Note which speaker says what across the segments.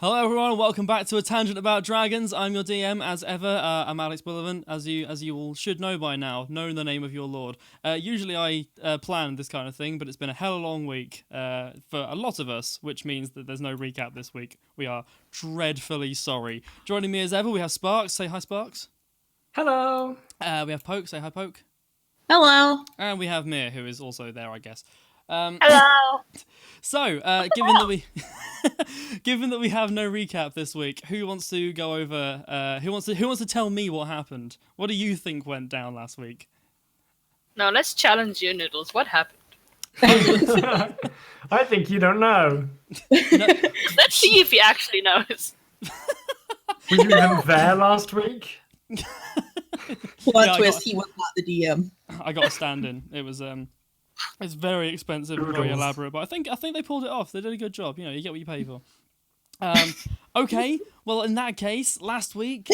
Speaker 1: Hello everyone, welcome back to A Tangent About Dragons. I'm your DM as ever. I'm Alex Bullivant, as you all should know by now, know the name of your lord. Usually I plan this kind of thing, but it's been a hell of a long week for a lot of us, which means that there's no recap this week. We are dreadfully sorry. Joining me as ever, we have Sparks. Say hi, Sparks.
Speaker 2: Hello.
Speaker 1: We have Poke. Say hi, Poke.
Speaker 3: Hello.
Speaker 1: And we have Mir, who is also there, I guess.
Speaker 3: Hello.
Speaker 1: So, given that we given that we have no recap this week, who wants to go over? Who wants to tell me what happened? What do you think went down last week?
Speaker 4: Now let's challenge you, Noodles. What happened?
Speaker 2: I think you don't know.
Speaker 4: Let's see if he actually knows.
Speaker 2: Were you even there last week?
Speaker 3: Plot twist: he was not the DM.
Speaker 1: I got a stand-in. It was it's very expensive and very elaborate, but I think they pulled it off. They did a good job. You know, you get what you pay for. Okay, well in that case, last week,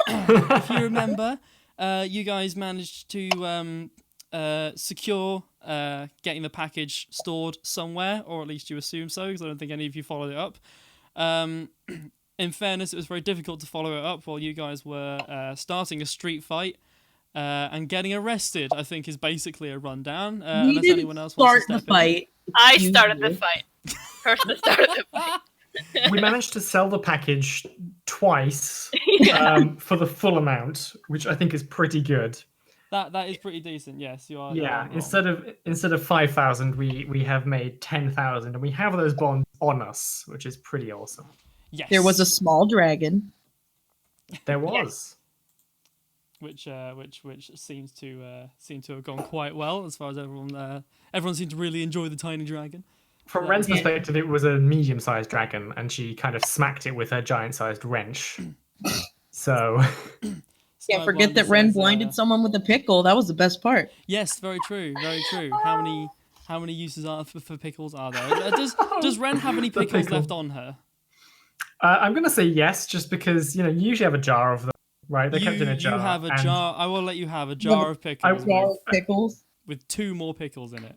Speaker 1: if you remember, you guys managed to secure getting the package stored somewhere, or at least you assume so, because I don't think any of you followed it up. In fairness, it was very difficult to follow it up while you guys were starting a street fight. And getting arrested, I think, is basically a rundown. Unless anyone else wants to step in.
Speaker 4: I started the fight. Hertha started the fight.
Speaker 2: We managed to sell the package twice for the full amount, which I think is pretty good.
Speaker 1: That is pretty decent. Yes, you are.
Speaker 2: Yeah, instead of 5,000, we have made 10,000, and we have those bonds on us, which is pretty awesome.
Speaker 1: Yes.
Speaker 3: There was a small dragon.
Speaker 2: There was.
Speaker 1: Which seems to have gone quite well as far as everyone seemed to really enjoy the tiny dragon.
Speaker 2: From Wren's perspective, it was a medium-sized dragon, and she kind of smacked it with her giant-sized wrench. So
Speaker 3: Can't forget that Wren blinded someone with a pickle. That was the best part.
Speaker 1: Yes, very true, very true. How many uses are for pickles are there? Does Wren have any pickles left on her?
Speaker 2: I'm gonna say yes, just because you usually have a jar of them. Right, they're kept in a jar.
Speaker 1: You have a jar. I will let you have a jar of pickles. With 2 more pickles in it.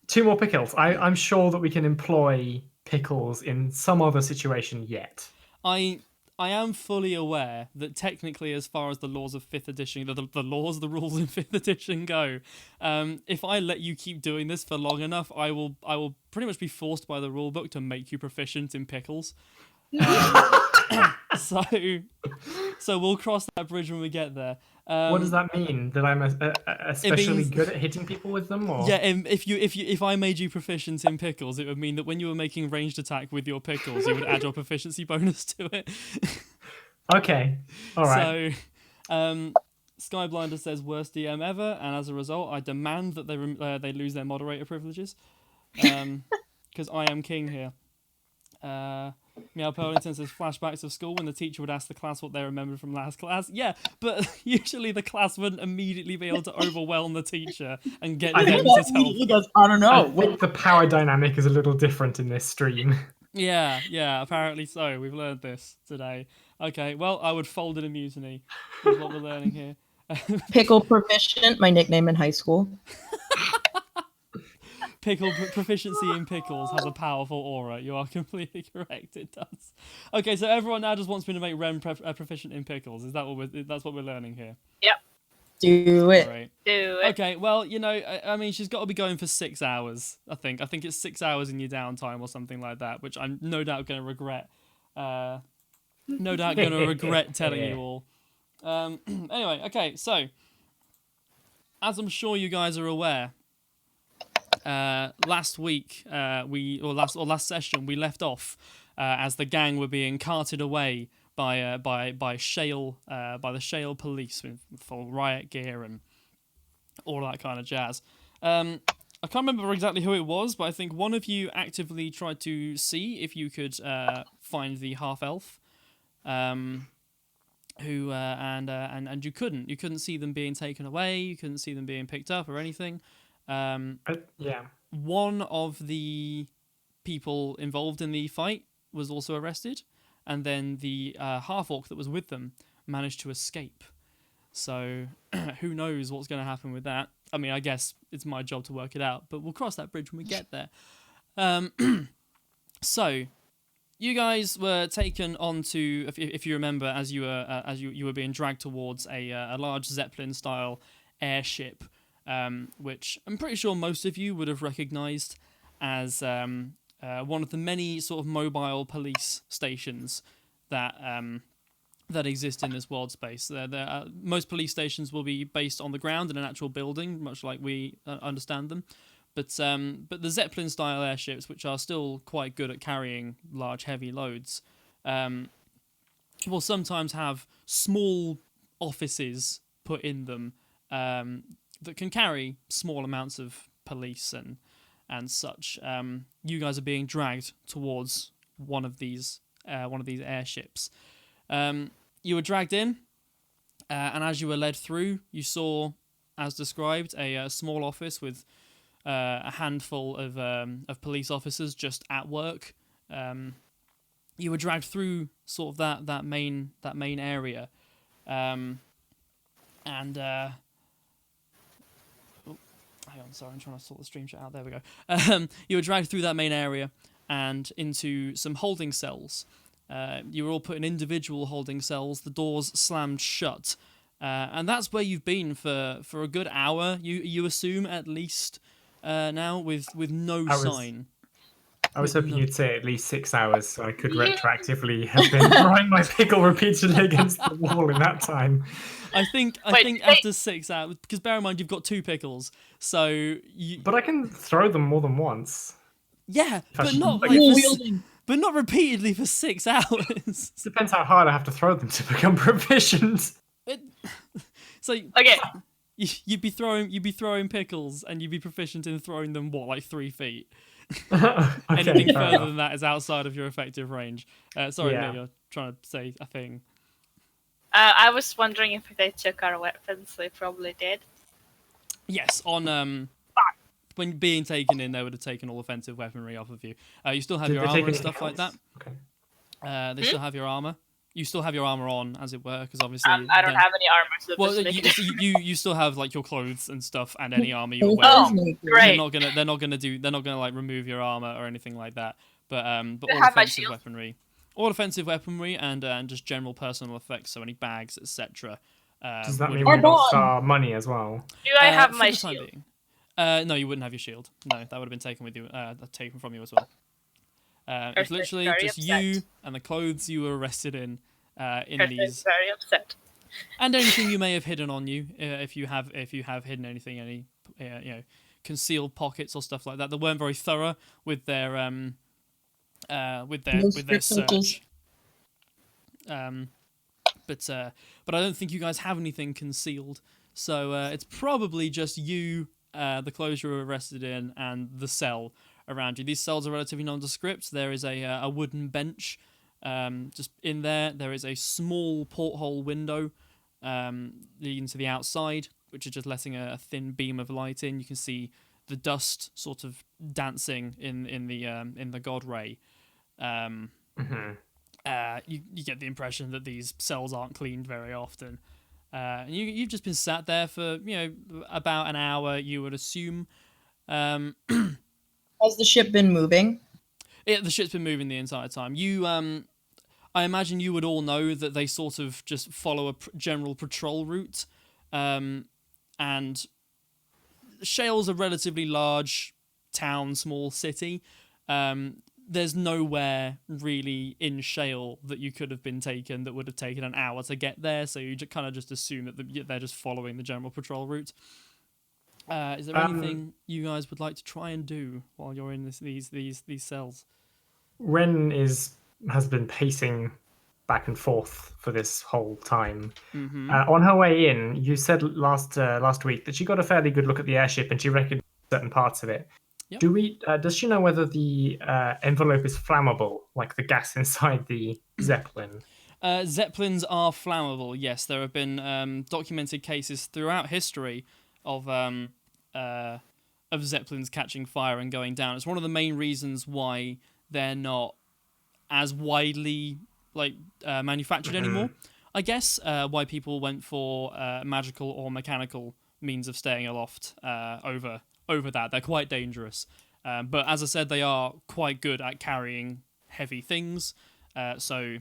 Speaker 2: 2 more pickles. I'm sure that we can employ pickles in some other situation yet.
Speaker 1: I am fully aware that technically, as far as the laws of 5th edition, the rules in 5th edition go, if I let you keep doing this for long enough, I will pretty much be forced by the rulebook to make you proficient in pickles. So we'll cross that bridge when we get there.
Speaker 2: What does that mean? That I'm especially good at hitting people with them? Or?
Speaker 1: Yeah, if I made you proficient in pickles, it would mean that when you were making ranged attack with your pickles, you would add your proficiency bonus to it.
Speaker 2: Okay, all right.
Speaker 1: So, Skyblinder says worst DM ever, and as a result, I demand that they lose their moderator privileges, because I am king here. Meow Pearlington says flashbacks of school when the teacher would ask the class what they remembered from last class. Yeah, but usually the class wouldn't immediately be able to overwhelm the teacher and get them to tell.
Speaker 3: I don't know.
Speaker 2: I think the power dynamic is a little different in this stream.
Speaker 1: Yeah, apparently so. We've learned this today. Okay, well, I would fold in a mutiny, is what we're learning here.
Speaker 3: Pickle proficient, my nickname in high school.
Speaker 1: Proficiency in pickles has a powerful aura. You are completely correct. It does. Okay, so everyone now just wants me to make Wren proficient in pickles. That's what we're learning here?
Speaker 4: Yep.
Speaker 3: Do it.
Speaker 1: Right.
Speaker 4: Do it.
Speaker 1: Okay. Well, I mean, she's got to be going for 6 hours. I think it's 6 hours in your downtime or something like that, which I'm no doubt going to regret. No doubt going to regret telling you all. Anyway, okay. So, as I'm sure you guys are aware. Last week, last session, we left off as the gang were being carted away by the Shale police with full riot gear and all that kind of jazz. I can't remember exactly who it was, but I think one of you actively tried to see if you could find the half elf, and you couldn't. You couldn't see them being taken away. You couldn't see them being picked up or anything. One of the people involved in the fight was also arrested, and then the half-orc that was with them managed to escape. So who knows what's going to happen with that. I mean, I guess it's my job to work it out, but we'll cross that bridge when we get there. So you guys were taken onto, if you remember, as you were being dragged towards a large Zeppelin-style airship, which I'm pretty sure most of you would have recognised as one of the many sort of mobile police stations that that exist in this world space. Most police stations will be based on the ground in an actual building, much like we understand them. But the Zeppelin-style airships, which are still quite good at carrying large, heavy loads, will sometimes have small offices put in them that can carry small amounts of police and such. You guys are being dragged towards one of these airships. You were dragged in, and as you were led through, you saw, as described, a small office with a handful of police officers just at work. You were dragged through sort of that main area, and hang on, sorry, I'm trying to sort the stream chat out. There we go. You were dragged through that main area and into some holding cells. You were all put in individual holding cells. The doors slammed shut, and that's where you've been for a good hour. You assume at least now with no sign.
Speaker 2: I was hoping you'd say at least 6 hours, so I could retroactively have been throwing my pickle repeatedly against the wall in that time.
Speaker 1: I think after 6 hours, because bear in mind you've got 2 pickles, so you.
Speaker 2: But I can throw them more than once.
Speaker 1: Yeah, but not repeatedly for 6 hours.
Speaker 2: Depends how hard I have to throw them to become proficient.
Speaker 1: So
Speaker 4: Okay.
Speaker 1: you'd be throwing pickles, and you'd be proficient in throwing them like 3 feet.
Speaker 2: Okay,
Speaker 1: Anything further than that is outside of your effective range. Sorry,
Speaker 2: Yeah.
Speaker 1: no, you're trying to say a thing.
Speaker 4: I was wondering if they took our weapons. They probably did.
Speaker 1: Yes, on when being taken in, they would have taken all offensive weaponry off of you. You still have
Speaker 2: Did
Speaker 1: your
Speaker 2: they
Speaker 1: armor
Speaker 2: take
Speaker 1: and
Speaker 2: anything
Speaker 1: stuff like that.
Speaker 2: Okay.
Speaker 1: They still have your armor. You still have your armor on, as it were, because obviously.
Speaker 4: I don't have any armor, so
Speaker 1: Well,
Speaker 4: just make it.
Speaker 1: you still have like your clothes and stuff and any armor you're
Speaker 3: Oh,
Speaker 1: wearing.
Speaker 4: Great.
Speaker 1: They're not gonna like remove your armor or anything like that. But
Speaker 4: They
Speaker 1: all
Speaker 4: have my
Speaker 1: offensive
Speaker 4: shield.
Speaker 1: weaponry, all offensive weaponry, and just general personal effects. So any bags, etc.
Speaker 2: Does that
Speaker 1: would
Speaker 2: mean
Speaker 1: be-
Speaker 2: we lost our money as well?
Speaker 4: Do I have
Speaker 1: for
Speaker 4: my
Speaker 1: the time
Speaker 4: shield?
Speaker 1: being. No, you wouldn't have your shield. No, that would have been taken with you, taken from you as well. It's
Speaker 4: Hertha is
Speaker 1: literally
Speaker 4: very
Speaker 1: just
Speaker 4: upset.
Speaker 1: you and the clothes you were arrested in
Speaker 4: Hertha is
Speaker 1: these,
Speaker 4: very upset.
Speaker 1: and anything you may have hidden on you, if you have hidden anything, any concealed pockets or stuff like that. They weren't very thorough with their search. But I don't think you guys have anything concealed. So it's probably just you, the clothes you were arrested in, and the cell around you. These cells are relatively nondescript. There is a wooden bench just in there. There is a small porthole window leading to the outside, which is just letting a thin beam of light in. You can see the dust sort of dancing in the god ray. You get the impression that these cells aren't cleaned very often. And you've just been sat there for about an hour, you would assume.
Speaker 3: Has the ship been moving?
Speaker 1: The ship's been moving the entire time. I imagine you would all know that they sort of just follow a general patrol route, and Shale's a relatively large town, small city. There's nowhere really in Shale that you could have been taken that would have taken an hour to get there, so you kind of just assume that they're just following the general patrol route. Is there anything you guys would like to try and do while you're in these cells?
Speaker 2: Wren has been pacing back and forth for this whole time.
Speaker 1: Mm-hmm.
Speaker 2: On her way in, you said last week that she got a fairly good look at the airship and she recognized certain parts of it.
Speaker 1: Yep.
Speaker 2: Does she know whether the envelope is flammable, like the gas inside the Zeppelin?
Speaker 1: Zeppelins are flammable. Yes, there have been documented cases throughout history of Zeppelins catching fire and going down. It's one of the main reasons why they're not as widely manufactured anymore. I guess why people went for magical or mechanical means of staying aloft over that. They're quite dangerous. But as I said, they are quite good at carrying heavy things. So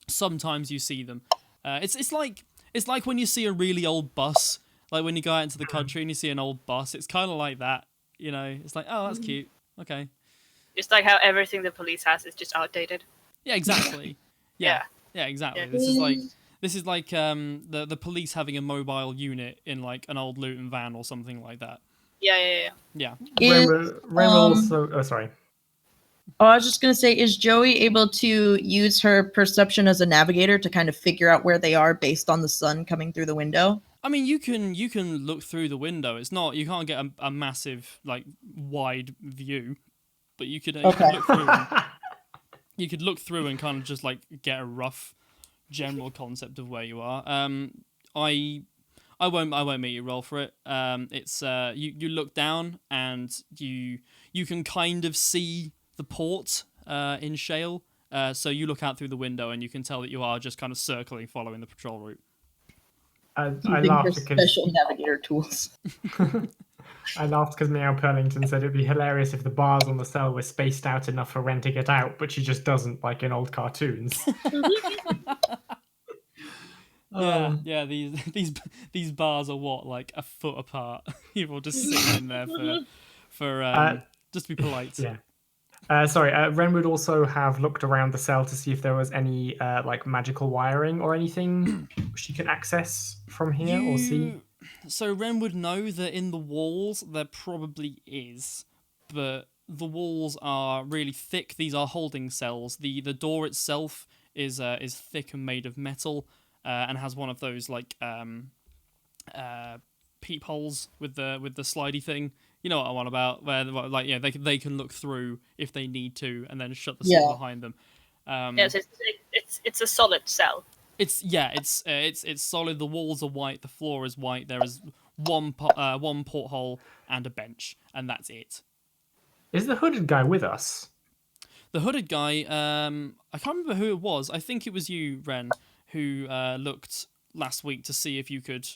Speaker 1: sometimes you see them. It's like when you see a really old bus, like when you go out into the country and you see an old bus. It's kind of like that, you know. It's like, oh, that's cute. Okay.
Speaker 4: Just like how everything the police has is just outdated.
Speaker 1: Yeah, exactly. Yeah, exactly.
Speaker 4: Yeah.
Speaker 1: This is like the police having a mobile unit in like an old Luton van or something like that.
Speaker 4: Yeah.
Speaker 1: Yeah.
Speaker 2: Ren also. Oh, sorry.
Speaker 3: Oh, I was just gonna say, is Joey able to use her perception as a navigator to kind of figure out where they are based on the sun coming through the window?
Speaker 1: I mean, you can look through the window. It's not, you can't get a massive like wide view, but you could you could look through and kind of just like get a rough general concept of where you are. I won't make you roll for it. It's you look down and you can kind of see the port in Shale. So you look out through the window and you can tell that you are just kind of circling, following the patrol route.
Speaker 2: I
Speaker 3: Using
Speaker 2: laughed
Speaker 3: her
Speaker 2: because
Speaker 3: special navigator tools.
Speaker 2: I laughed because Meow Purlington said it'd be hilarious if the bars on the cell were spaced out enough for Ren to get out, but she just doesn't, like in old cartoons.
Speaker 1: Yeah. These bars are what, like a foot apart. You're all just sitting in there for just to be polite.
Speaker 2: Yeah. Sorry, Ren would also have looked around the cell to see if there was any like magical wiring or anything she can access from here or see.
Speaker 1: So Ren would know that in the walls there probably is, but the walls are really thick. These are holding cells. The door itself is thick and made of metal, and has one of those like peepholes with the slidey thing. You know what I want about, where like they can look through if they need to, and then shut the cell behind them.
Speaker 4: Yes, it's a solid cell.
Speaker 1: It's solid. The walls are white. The floor is white. There is one porthole and a bench, and that's it.
Speaker 2: Is the hooded guy with us?
Speaker 1: The hooded guy, I can't remember who it was. I think it was you, Wren, who looked last week to see if you could.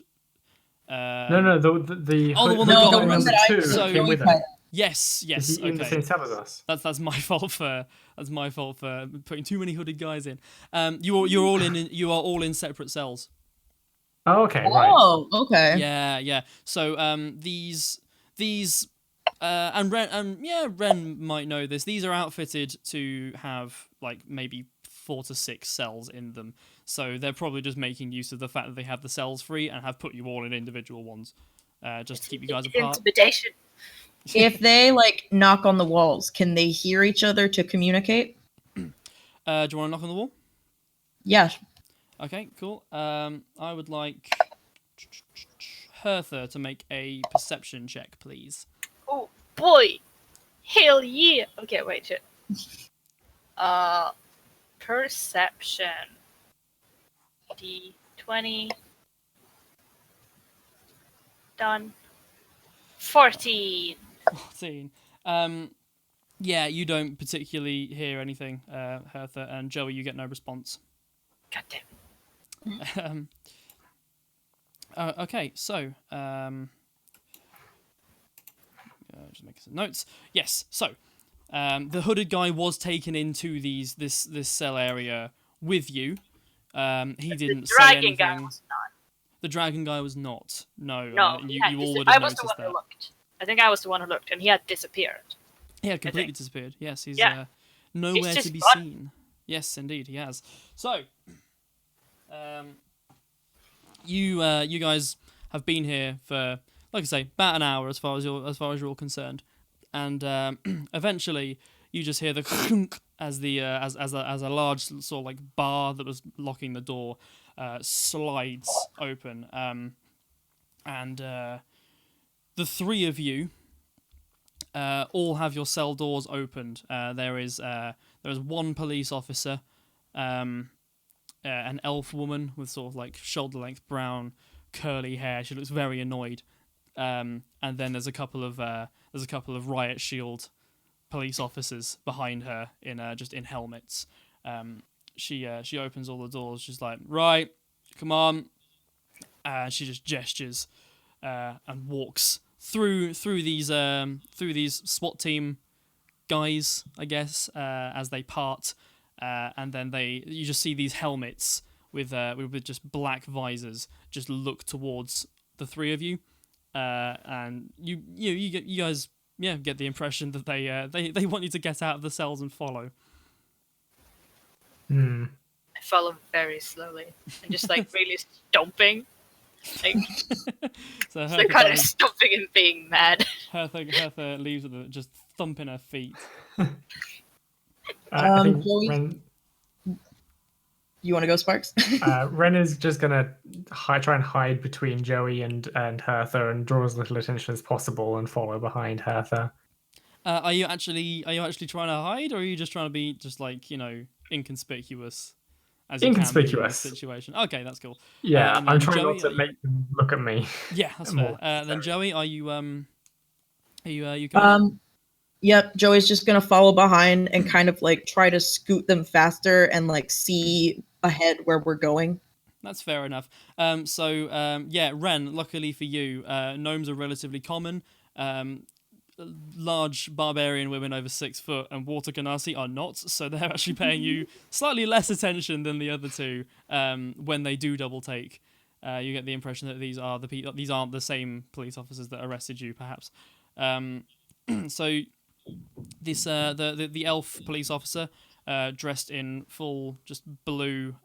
Speaker 2: No, the
Speaker 1: the
Speaker 2: hood,
Speaker 1: one that got
Speaker 2: guy number
Speaker 1: arrested.
Speaker 2: 2
Speaker 1: So-
Speaker 2: came with him.
Speaker 1: Yes.
Speaker 2: Is he in the
Speaker 1: Okay.
Speaker 2: same cell as us?
Speaker 1: That's my fault for putting too many hooded guys in. You're all in separate cells.
Speaker 2: Oh, okay, right.
Speaker 3: Oh, okay.
Speaker 1: Yeah. So these and Ren might know this. These are outfitted to have like maybe 4 to 6 cells in them. So they're probably just making use of the fact that they have the cells free and have put you all in individual ones, just to keep you guys apart.
Speaker 4: Intimidation.
Speaker 3: If they like knock on the walls, can they hear each other to communicate?
Speaker 1: Do you want to knock on the wall?
Speaker 3: Yeah.
Speaker 1: Okay, cool. I would like Hertha to make a perception check, please.
Speaker 4: Oh boy, hell yeah! Okay, wait, shit. Perception. D20. Done. 14.
Speaker 1: 14. Yeah, you don't particularly hear anything, Hertha, and Joey, you get no response.
Speaker 4: Goddamn.
Speaker 1: Okay, so just making some notes. Yes, so the hooded guy was taken into this cell area with you. He didn't say
Speaker 4: Dragon
Speaker 1: anything.
Speaker 4: guy was not.
Speaker 1: The dragon guy was not. No.
Speaker 4: No,
Speaker 1: you
Speaker 4: he had
Speaker 1: all would
Speaker 4: I
Speaker 1: have
Speaker 4: was the
Speaker 1: noticed
Speaker 4: one
Speaker 1: that.
Speaker 4: who looked. I think I was the one who looked, and he had disappeared.
Speaker 1: He had completely disappeared. Yes, he's
Speaker 4: Yeah.
Speaker 1: nowhere
Speaker 4: He's
Speaker 1: to
Speaker 4: just
Speaker 1: be
Speaker 4: gone.
Speaker 1: seen. Yes, indeed, he has. So, you guys have been here for, like I say, about an hour as far as you're all concerned, and eventually you just hear the clunk as a large sort of like bar that was locking the door slides open, and the three of you all have your cell doors opened. There is one police officer, an elf woman with sort of like shoulder length brown curly hair. She looks very annoyed. And then there's a couple of riot shield police officers behind her in helmets. She opens all the doors. She's like, right, come on. She just gestures and walks through these SWAT team guys, I guess, as they part, and then you just see these helmets with just black visors just look towards the three of you, and you guys get the impression that they want you to get out of the cells and follow.
Speaker 2: Hmm.
Speaker 4: I follow very slowly and just like really stomping. Like,
Speaker 1: So
Speaker 4: they're kind of stomping and being mad.
Speaker 1: Hertha leaves with just thumping her feet.
Speaker 2: I think
Speaker 3: Joey-
Speaker 2: Ren,
Speaker 3: You want to go, Sparks?
Speaker 2: Ren is just gonna try and hide between Joey and Hertha and draw as little attention as possible and follow behind Hertha.
Speaker 1: Are you actually trying to hide, or are you just trying to be just like inconspicuous? As you
Speaker 2: Inconspicuous.
Speaker 1: can be in this situation. Okay, that's cool.
Speaker 2: Yeah,
Speaker 1: and
Speaker 2: I'm
Speaker 1: then
Speaker 2: trying
Speaker 1: Joey,
Speaker 2: not to make them look at me.
Speaker 1: Yeah, that's
Speaker 2: more
Speaker 1: fair. Then Joey, are you coming?
Speaker 3: Yep. Joey's just gonna follow behind and kind of like try to scoot them faster and like see ahead where we're going.
Speaker 1: That's fair enough. Wren, luckily for you, gnomes are relatively common. Large barbarian women over 6 foot and water ganassi are not, so they're actually paying you slightly less attention than the other two. When they do double take, you get the impression that these aren't the same police officers that arrested you, perhaps. So this the elf police officer, dressed in full just blue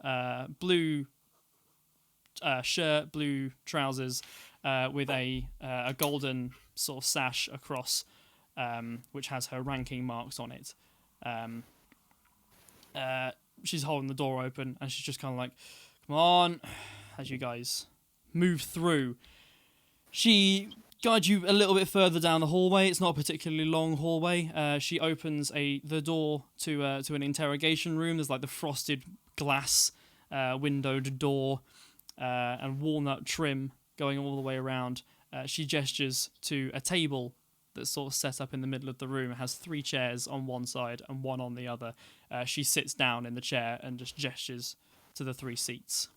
Speaker 1: shirt, blue trousers, with a golden sort of sash across, which has her ranking marks on it. She's holding the door open, and she's just kind of like, "Come on," as you guys move through. She guides you a little bit further down the hallway. It's not a particularly long hallway. She opens the door to an interrogation room. There's like the frosted glass windowed door and walnut trim going all the way around. She gestures to a table that's sort of set up in the middle of the room. It has 3 chairs on one side and 1 on the other. She sits down in the chair and just gestures to the 3 seats.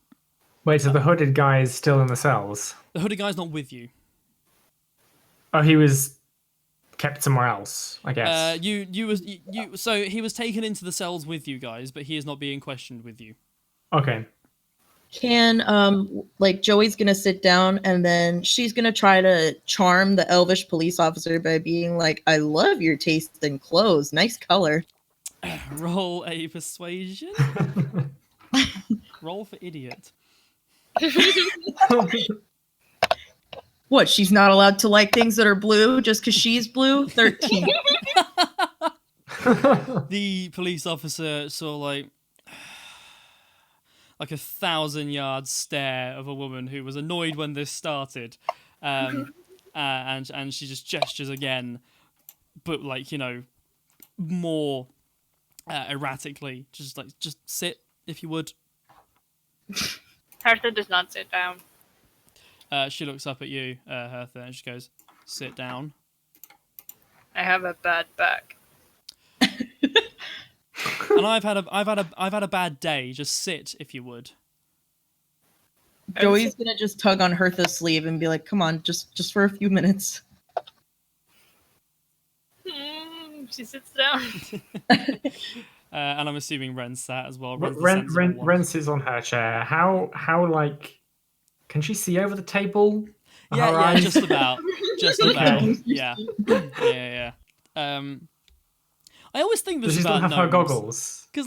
Speaker 2: Wait, so the hooded guy is still in the cells?
Speaker 1: The hooded guy's not with you.
Speaker 2: Oh, he was kept somewhere else, I guess.
Speaker 1: So he was taken into the cells with you guys, but he is not being questioned with you.
Speaker 2: Okay.
Speaker 3: Can Joey's gonna sit down and then she's gonna try to charm the elvish police officer by being like, "I love your taste in clothes. Nice color."
Speaker 1: Roll a persuasion. Roll for idiot.
Speaker 3: What? She's not allowed to like things that are blue just because she's blue? 13.
Speaker 1: The police officer saw like a 1,000-yard stare of a woman who was annoyed when this started, and she just gestures again, but more erratically, just sit if you would.
Speaker 4: Hertha does not sit down.
Speaker 1: She looks up at you, Hertha, and she goes, "Sit down."
Speaker 4: I have a bad back.
Speaker 1: And I've had a bad day. Just sit if you would.
Speaker 3: Joey's gonna just tug on Hertha's sleeve and be like, "Come on, just for a few minutes."
Speaker 4: She sits down.
Speaker 1: And I'm assuming Wren sat as well.
Speaker 2: Ren sits on her chair. How can she see over the table?
Speaker 1: Yeah, just about. Yeah. I always think this
Speaker 2: Does she
Speaker 1: about
Speaker 2: still have
Speaker 1: gnomes.
Speaker 2: her goggles?
Speaker 1: Because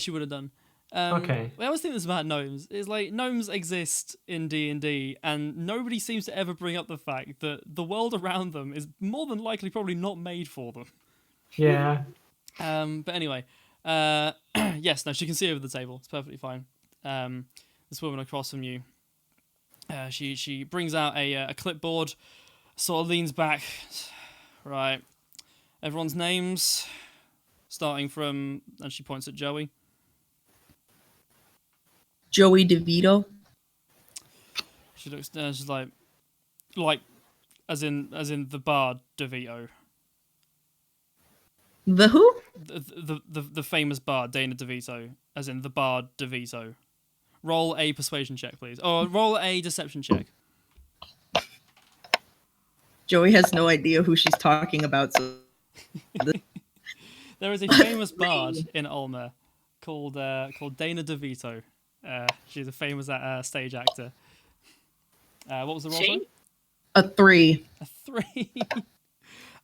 Speaker 1: she would have done.
Speaker 2: Okay.
Speaker 1: I always think this about gnomes. Is like gnomes exist in D&D, and nobody seems to ever bring up the fact that the world around them is more than likely probably not made for them.
Speaker 2: Yeah.
Speaker 1: But anyway, yes, no, she can see over the table. It's perfectly fine. This woman across from you, she brings out a clipboard, sort of leans back. Right, everyone's names, starting from, and she points at Joey.
Speaker 3: Joey DeVito.
Speaker 1: She looks down. She's like as in the bard DeVito.
Speaker 3: The who?
Speaker 1: The famous bard Dana DeVito, as in the bard DeVito. Roll a persuasion check, please. Or roll a deception check.
Speaker 3: Joey has no idea who she's talking about, so
Speaker 1: There is a famous bard in Alma called Dana DeVito. She's a famous stage actor. What was the roll? Sorry?
Speaker 3: A 3.
Speaker 1: A 3.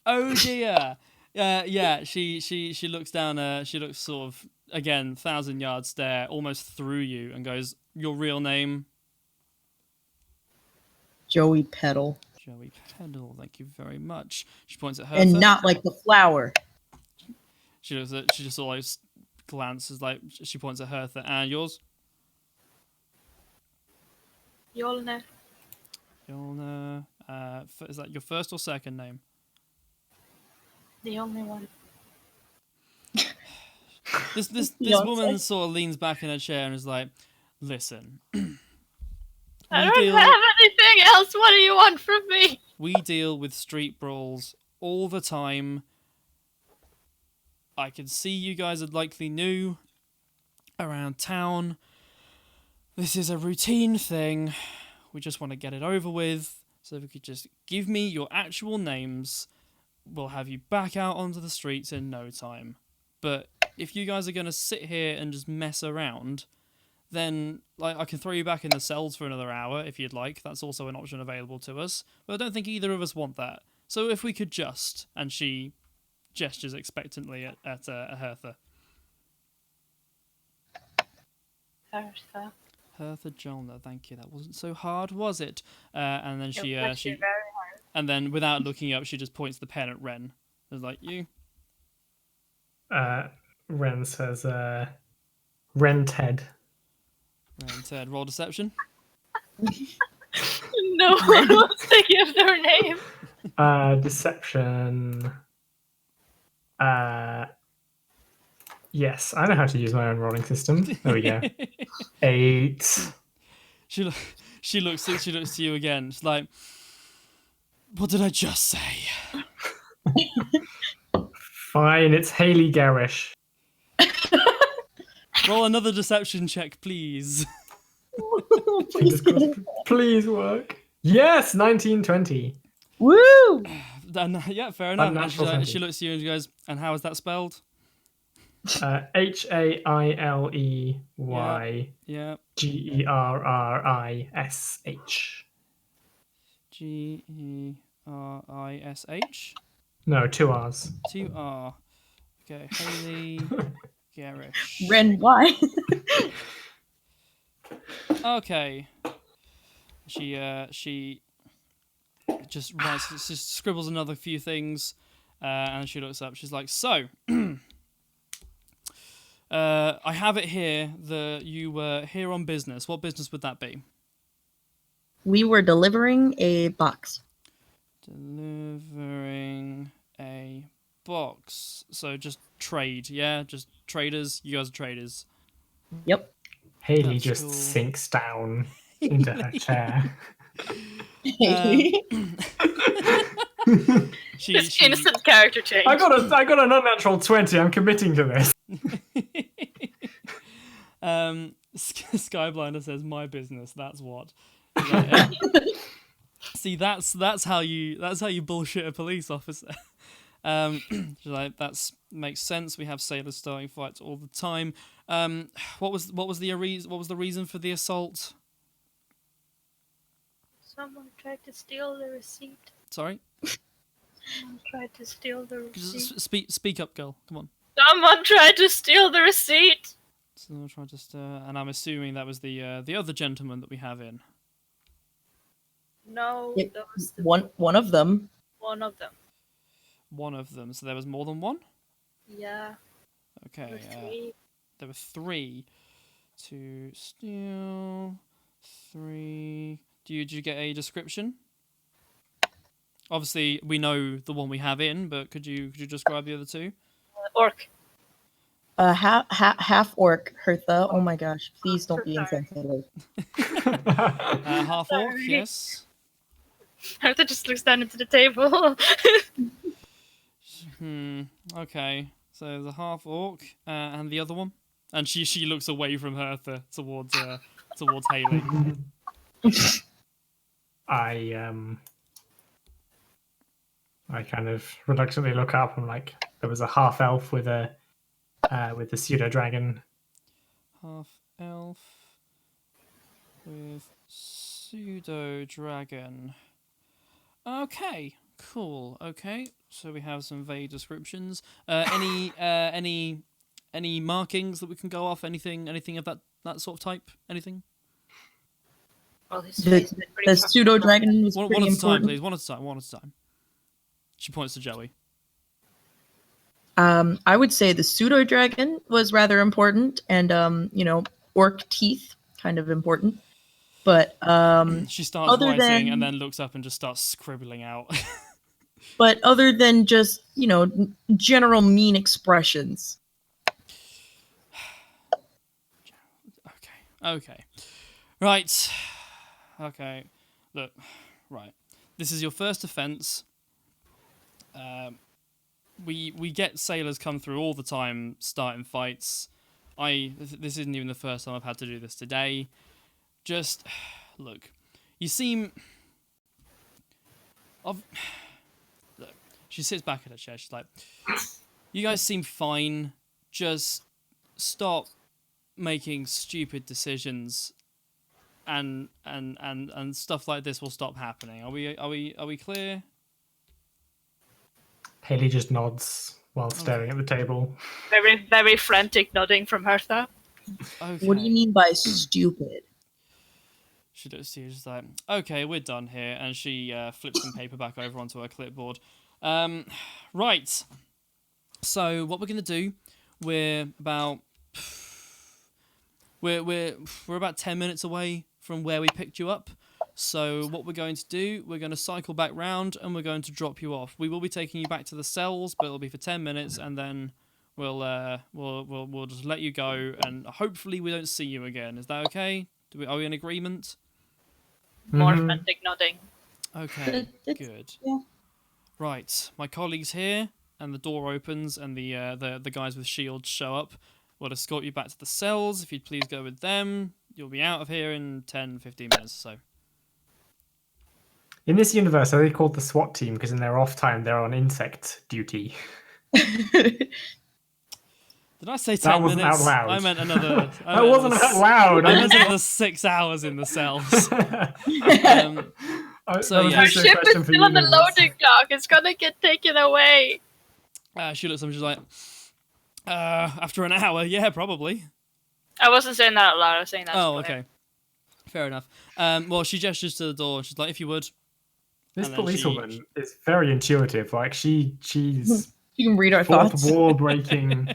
Speaker 1: Oh dear. Yeah. She looks down. She looks sort of again 1,000-yard stare almost through you and goes, "Your real name?"
Speaker 3: Joey Petal.
Speaker 1: Joey Petal. Thank you very much. She points at her.
Speaker 3: And not like the flower.
Speaker 1: She looks at. She just always glances like she points at Hertha. And yours?
Speaker 4: Yolna.
Speaker 1: Yolna. Is that your first or second name?
Speaker 4: The only one.
Speaker 1: This
Speaker 3: Beyonce.
Speaker 1: woman sort of leans back in her chair and is like, "Listen,
Speaker 4: I don't have anything else. What do you want from me?
Speaker 1: we deal with street brawls all the time. I can see you guys are likely new around town. This is a routine thing. We just want to get it over with. So if you could just give me your actual names, we'll have you back out onto the streets in no time. But if you guys are going to sit here and just mess around, then like I can throw you back in the cells for another hour if you'd like. That's also an option available to us. But I don't think either of us want that. So if we could just..." And she gestures expectantly at Hertha.
Speaker 4: Hertha.
Speaker 1: Hertha Jolna, thank you. That wasn't so hard, was it? And then
Speaker 4: It was actually very hard.
Speaker 1: and then without looking up, she just points the pen at Wren. It's like, "You."
Speaker 2: Wren says, Ren Ted.
Speaker 1: Wren said, "Roll deception."
Speaker 4: No one wants to give their name.
Speaker 2: Deception. Yes, I know how to use my own rolling system. There we go. 8.
Speaker 1: She looks to you again. She's like, "What did I just say?"
Speaker 2: Fine, it's Haley Garish.
Speaker 1: Roll another deception check, please.
Speaker 2: Fingers crossed. Please work. Yes, 1920.
Speaker 3: Woo!
Speaker 1: And, yeah, fair enough. And
Speaker 2: Unnatural
Speaker 1: she
Speaker 2: 20.
Speaker 1: looks to you and she goes, "And how is that spelled?"
Speaker 2: Hailey
Speaker 1: Yeah.
Speaker 2: Gerrish.
Speaker 1: Gerish.
Speaker 2: No, 2 R's.
Speaker 1: 2R. Okay, Haley Garish.
Speaker 3: Ren, why?
Speaker 1: Okay. She just writes, just scribbles another few things, and she looks up. She's like, "So, I have it here that you were here on business. What business would that be?"
Speaker 3: We were delivering a box.
Speaker 1: Delivering a box. So just trade, yeah? Just traders? You guys are traders.
Speaker 3: Yep.
Speaker 2: Haley
Speaker 1: That's
Speaker 2: just
Speaker 1: cool.
Speaker 2: sinks down into her chair.
Speaker 4: Just instant character change.
Speaker 2: I got an unnatural 20. I'm committing to this.
Speaker 1: Skyblinder says, "My business, that's what." Like, see, that's how you bullshit a police officer. She's like, "That makes sense. We have sailors starting fights all the time." What was the reason for the assault?
Speaker 4: Someone tried to steal the receipt.
Speaker 1: Sorry,
Speaker 4: Someone tried to steal the receipt.
Speaker 1: speak up, girl. Come on.
Speaker 4: Someone tried to steal the receipt.
Speaker 1: So I'll try just, and I'm assuming that was the other gentleman that we have in.
Speaker 4: No,
Speaker 3: Yep.
Speaker 4: that was the
Speaker 3: One of them.
Speaker 4: one of them.
Speaker 1: One of them. So there was more than one.
Speaker 4: Yeah.
Speaker 1: Okay.
Speaker 4: Or 3.
Speaker 1: There were 3 to steal. 3. Did you get a description? Obviously, we know the one we have in, but could you describe the other 2?
Speaker 4: Orc.
Speaker 3: Half orc, Hertha. Oh my gosh! Please don't be insensitive.
Speaker 1: Half orc,
Speaker 4: Sorry.
Speaker 1: yes.
Speaker 4: Hertha just looks down into the table.
Speaker 1: Okay. So there's a half orc, and the other one, and she looks away from Hertha towards Haley.
Speaker 2: I kind of reluctantly look up. I'm like, there was a half elf with a pseudo dragon.
Speaker 1: Half elf with pseudo dragon. Okay, cool. Okay, so we have some vague descriptions. Any markings that we can go off? Anything of that sort of type? Anything?
Speaker 4: Well, his face is pretty
Speaker 3: The pseudo dragon was
Speaker 1: One
Speaker 3: pretty
Speaker 1: at a time,
Speaker 3: important.
Speaker 1: please. One at a time. One at a time. She points to Joey.
Speaker 3: I would say the pseudo dragon was rather important, and orc teeth kind of important. But
Speaker 1: She starts
Speaker 3: other
Speaker 1: writing
Speaker 3: than-
Speaker 1: and then looks up and just starts scribbling out.
Speaker 3: but other than just general mean expressions.
Speaker 1: Okay. Right. Okay. Look. Right. This is your first offence. We get sailors come through all the time starting fights. This isn't even the first time I've had to do this today. Just look. You seem. Look. She sits back in her chair. She's like, "You guys seem fine. Just stop making stupid decisions, and stuff like this will stop happening. Are we clear?"
Speaker 2: Haley just nods while staring at the table.
Speaker 4: very, very frantic nodding from Hertha.
Speaker 1: Okay.
Speaker 3: What do you mean by stupid?
Speaker 1: She looks to you, just like, "Okay, we're done here," and she flips some paper back over onto her clipboard. Right. So what we're gonna do? We're about 10 minutes away from where we picked you up. So what we're going to do, we're going to cycle back round and we're going to drop you off. We will be taking you back to the cells, but it'll be for 10 minutes, and then we'll just let you go, and hopefully we don't see you again. Is that okay? Are we in agreement?
Speaker 4: More
Speaker 2: Mhm.
Speaker 4: frantic nodding.
Speaker 1: Okay,
Speaker 3: It's-
Speaker 1: good.
Speaker 3: yeah.
Speaker 1: Right, my colleague's here, and the door opens, and the guys with shields show up. We'll escort you back to the cells. If you'd please go with them, you'll be out of here in 10-15 minutes or so.
Speaker 2: In this universe, are they called the SWAT team because in their off time they're on insect duty?
Speaker 1: Did I say 10
Speaker 2: That wasn't
Speaker 1: minutes?
Speaker 2: out loud.
Speaker 1: I meant another.
Speaker 2: That wasn't out loud.
Speaker 1: I meant another 6 hours in the cells. So, yeah.
Speaker 4: Our
Speaker 2: Our
Speaker 4: ship is still on the loading clock. It's gonna get taken away.
Speaker 1: She looks at him, she's like, after an hour, yeah, probably.
Speaker 4: I wasn't saying that out loud. I was saying that.
Speaker 1: Oh,
Speaker 4: to Blair.
Speaker 1: okay. Fair enough. Well, she gestures to the door, and she's like, "If you would."
Speaker 2: This
Speaker 1: And then
Speaker 2: policewoman is very intuitive. Like she's
Speaker 3: You can read our
Speaker 2: fourth
Speaker 3: thoughts.
Speaker 2: wall breaking.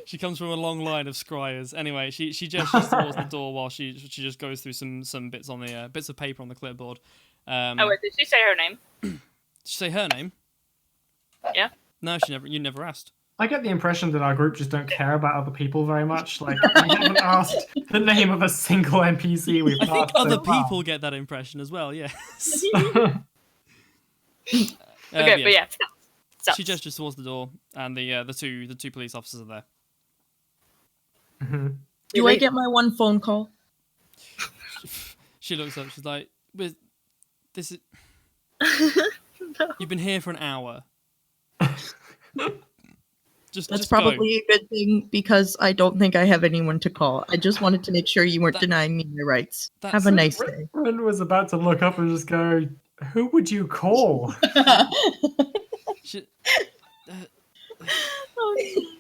Speaker 1: She comes from a long line of scryers. Anyway, she gestures towards the door while she just goes through some bits on the bits of paper on the clipboard.
Speaker 4: Oh wait, did she say her name?
Speaker 1: Did she say her name?
Speaker 4: Yeah.
Speaker 1: No, you never asked.
Speaker 2: I get the impression that our group just don't care about other people very much. Like we haven't asked the name of a single NPC we've
Speaker 1: I think
Speaker 2: passed so
Speaker 1: other
Speaker 2: far.
Speaker 1: people get that impression as well. Yes.
Speaker 4: Okay, but yeah. So,
Speaker 1: She gestures towards the door, and the two police officers are there.
Speaker 2: Mhm.
Speaker 3: Do I get my one phone call?
Speaker 1: She looks up. She's like, "With this is
Speaker 4: No.
Speaker 1: you've been here for an hour.
Speaker 3: That's
Speaker 1: just
Speaker 3: probably a good thing because I don't think I have anyone to call. I just wanted to make sure you weren't denying me my rights.
Speaker 1: That's-
Speaker 3: Have a nice day.
Speaker 2: Wren was about to look up and just go, "Who would you call?"
Speaker 1: go."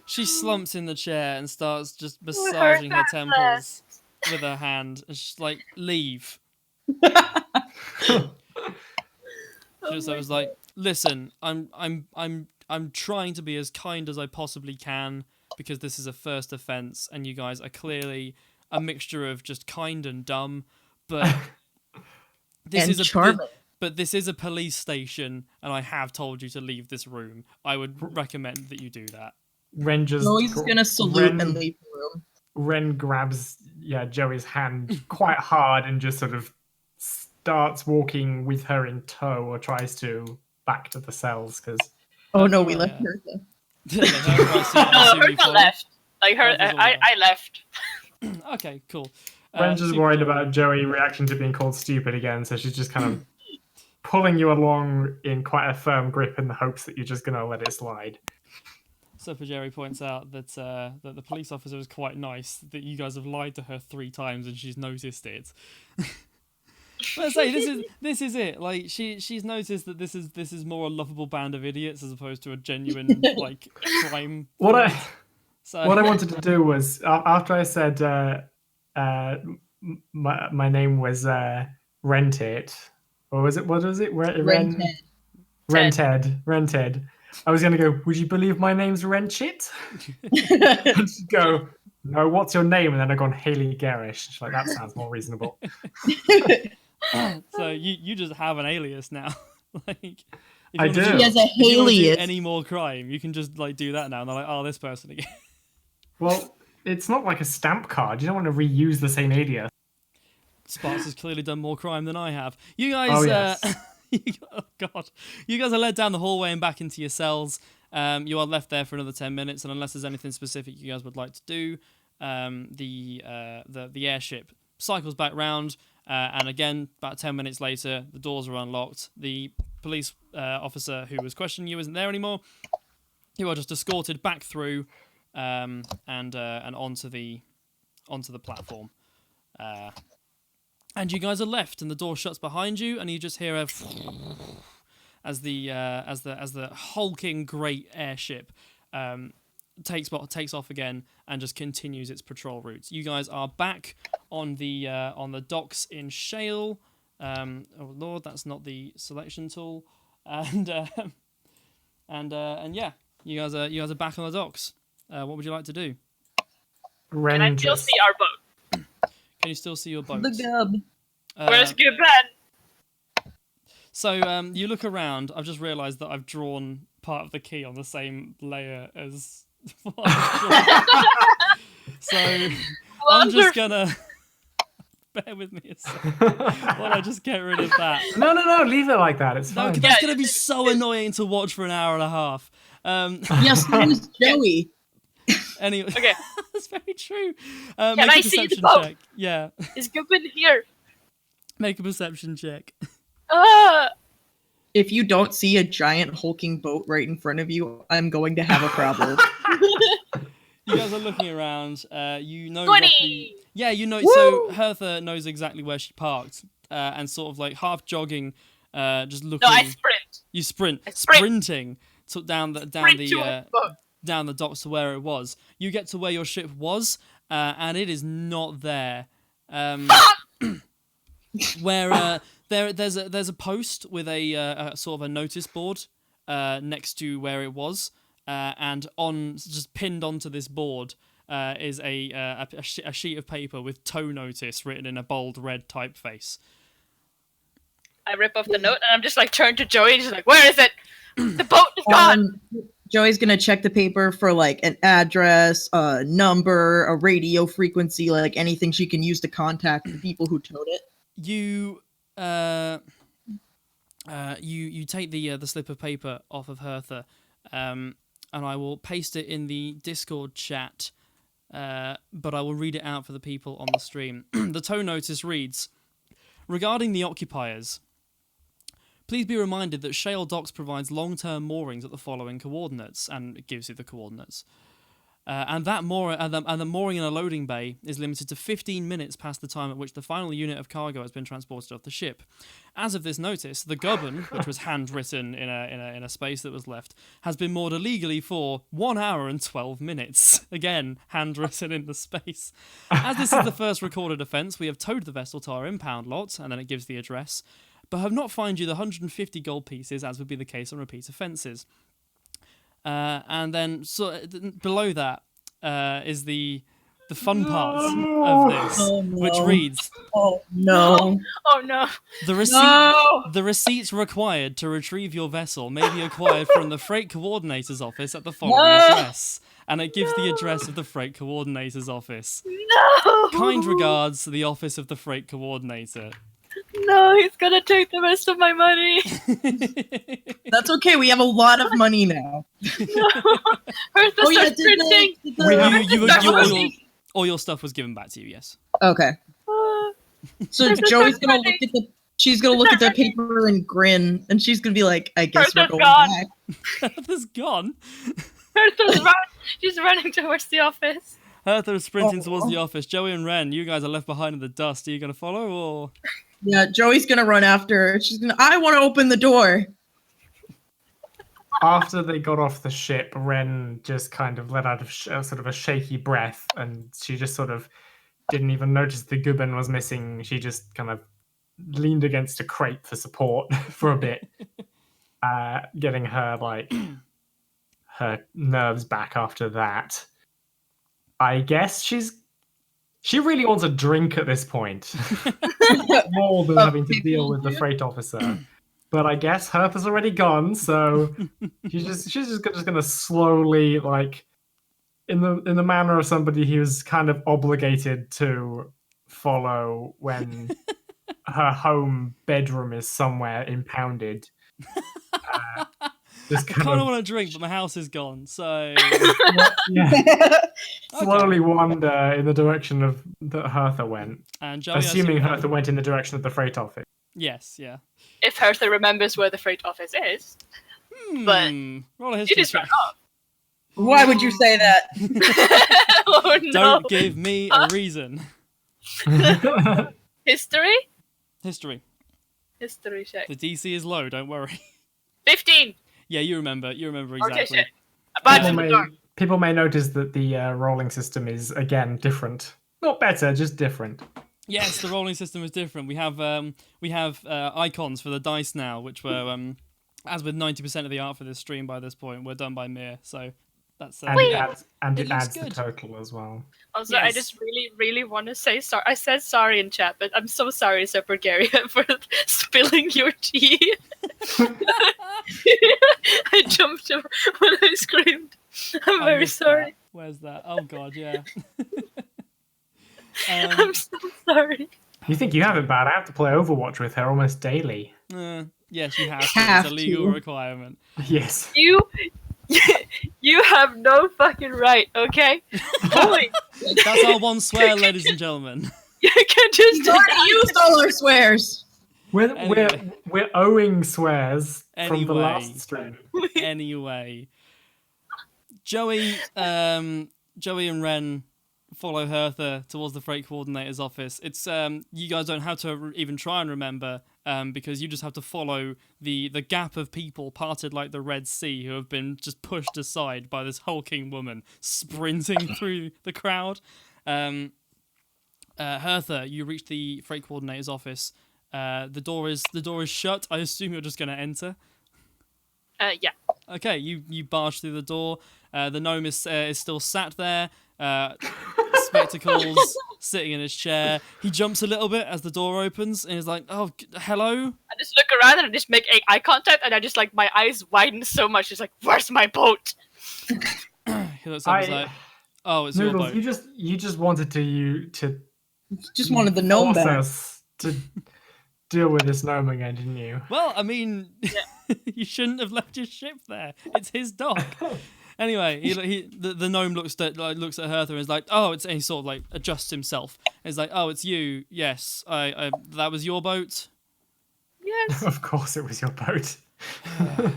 Speaker 1: She slumps in the chair and starts just massaging her temples with her hand. And she's like, "Leave." I was like, "Listen, I'm trying to be as kind as I possibly can because this is a first offense, and you guys are clearly a mixture of just kind and dumb. But this
Speaker 3: And
Speaker 1: is a
Speaker 3: charming.
Speaker 1: but this is a police station, and I have told you to leave this room. I would recommend that you do that."
Speaker 2: Wren just
Speaker 3: Joey's gonna salute
Speaker 2: Wren-
Speaker 3: and leave the room.
Speaker 2: Wren grabs Joey's hand quite hard and just sort of starts walking with her in tow, or tries to, back to the cells because
Speaker 3: Oh no, we
Speaker 1: Oh,
Speaker 3: left
Speaker 1: yeah.
Speaker 3: Hertha.
Speaker 4: No, Hertha left. Like her,
Speaker 1: Hertha's all
Speaker 4: I left.
Speaker 1: Okay, cool.
Speaker 2: Wren's just
Speaker 1: super
Speaker 2: worried
Speaker 1: cool.
Speaker 2: about Joey reacting to being called stupid again, so she's just kind of pulling you along in quite a firm grip in the hopes that you're just going to let it slide.
Speaker 1: Super Jerry points out that that the police officer is quite nice, that you guys have lied to her 3 times and she's noticed it. But I say this is it. Like she's noticed that this is more a lovable band of idiots as opposed to a genuine like crime.
Speaker 2: What I
Speaker 1: So
Speaker 2: what I wanted to do was after I said my name was Rented, or was it what was it Rented. I was gonna go, would you believe my name's Renchit? And she'd go, no, what's your name? And then I go on Haley Garish. She's like, that sounds more reasonable.
Speaker 1: so you just have an alias now. Like if you
Speaker 2: I
Speaker 1: wanna
Speaker 2: do.
Speaker 3: He has a
Speaker 1: If you want to do
Speaker 3: alias.
Speaker 1: any more crime, you can just like do that now. And they're like, oh, this person again.
Speaker 2: Well, it's not like a stamp card. You don't want to reuse the same alias.
Speaker 1: Sparks has clearly done more crime than I have. You guys,
Speaker 2: Oh, yes.
Speaker 1: oh god, you guys are led down the hallway and back into your cells. You are left there for another 10 minutes, and unless there's anything specific you guys would like to do, the airship cycles back round, and again, about 10 minutes later, the doors are unlocked. The police officer who was questioning you isn't there anymore. You are just escorted back through, and onto the platform. And you guys are left, and the door shuts behind you, and you just hear a as the hulking great airship takes off again and just continues its patrol route. You guys are back on the docks in Shale. Oh lord, that's not the selection tool. And yeah, you guys are back on the docks. What would you like to do?
Speaker 2: Ren
Speaker 4: Can I still
Speaker 2: just-
Speaker 4: see our boat?
Speaker 1: Can you still see your boat?
Speaker 3: The gub.
Speaker 4: Where's Gubben?
Speaker 1: So you look around. I've just realised that I've drawn part of the key on the same layer as what I've drawn. So I'm just gonna bear with me a second while I just get rid of that.
Speaker 2: No, leave it like that. It's
Speaker 1: No,
Speaker 2: fine.
Speaker 1: 'cause that's gonna be so annoying to watch for an hour and a half.
Speaker 3: Yes, who's Joey?
Speaker 1: Anyway,
Speaker 4: Okay.
Speaker 1: that's very true.
Speaker 4: Can
Speaker 1: Make
Speaker 4: I
Speaker 1: a
Speaker 4: see the
Speaker 1: perception
Speaker 4: boat?
Speaker 1: check. Yeah,
Speaker 4: Is Gubben here?
Speaker 1: make a perception check.
Speaker 3: If you don't see a giant hulking boat right in front of you, I'm going to have a problem.
Speaker 1: You guys are looking around. You know
Speaker 4: 20!
Speaker 1: roughly. Yeah, you know. So Hertha knows exactly where she parked, and sort of like half jogging, just looking.
Speaker 4: No, I sprint.
Speaker 1: You sprint,
Speaker 4: I sprint.
Speaker 1: sprinting down
Speaker 4: Sprint to a boat.
Speaker 1: down the docks to where it was. You get to where your ship was, and it is not there. Where there's a post with a sort of a notice board next to where it was, and just pinned onto this board is a sheet of paper with tow notice written in a bold red typeface.
Speaker 4: I rip off the note and I'm just like turned to Joey and just like, where is it? The boat is gone.
Speaker 3: Joey's gonna check the paper for like an address, a number, a radio frequency, like anything she can use to contact the people who towed it.
Speaker 1: You take the slip of paper off of Hertha, and I will paste it in the Discord chat, but I will read it out for the people on the stream. The tow notice reads, regarding the occupiers, please be reminded that Shale Docks provides long-term moorings at the following coordinates, and it gives you the coordinates. And the mooring in a loading bay is limited to 15 minutes past the time at which the final unit of cargo has been transported off the ship. As of this notice, the Gubbin, which was handwritten in a space that was left, has been moored illegally for 1 hour and 12 minutes. Again, handwritten in the space. As this is the first recorded offence, we have towed the vessel to our impound lot, and then it gives the address, but have not fined you the 150 gold pieces, as would be the case on repeat offences. And then below that is the fun part of this, which reads,
Speaker 3: Oh no!
Speaker 4: Oh no.
Speaker 1: the receipt
Speaker 4: No.
Speaker 1: the receipts required to retrieve your vessel may be acquired from the freight coordinator's office at the following address. And it gives the address of the freight coordinator's office.
Speaker 4: No.
Speaker 1: Kind regards, the office of the freight coordinator.
Speaker 4: No, he's gonna take the rest of my money.
Speaker 3: That's okay. We have a lot of money now.
Speaker 4: Hertha
Speaker 3: Oh yeah,
Speaker 4: starts printing.
Speaker 1: All your stuff was given back to you, yes.
Speaker 3: Okay. So
Speaker 4: Hertha
Speaker 3: Joey's
Speaker 4: starts
Speaker 3: gonna look
Speaker 4: printing.
Speaker 3: at the She's gonna look at the paper and grin, and she's gonna be like, "I guess we're
Speaker 4: Hertha's
Speaker 3: going
Speaker 4: gone.
Speaker 3: back."
Speaker 1: Hertha's gone.
Speaker 4: She's running towards the office.
Speaker 1: Hertha is sprinting towards the office. Joey and Wren, you guys are left behind in the dust. Are you going to follow or?
Speaker 3: Yeah, Joey's gonna run after her. She's gonna. I want to open the door.
Speaker 2: After they got off the ship, Wren just kind of let out sort of a shaky breath, and she just sort of didn't even notice the gubbin was missing. She just kind of leaned against a crate for support for a bit, getting her her nerves back after that. I guess she really wants a drink at this point, more than having to deal with the freight officer. But I guess Hertha's already gone, so she's just gonna slowly, like, in the manner of somebody who's kind of obligated to follow when her home bedroom is somewhere impounded.
Speaker 1: I kind of want a drink, but my house is gone, so...
Speaker 2: Slowly wander in the direction that Hertha went.
Speaker 1: And Joey,
Speaker 2: assuming Hertha went in the direction of the freight office.
Speaker 1: Yes, yeah.
Speaker 4: If Hertha remembers where the freight office is. But
Speaker 1: roll a
Speaker 4: you
Speaker 1: history
Speaker 4: just ran
Speaker 1: check.
Speaker 4: off.
Speaker 3: Why would you say that?
Speaker 4: Oh no.
Speaker 1: Don't give me a reason.
Speaker 4: History?
Speaker 1: History.
Speaker 4: History check.
Speaker 1: The DC is low, don't worry.
Speaker 4: 15!
Speaker 1: Yeah, you remember
Speaker 4: Okay,
Speaker 1: exactly.
Speaker 4: shit. Bad from the door.
Speaker 2: People may notice that the rolling system is, again, different. Not better, just different.
Speaker 1: Yes, the rolling system is different. We have icons for the dice now, which were as with 90% of the art for this stream by this point, were done by Mir. So that's
Speaker 2: And it adds
Speaker 1: It looks
Speaker 2: the
Speaker 1: good.
Speaker 2: total as well.
Speaker 4: Also, I
Speaker 1: Yes.
Speaker 4: just really, really want to say sorry. I said sorry in chat, but I'm so sorry, Sir Bulgaria, for spilling your tea. I jumped up when I screamed. I'm
Speaker 1: I
Speaker 4: very
Speaker 1: missed
Speaker 4: sorry.
Speaker 1: that. Where's that? Oh god, yeah.
Speaker 4: I'm so sorry.
Speaker 2: You think you have it bad? I have to play Overwatch with her almost daily.
Speaker 1: Yes, you have to.
Speaker 3: Have
Speaker 1: It's a legal
Speaker 3: to.
Speaker 1: requirement.
Speaker 2: Yes.
Speaker 4: You have no fucking right, okay? Holy,
Speaker 1: That's our one swear, ladies and gentlemen.
Speaker 4: you can just
Speaker 3: We've already used all our swears.
Speaker 1: Anyway.
Speaker 2: We're owing swears from the
Speaker 1: Anyway.
Speaker 2: last stream.
Speaker 1: Anyway, Joey and Wren follow Hertha towards the freight coordinator's office. It's you guys don't have to even try and remember because you just have to follow the gap of people parted like the Red Sea who have been just pushed aside by this hulking woman sprinting through the crowd. Hertha, you reach the freight coordinator's office. The door is shut. I assume you're just going to enter.
Speaker 4: yeah.
Speaker 1: Okay, you barge through the door. The gnome is still sat there, spectacles, sitting in his chair. He jumps a little bit as the door opens and he's like, "Oh, hello."
Speaker 4: I just look around and I just make eye contact, and I just like my eyes widen so much. It's like, where's my boat?
Speaker 1: He looks up and he's like, "Oh, it's your
Speaker 2: Noodles,
Speaker 1: boat."
Speaker 2: you just wanted to
Speaker 3: Just wanted the gnome
Speaker 2: force
Speaker 3: back.
Speaker 2: us to deal with this gnome again, didn't you?
Speaker 1: Well, I mean, you shouldn't have left your ship there. It's his dock. Anyway, the gnome looks at Hertha and is like, "Oh, it's," and he sort of like adjusts himself. And he's like, "Oh, it's you. Yes, I that was your boat."
Speaker 4: Yes.
Speaker 2: Of course, it was your boat.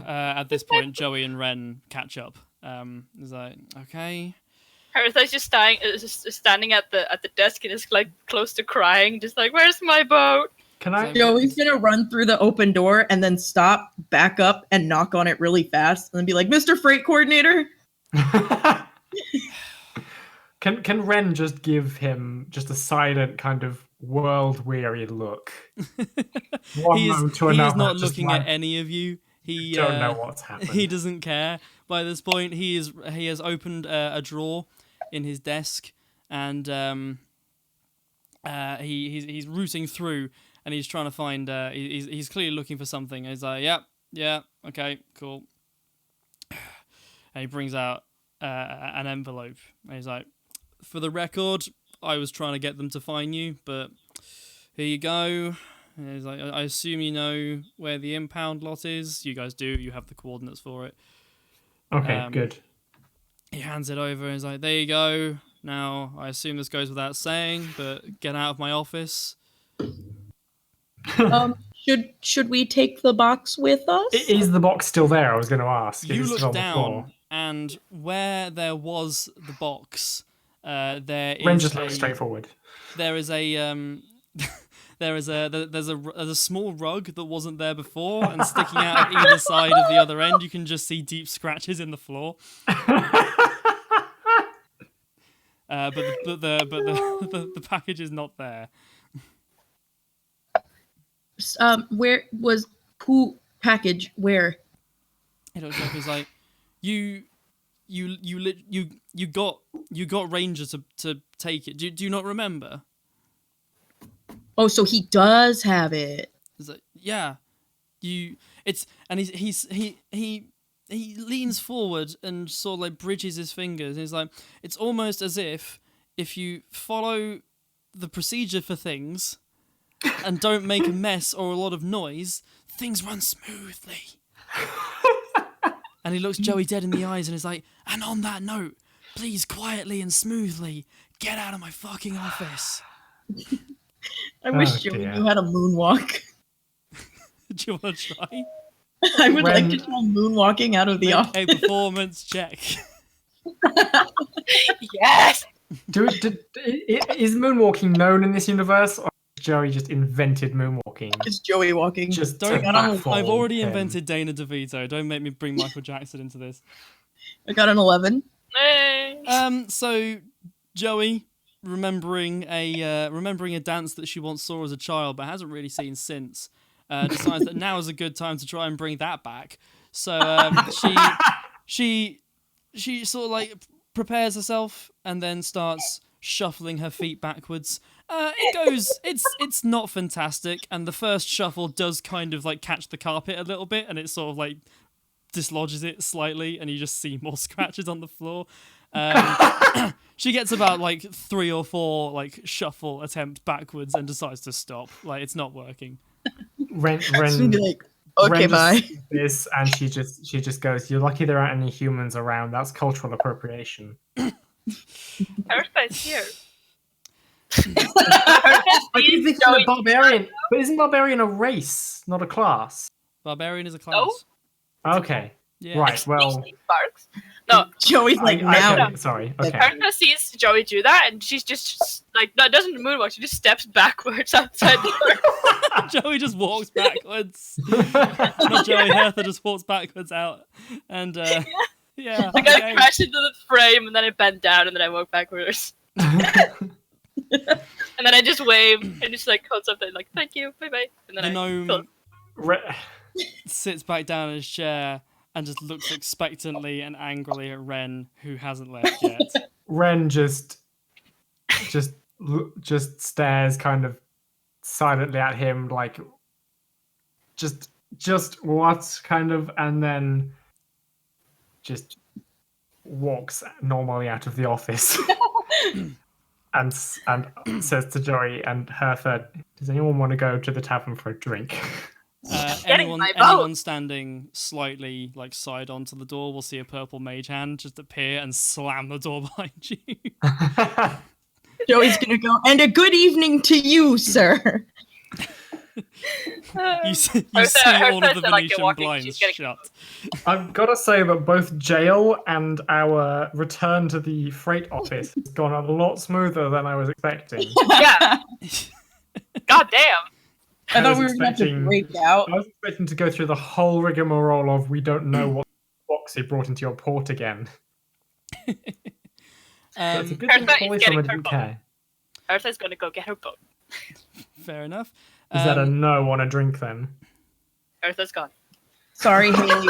Speaker 1: At this point, Joey and Wren catch up. He's like, "Okay."
Speaker 4: Hertha's just standing at the desk and is like close to crying, just like, where's my boat?
Speaker 2: Can I?
Speaker 3: Joey's gonna run through the open door and then stop, back up, and knock on it really fast, and then be like, "Mr. Freight Coordinator."
Speaker 2: Can Wren just give him just a silent kind of world-weary look? One
Speaker 1: He
Speaker 2: moment to
Speaker 1: is
Speaker 2: another,
Speaker 1: not
Speaker 2: just
Speaker 1: looking
Speaker 2: like,
Speaker 1: at any of you. He
Speaker 2: don't know what's happened.
Speaker 1: He doesn't care. By this point, he has opened a drawer in his desk, and he's rooting through, and he's trying to find. He's clearly looking for something. And he's like, yeah, okay, cool. And he brings out an envelope. And he's like, "For the record, I was trying to get them to find you, but here you go." And he's like, "I assume you know where the impound lot is. You guys do. You have the coordinates for it."
Speaker 2: Okay, good.
Speaker 1: He hands it over and he's like, "There you go. Now, I assume this goes without saying, but get out of my office."
Speaker 3: Should we take the box with us?
Speaker 2: Is the box still there? I was going to ask.
Speaker 1: You
Speaker 2: Is it
Speaker 1: look
Speaker 2: still on the floor?
Speaker 1: down, and where there was the box, there
Speaker 2: Wren
Speaker 1: is
Speaker 2: just looks straightforward.
Speaker 1: there is a there's a small rug that wasn't there before, and sticking out of either side of the other end, you can just see deep scratches in the floor. But the package is not there.
Speaker 3: Where was who package? Where?
Speaker 1: It looks like it's like you got Ranger to take it. Do you not remember?
Speaker 3: Oh, so he does have it.
Speaker 1: It's like, yeah, he leans forward and sort of like bridges his fingers. And he's like, it's almost as if you follow the procedure for things and don't make a mess or a lot of noise, things run smoothly. And he looks Joey dead in the eyes and is like, and on that note, please quietly and smoothly get out of my fucking office.
Speaker 3: I wish Joey knew how to moonwalk.
Speaker 1: Do you want to try?
Speaker 3: I would like to try moonwalking out of the office.
Speaker 1: A performance check.
Speaker 4: Yes.
Speaker 2: Is moonwalking known in this universe, or has Joey just invented moonwalking?
Speaker 3: It's Joey walking.
Speaker 2: Just
Speaker 1: I've already invented Dana DeVito. Don't make me bring Michael Jackson into this.
Speaker 3: I got an 11.
Speaker 1: So Joey, remembering a dance that she once saw as a child but hasn't really seen since, decides that now is a good time to try and bring that back. So she sort of like prepares herself and then starts shuffling her feet backwards. It's not fantastic, and the first shuffle does kind of like catch the carpet a little bit, and it sort of like dislodges it slightly, and you just see more scratches on the floor. She gets about like 3 or 4 like shuffle attempts backwards and decides to stop. Like, it's not working.
Speaker 2: Ren
Speaker 3: Like, okay, bye.
Speaker 2: This, and she just goes, "You're lucky there aren't any humans around. That's cultural appropriation."
Speaker 4: Hertha's here.
Speaker 2: I keep thinking of Barbarian, but isn't Barbarian a race, not a class?
Speaker 1: Barbarian is a class.
Speaker 2: Okay.
Speaker 1: Yeah.
Speaker 2: Right. Well.
Speaker 4: Sparks. No,
Speaker 3: Joey's like now.
Speaker 2: Sorry. Okay.
Speaker 4: Hertha sees Joey do that, and she's just like, no, it doesn't moonwalk. She just steps backwards outside the door.
Speaker 1: Joey just walks backwards. Not Joey, Hertha just walks backwards out, and yeah.
Speaker 4: Like, I crashed into the frame, and then I bent down, and then I walked backwards. And then I just wave and just like hold something like, thank you, bye bye. And then
Speaker 1: the gnome sits back down in his chair and just looks expectantly and angrily at Wren, who hasn't left yet.
Speaker 2: Wren just stares kind of silently at him, like just what kind of, and then just walks normally out of the office. And says to Joey and Hertha, "Does anyone want to go to the tavern for a drink?"
Speaker 1: Anyone standing slightly like side onto the door will see a purple mage hand just appear and slam the door behind you.
Speaker 3: Joey's gonna go, and a good evening to you, sir.
Speaker 1: You see all of the Venetian blinds shut.
Speaker 2: I've got to say that both jail and our return to the freight office has gone a lot smoother than I was expecting.
Speaker 4: Yeah. God damn.
Speaker 3: I thought we were going to break out.
Speaker 2: I was expecting to go through the whole rigmarole of we don't know what box he brought into your port again. It's a good thing Polly didn't care.
Speaker 4: Hertha's going to go get her boat.
Speaker 1: Fair enough.
Speaker 2: Is that a no on a drink then?
Speaker 4: Hertha's gone.
Speaker 3: Sorry, Haley.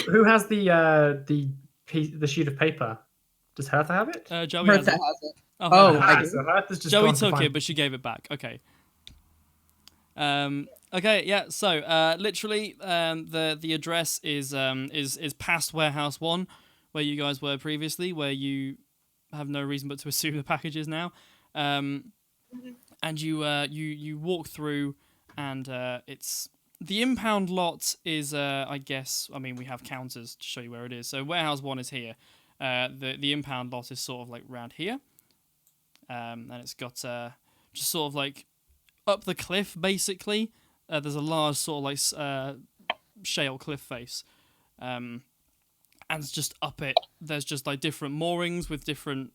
Speaker 2: Who has the sheet of paper? Does Hertha have it?
Speaker 1: Joey
Speaker 3: Hertha
Speaker 1: has
Speaker 3: it.
Speaker 1: Oh,
Speaker 3: I do.
Speaker 2: So Hertha's just
Speaker 1: Joey
Speaker 2: gone to
Speaker 1: took
Speaker 2: find...
Speaker 1: it, but she gave it back. Okay. Okay. Yeah. So, literally, the address is past Warehouse 1, where you guys were previously, where you have no reason but to assume the package is now. And you walk through, and it's the impound lot is I guess, I mean, we have counters to show you where it is. So Warehouse 1 is here. The impound lot is sort of like round here, and it's got just sort of like up the cliff, basically. There's a large sort of like shale cliff face, and it's just up it. There's just like different moorings with different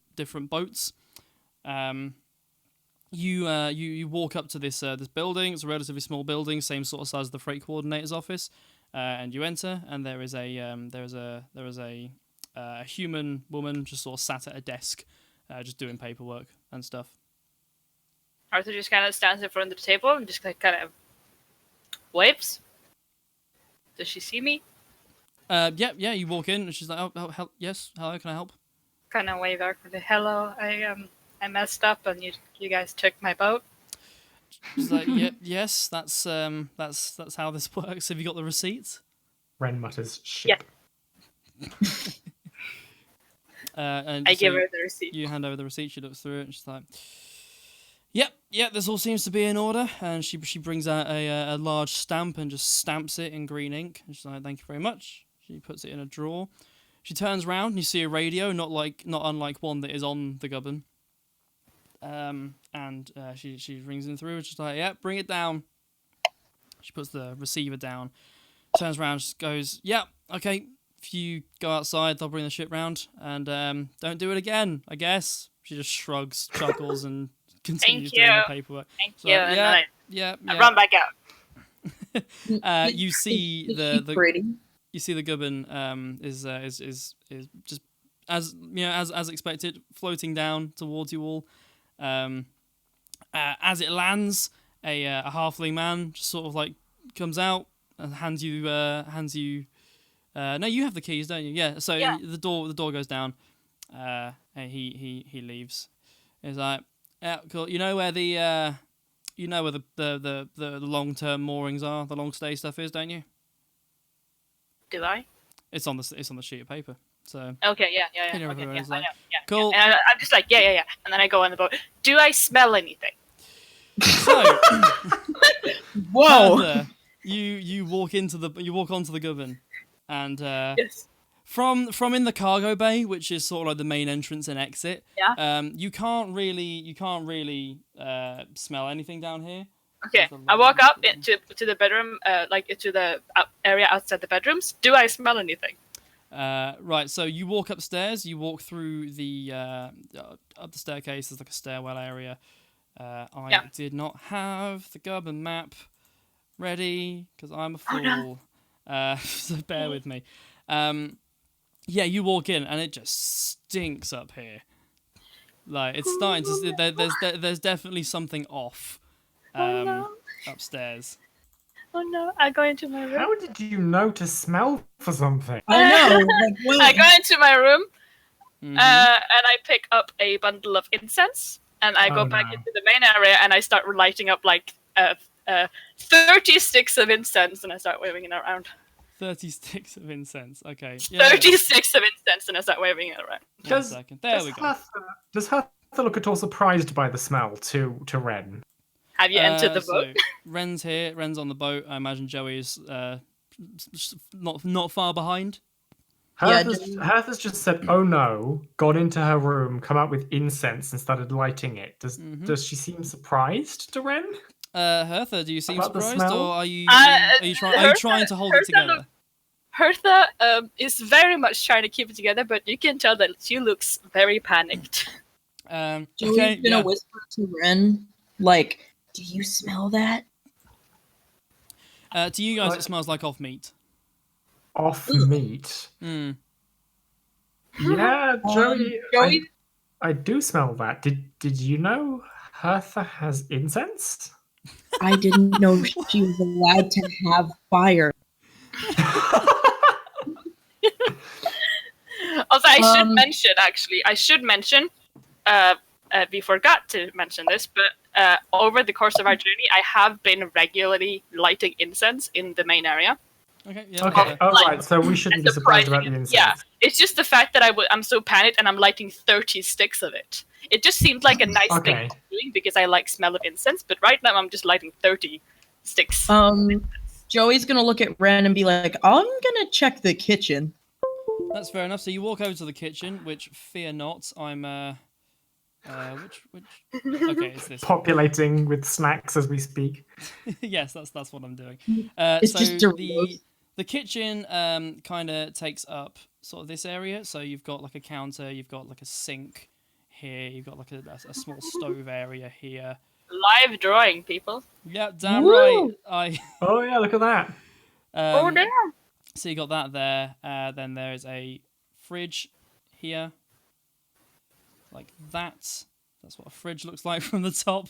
Speaker 1: boats. You walk up to this building. It's a relatively small building, same sort of size as the freight coordinator's office, and you enter, and there is a human woman just sort of sat at a desk, just doing paperwork and stuff.
Speaker 4: Arthur just kind of stands in front of the table and just kind of waves. Does she see me?
Speaker 1: Yeah. You walk in, and she's like, "Oh, yes. Hello, can I help?"
Speaker 4: Kind of wave awkwardly. Hello, I messed up, and you guys took my boat.
Speaker 1: She's like, yes. That's how this works. Have you got the receipts?
Speaker 2: Wren mutters, "Shit."
Speaker 4: Yeah.
Speaker 1: And
Speaker 4: I
Speaker 1: so
Speaker 4: give her the receipt.
Speaker 1: You hand over the receipt. She looks through it, and she's like, "Yep. This all seems to be in order." And she brings out a large stamp and just stamps it in green ink. And she's like, "Thank you very much." She puts it in a drawer. She turns around and you see a radio, not unlike one that is on the gubbin. And she rings in through. She's like, "Yeah, bring it down." She puts the receiver down. Turns around, just goes, "Yeah, okay. If you go outside, they'll bring the ship round, and don't do it again, I guess." She just shrugs, chuckles, and continues doing the paperwork.
Speaker 4: Thank
Speaker 1: So,
Speaker 4: you. And then
Speaker 1: yeah.
Speaker 4: I run back out.
Speaker 1: You see you see the gubbin is just as expected, floating down towards you all. As it lands, a halfling man just sort of like comes out and hands you. No, you have the keys, don't you? Yeah. So
Speaker 4: Yeah.
Speaker 1: the door goes down. And he leaves. He's like, "Yeah, cool. You know where the long-term moorings are, the long stay stuff is, don't you?"
Speaker 4: Do I?
Speaker 1: It's on the sheet of paper. So
Speaker 4: Okay, yeah.
Speaker 1: You know
Speaker 4: Okay,
Speaker 1: where
Speaker 4: yeah,
Speaker 1: it's
Speaker 4: I
Speaker 1: like,
Speaker 4: know, yeah.
Speaker 1: cool.
Speaker 4: Yeah. And I'm just like, yeah. And then I go on the boat. Do I smell anything?
Speaker 1: So
Speaker 3: Whoa!
Speaker 1: Hertha, you walk onto the gubbin, and
Speaker 4: Yes.
Speaker 1: from in the cargo bay, which is sort of like the main entrance and exit.
Speaker 4: Yeah.
Speaker 1: You can't really smell anything down here.
Speaker 4: Okay. I walk up to the bedroom, like into the area outside the bedrooms. Do I smell anything?
Speaker 1: Right, so you walk upstairs, you walk through the up the staircase, there's like a stairwell area. I did not have the gubbin map ready, because I'm a fool. So bear with me. Yeah, you walk in, and it just stinks up here. Like, it's starting to... There's definitely something off upstairs.
Speaker 4: Oh no, I go into my room.
Speaker 2: How did you know to smell for something?
Speaker 3: I know. Like, what?
Speaker 4: I go into my room,
Speaker 1: Mhm.
Speaker 4: and I pick up a bundle of incense, and I go back into the main area, and I start lighting up like 30 sticks of incense, and I start waving it around.
Speaker 1: 30 sticks of incense. Okay. Yeah,
Speaker 4: 30 sticks of incense, and I start waving it around.
Speaker 1: One second. There we go.
Speaker 2: Does Hertha look at all surprised by the smell to Wren?
Speaker 4: Have you entered the boat?
Speaker 1: So Wren's here. Wren's on the boat. I imagine Joey's not far behind.
Speaker 2: Hertha's just said, "Oh no!" Gone into her room, come out with incense, and started lighting it. Does she seem surprised to Wren?
Speaker 1: Hertha, do you seem
Speaker 2: About the
Speaker 1: surprised,
Speaker 2: smell?
Speaker 1: or are you
Speaker 4: Hertha-
Speaker 1: trying to hold it together?
Speaker 4: Hertha is very much trying to keep it together, but you can tell that she looks very panicked.
Speaker 3: Joey's
Speaker 1: Okay,
Speaker 3: gonna whisper to Wren, like, "Do you smell that?"
Speaker 1: To you guys, it smells like off meat.
Speaker 2: Off meat.
Speaker 1: Mm.
Speaker 2: Yeah, Joey.
Speaker 3: Joey?
Speaker 2: I do smell that. Did you know Hertha has incense?
Speaker 3: I didn't know she was allowed to have fire.
Speaker 4: Also, I should mention, we forgot to mention this, but over the course of our journey, I have been regularly lighting incense in the main area.
Speaker 1: Okay. Yeah.
Speaker 2: Okay. Oh, right. So we shouldn't be surprised about the incense.
Speaker 4: Yeah, it's just the fact that I'm so panicked and I'm lighting 30 sticks of it. It just seemed like a nice thing to be doing because I like smell of incense, but right now I'm just lighting 30 sticks.
Speaker 3: Joey's gonna look at Wren and be like, "I'm gonna check the kitchen."
Speaker 1: That's fair enough. So you walk over to the kitchen, which, fear not, I'm Which? Okay, it's this.
Speaker 2: Populating with snacks as we speak.
Speaker 1: Yes, that's what I'm doing.
Speaker 3: It's
Speaker 1: So
Speaker 3: just
Speaker 1: the kitchen kind of takes up sort of this area. So you've got like a counter, you've got like a sink here, you've got like a small stove area here.
Speaker 4: Live drawing, people.
Speaker 1: Yeah, damn
Speaker 3: Woo!
Speaker 1: right.
Speaker 2: Oh yeah, look at that.
Speaker 4: Oh damn!
Speaker 1: So you got that there. Then there is a fridge here, like that. That's what a fridge looks like from the top.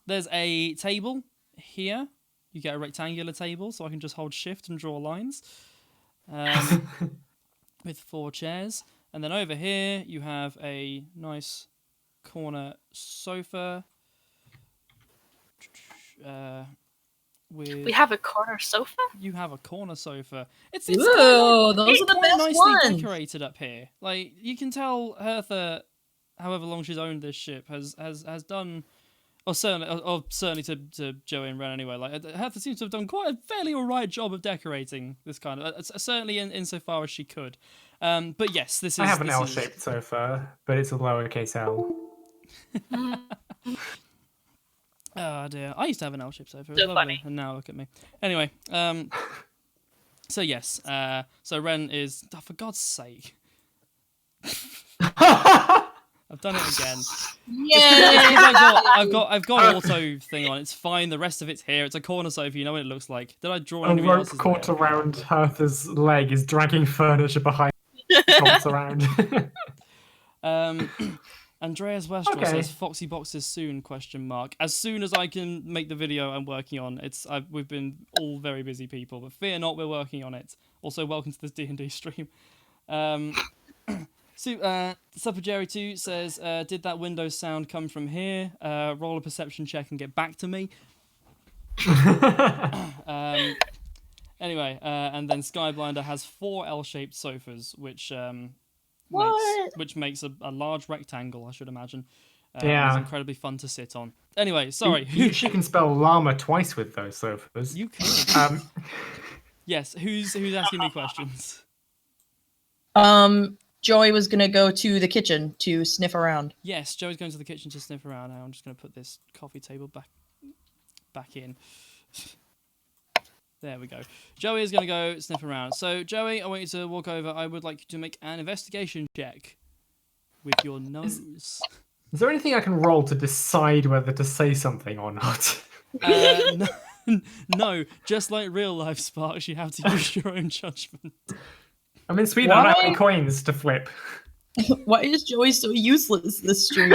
Speaker 1: There's a table here. You get a rectangular table, so I can just hold shift and draw lines. With 4 chairs. And then over here, you have a nice corner sofa.
Speaker 4: We have a corner sofa?
Speaker 1: You have a corner sofa. It's
Speaker 3: Ooh,
Speaker 1: quite,
Speaker 3: those are the
Speaker 1: quite
Speaker 3: best
Speaker 1: nicely
Speaker 3: ones.
Speaker 1: decorated up here. Like, you can tell Hertha, however long she's owned this ship, has done... Or certainly to Joey and Wren anyway. Like Hertha seems to have done quite a fairly alright job of decorating this kind of, certainly insofar as she could. But yes, this is.
Speaker 2: I have an L-shaped sofa, but it's a lowercase L.
Speaker 1: Oh dear, I used to have an L-shaped sofa. It was
Speaker 4: So
Speaker 1: lovely,
Speaker 4: funny.
Speaker 1: and now look at me. Anyway, so yes, so Wren is. Oh, for God's sake, I've done it again.
Speaker 3: Yay!
Speaker 1: I've got auto thing on. It's fine. The rest of it's here. It's a corner sofa. You know what it looks like. Did I draw
Speaker 2: A
Speaker 1: anything
Speaker 2: rope
Speaker 1: else's
Speaker 2: caught
Speaker 1: layer?
Speaker 2: around Hertha's leg is dragging furniture behind. Jumps around.
Speaker 1: Andreas Westrel
Speaker 2: Okay.
Speaker 1: says Foxy Boxes soon ? As soon as I can make the video I'm working on. We've been all very busy people, but fear not, we're working on it. Also, welcome to this D&D stream. Supper Jerry 2 says, did that Windows sound come from here? Roll a perception check and get back to me. Anyway, and then Skyblinder has 4 L-shaped sofas, which makes a large rectangle, I should imagine.
Speaker 2: Yeah.
Speaker 1: It's incredibly fun to sit on. Anyway, sorry.
Speaker 2: She can spell llama twice with those sofas.
Speaker 1: You could. Yes, who's asking me questions?
Speaker 3: Joey was gonna go to the kitchen to sniff around.
Speaker 1: Yes, Joey's going to the kitchen to sniff around. Now I'm just going to put this coffee table back in. There we go. Joey is going to go sniff around. So, Joey, I want you to walk over. I would like you to make an investigation check with your nose.
Speaker 2: Is there anything I can roll to decide whether to say something or not?
Speaker 1: No, just like real life Sparks, you have to use your own judgment.
Speaker 2: I'm in Sweden. I don't have
Speaker 3: Why?
Speaker 2: any coins to flip.
Speaker 3: Why is Joey so useless this stream?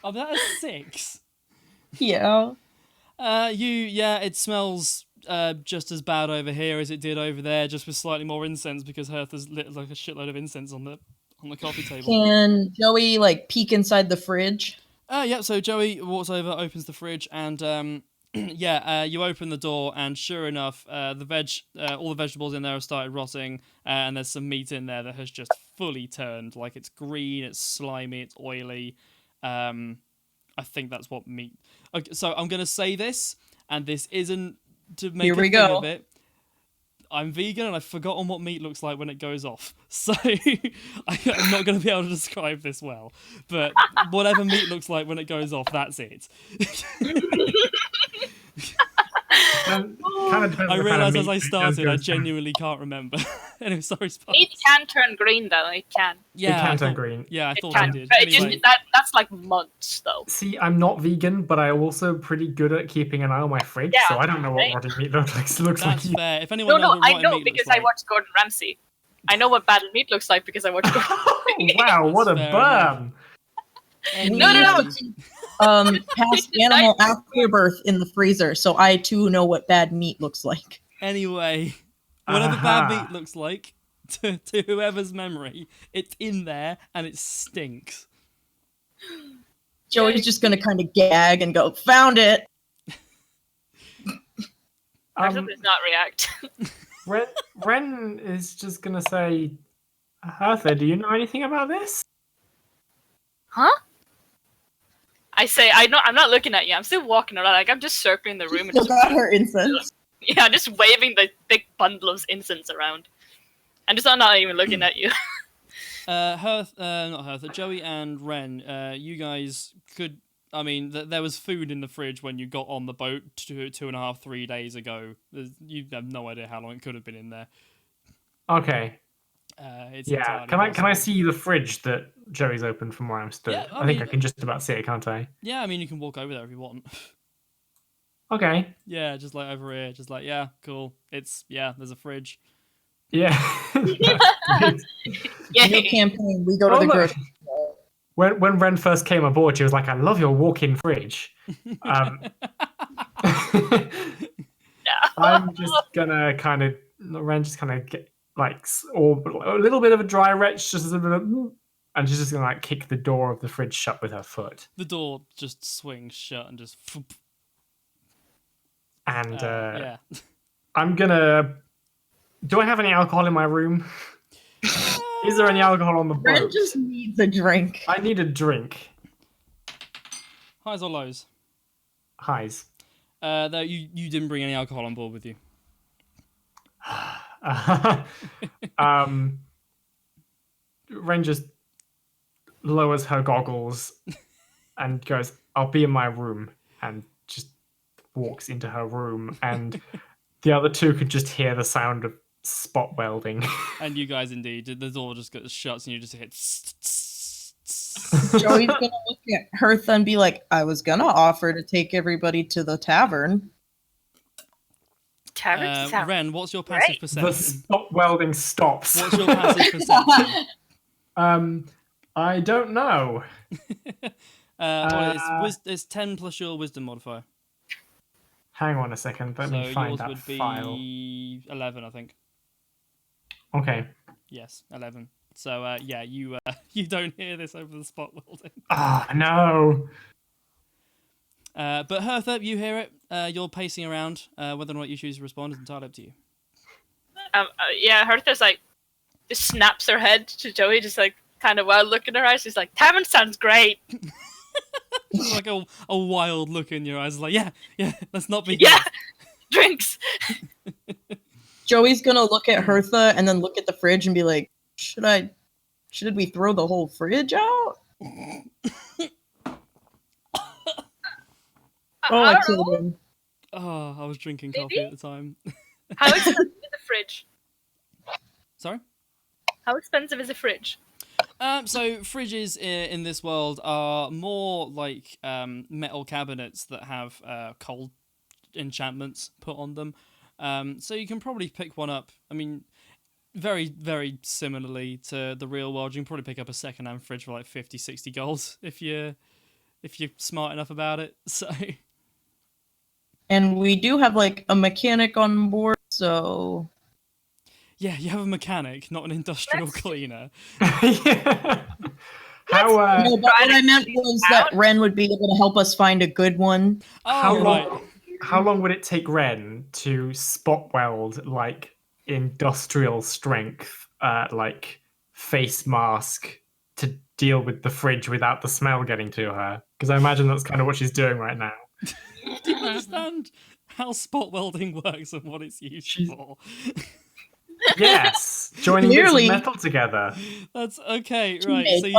Speaker 1: Oh, that is 6.
Speaker 3: Yeah.
Speaker 1: It smells just as bad over here as it did over there, just with slightly more incense because Hertha's lit like a shitload of incense on the coffee table.
Speaker 3: Can Joey peek inside the fridge?
Speaker 1: Yeah, so Joey walks over, opens the fridge, and you open the door, and sure enough, all the vegetables in there have started rotting, and there's some meat in there that has just fully turned. Like, it's green, it's slimy, it's oily. I think that's what meat... Okay, so I'm going to say this, and this isn't to make
Speaker 3: Here
Speaker 1: a
Speaker 3: we
Speaker 1: thing
Speaker 3: go.
Speaker 1: of it. I'm vegan, and I've forgotten what meat looks like when it goes off. So I'm not going to be able to describe this well. But whatever meat looks like when it goes off, that's it.
Speaker 2: Kind of depends
Speaker 1: I
Speaker 2: what kind of
Speaker 1: realised
Speaker 2: meat
Speaker 1: as I
Speaker 2: it
Speaker 1: started, I
Speaker 2: goes through.
Speaker 1: genuinely can't remember. Anyway, sorry, Sparks.
Speaker 4: Meat can turn green though. It can.
Speaker 1: Yeah,
Speaker 2: can
Speaker 1: I
Speaker 2: turn
Speaker 1: thought-
Speaker 2: green.
Speaker 1: Yeah, I
Speaker 4: It
Speaker 1: thought
Speaker 4: can.
Speaker 1: I did.
Speaker 4: But it
Speaker 1: Anyway,
Speaker 4: just, that's like months though.
Speaker 2: See, I'm not vegan, but I'm also pretty good at keeping an eye on my fridge,
Speaker 4: Yeah,
Speaker 2: so I don't know what
Speaker 4: right.
Speaker 2: rotting meat looks like.
Speaker 1: that's
Speaker 2: either.
Speaker 1: fair. If anyone
Speaker 4: No,
Speaker 1: knows what
Speaker 4: I
Speaker 1: rotten
Speaker 4: know
Speaker 1: meat
Speaker 4: because
Speaker 1: looks
Speaker 4: I watched Gordon Ramsay. I know what bad meat looks like because I watched Gordon Ramsay.
Speaker 2: Wow, what a
Speaker 1: That's fair enough.
Speaker 2: burn!
Speaker 3: No. Past animal afterbirth in the freezer, so I too know what bad meat looks like.
Speaker 1: Anyway, whatever bad
Speaker 2: Aha.
Speaker 1: meat looks like, to whoever's memory, it's in there and it stinks.
Speaker 3: Joey's just gonna kind of gag and go, "Found it."
Speaker 4: Hertha does not react.
Speaker 2: Wren is just gonna say, Hertha, do you know anything about this?
Speaker 4: Huh? I say, I'm not looking at you. I'm still walking around. Like, I'm just circling the room and
Speaker 3: Still
Speaker 4: just,
Speaker 3: got her incense.
Speaker 4: yeah, just waving the big bundle of incense around. I'm not even looking at you.
Speaker 1: Not Hertha, Joey and Wren, you guys could. I mean, there was food in the fridge when you got on the boat 2.5, 3 days ago. You have no idea how long it could have been in there.
Speaker 2: Okay.
Speaker 1: It's
Speaker 2: Yeah.
Speaker 1: entirely
Speaker 2: Can I
Speaker 1: possible.
Speaker 2: see the fridge that Joey's opened from where I'm stood?
Speaker 1: Yeah,
Speaker 2: I think
Speaker 1: mean-
Speaker 2: I can just about see it, can't I?
Speaker 1: Yeah, I mean, you can walk over there if you want.
Speaker 2: Okay.
Speaker 1: Yeah, just like over here, just like, yeah, cool. There's a fridge.
Speaker 2: Yeah.
Speaker 3: New
Speaker 4: Yay.
Speaker 3: campaign. We go to
Speaker 2: Oh,
Speaker 3: the
Speaker 2: look.
Speaker 3: grocery store.
Speaker 2: When Ren first came aboard, she was like, "I love your walk-in fridge." I'm just gonna Ren just kind of get like or a little bit of a dry retch, just a bit of, and she's just gonna like kick the door of the fridge shut with her foot.
Speaker 1: The door just swings shut and just.
Speaker 2: And
Speaker 1: Yeah.
Speaker 2: I'm gonna. Do I have any alcohol in my room? Is there any alcohol on the boat?
Speaker 3: Ren just needs a drink.
Speaker 2: I need a drink.
Speaker 1: Highs or lows?
Speaker 2: Highs.
Speaker 1: Though you didn't bring any alcohol on board with you.
Speaker 2: Ren just lowers her goggles and goes, "I'll be in my room," and just walks into her room, and the other two could just hear the sound of spot welding.
Speaker 1: And you guys, indeed, the door just gets shut, and you just hit.
Speaker 3: Joey's gonna look at Hertha and be like, "I was gonna offer to take everybody to the tavern."
Speaker 4: Tavern sound
Speaker 1: Wren, what's your passive
Speaker 4: great.
Speaker 2: The
Speaker 1: perception?
Speaker 2: spot welding stops.
Speaker 1: What's your passive perception?
Speaker 2: I don't know.
Speaker 1: It's 10 plus your wisdom modifier.
Speaker 2: Hang on a second. Let me
Speaker 1: So
Speaker 2: find
Speaker 1: yours
Speaker 2: that
Speaker 1: would be
Speaker 2: file.
Speaker 1: 11, I think.
Speaker 2: Okay.
Speaker 1: Yes, 11. So you you don't hear this over the spot welding.
Speaker 2: Ah, no.
Speaker 1: But Hertha, you hear it. You're pacing around. Whether or not you choose to respond is entirely up to you.
Speaker 4: Yeah, Hertha's like, just snaps her head to Joey, just like kind of wild look in her eyes. She's like, "Tavern sounds great."
Speaker 1: It's like a wild look in your eyes, like yeah, let's not be
Speaker 4: Yeah, drinks.
Speaker 3: Joey's gonna look at Hertha and then look at the fridge and be like, Should we throw the whole fridge out?" Oh, I killed him.
Speaker 1: Oh, I was drinking
Speaker 4: Maybe?
Speaker 1: coffee at the time.
Speaker 4: How expensive is a fridge?
Speaker 1: Sorry.
Speaker 4: How expensive is a fridge?
Speaker 1: So fridges in this world are more like metal cabinets that have cold enchantments put on them. So you can probably pick one up. I mean, very, very similarly to the real world, you can probably pick up a second-hand fridge for like 50, 60 gold if you're smart enough about it. So.
Speaker 3: And we do have like a mechanic on board, so
Speaker 1: Yeah, you have a mechanic, not an industrial cleaner.
Speaker 2: Yeah. How
Speaker 3: no, but what I meant was that Ren would be able to help us find a good one.
Speaker 2: how
Speaker 1: Oh, right.
Speaker 2: long how long would it take Ren to spot weld like industrial strength like face mask to deal with the fridge without the smell getting to her? Because I imagine that's kind of what she's doing right now.
Speaker 1: Do you understand how spot welding works and what it's used for?
Speaker 2: Yes, joining bits
Speaker 3: Clearly.
Speaker 2: of metal together.
Speaker 1: That's okay,
Speaker 3: To
Speaker 1: right?
Speaker 3: make
Speaker 1: So
Speaker 3: a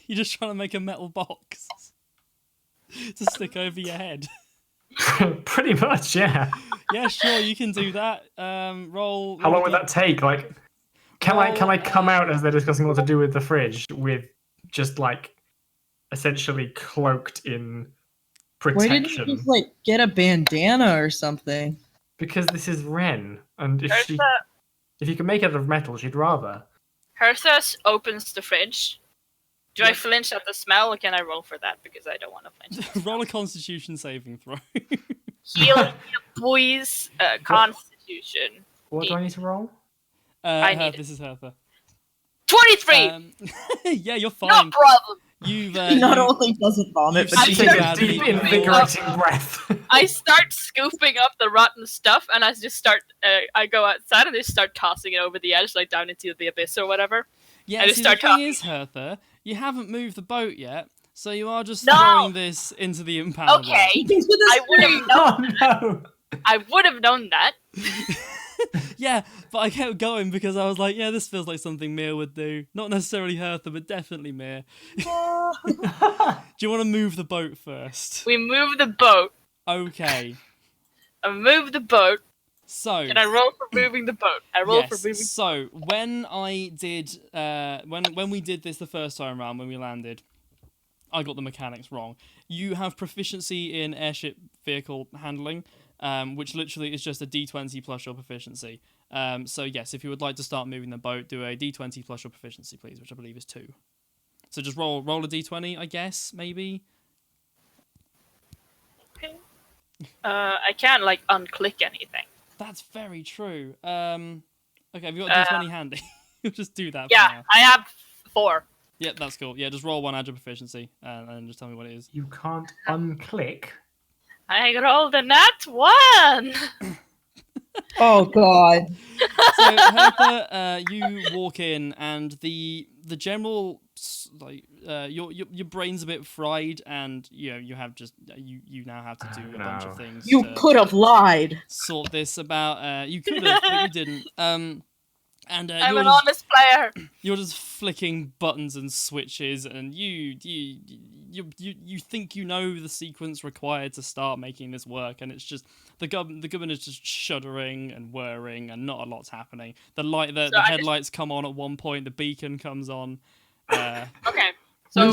Speaker 1: you're just trying to make a metal box to stick over your head.
Speaker 2: Pretty much, yeah.
Speaker 1: Yeah, sure, you can do that. Roll.
Speaker 2: How long would that take? Like, can I come out as they're discussing what to do with the fridge with just like essentially cloaked in
Speaker 3: Why
Speaker 2: protection?
Speaker 3: didn't you just like get a bandana or something?
Speaker 2: Because this is Ren, and if
Speaker 4: Hertha,
Speaker 2: you can make it out of metal, she'd rather.
Speaker 4: Hertha opens the fridge. Do I flinch at the smell, or can I roll for that? Because I don't want to flinch.
Speaker 1: Roll a Constitution saving throw.
Speaker 4: Heal, boys. Constitution.
Speaker 2: What do I need to roll?
Speaker 4: I need it.
Speaker 1: This is Hertha.
Speaker 4: 23.
Speaker 1: Yeah, you're fine.
Speaker 4: No problem.
Speaker 1: You've
Speaker 3: He not only doesn't vomit, but
Speaker 1: I'm
Speaker 3: she
Speaker 2: Take a
Speaker 1: glad
Speaker 2: deep,
Speaker 1: that you-
Speaker 2: invigorating breath.
Speaker 4: I start scooping up the rotten stuff, and I just start. I go outside and just start tossing it over the edge, like down into the abyss or whatever.
Speaker 1: Yeah,
Speaker 4: I just
Speaker 1: see, the
Speaker 4: start
Speaker 1: thing
Speaker 4: talking.
Speaker 1: is, Hertha, you haven't moved the boat yet, so you are just
Speaker 4: No!
Speaker 1: throwing this into the impound lot.
Speaker 4: Okay,
Speaker 3: into the
Speaker 4: I would have
Speaker 3: street.
Speaker 4: known.
Speaker 2: Oh no!
Speaker 4: I would have known that.
Speaker 1: Yeah, but I kept going because I was like, yeah, this feels like something Mir would do. Not necessarily Hertha, but definitely Mir. Do you want to move the boat first?
Speaker 4: We move the boat.
Speaker 1: Okay.
Speaker 4: I move the boat.
Speaker 1: So.
Speaker 4: Can I roll for moving the boat? I roll for moving.
Speaker 1: So when I did, when we did this the first time around, when we landed, I got the mechanics wrong. You have proficiency in airship vehicle handling, which literally is just a D20 plus your proficiency. So yes, if you would like to start moving the boat, do a D20 plus your proficiency, please, which I believe is 2. So just roll a D20, I guess, maybe.
Speaker 4: Okay. I can't like unclick anything.
Speaker 1: That's very true. Okay, have you got a D20 handy? You'll just do that.
Speaker 4: Yeah,
Speaker 1: for now.
Speaker 4: I have 4.
Speaker 1: Yeah, that's cool. Yeah, just roll 1 agile proficiency and just tell me what it is.
Speaker 2: You can't unclick.
Speaker 4: I rolled a nat 1.
Speaker 3: Oh God.
Speaker 1: So Hertha, you walk in and the general your brain's a bit fried, and you have just you now have to do a bunch of things.
Speaker 3: You could have lied.
Speaker 1: Sort this about. You could have, but you didn't. And
Speaker 4: I'm an honest player.
Speaker 1: You're just flicking buttons and switches, and you think you know the sequence required to start making this work, and it's just the governor is just shuddering and whirring, and not a lot's happening. The headlights come on at one point, the beacon comes on.
Speaker 4: Okay, so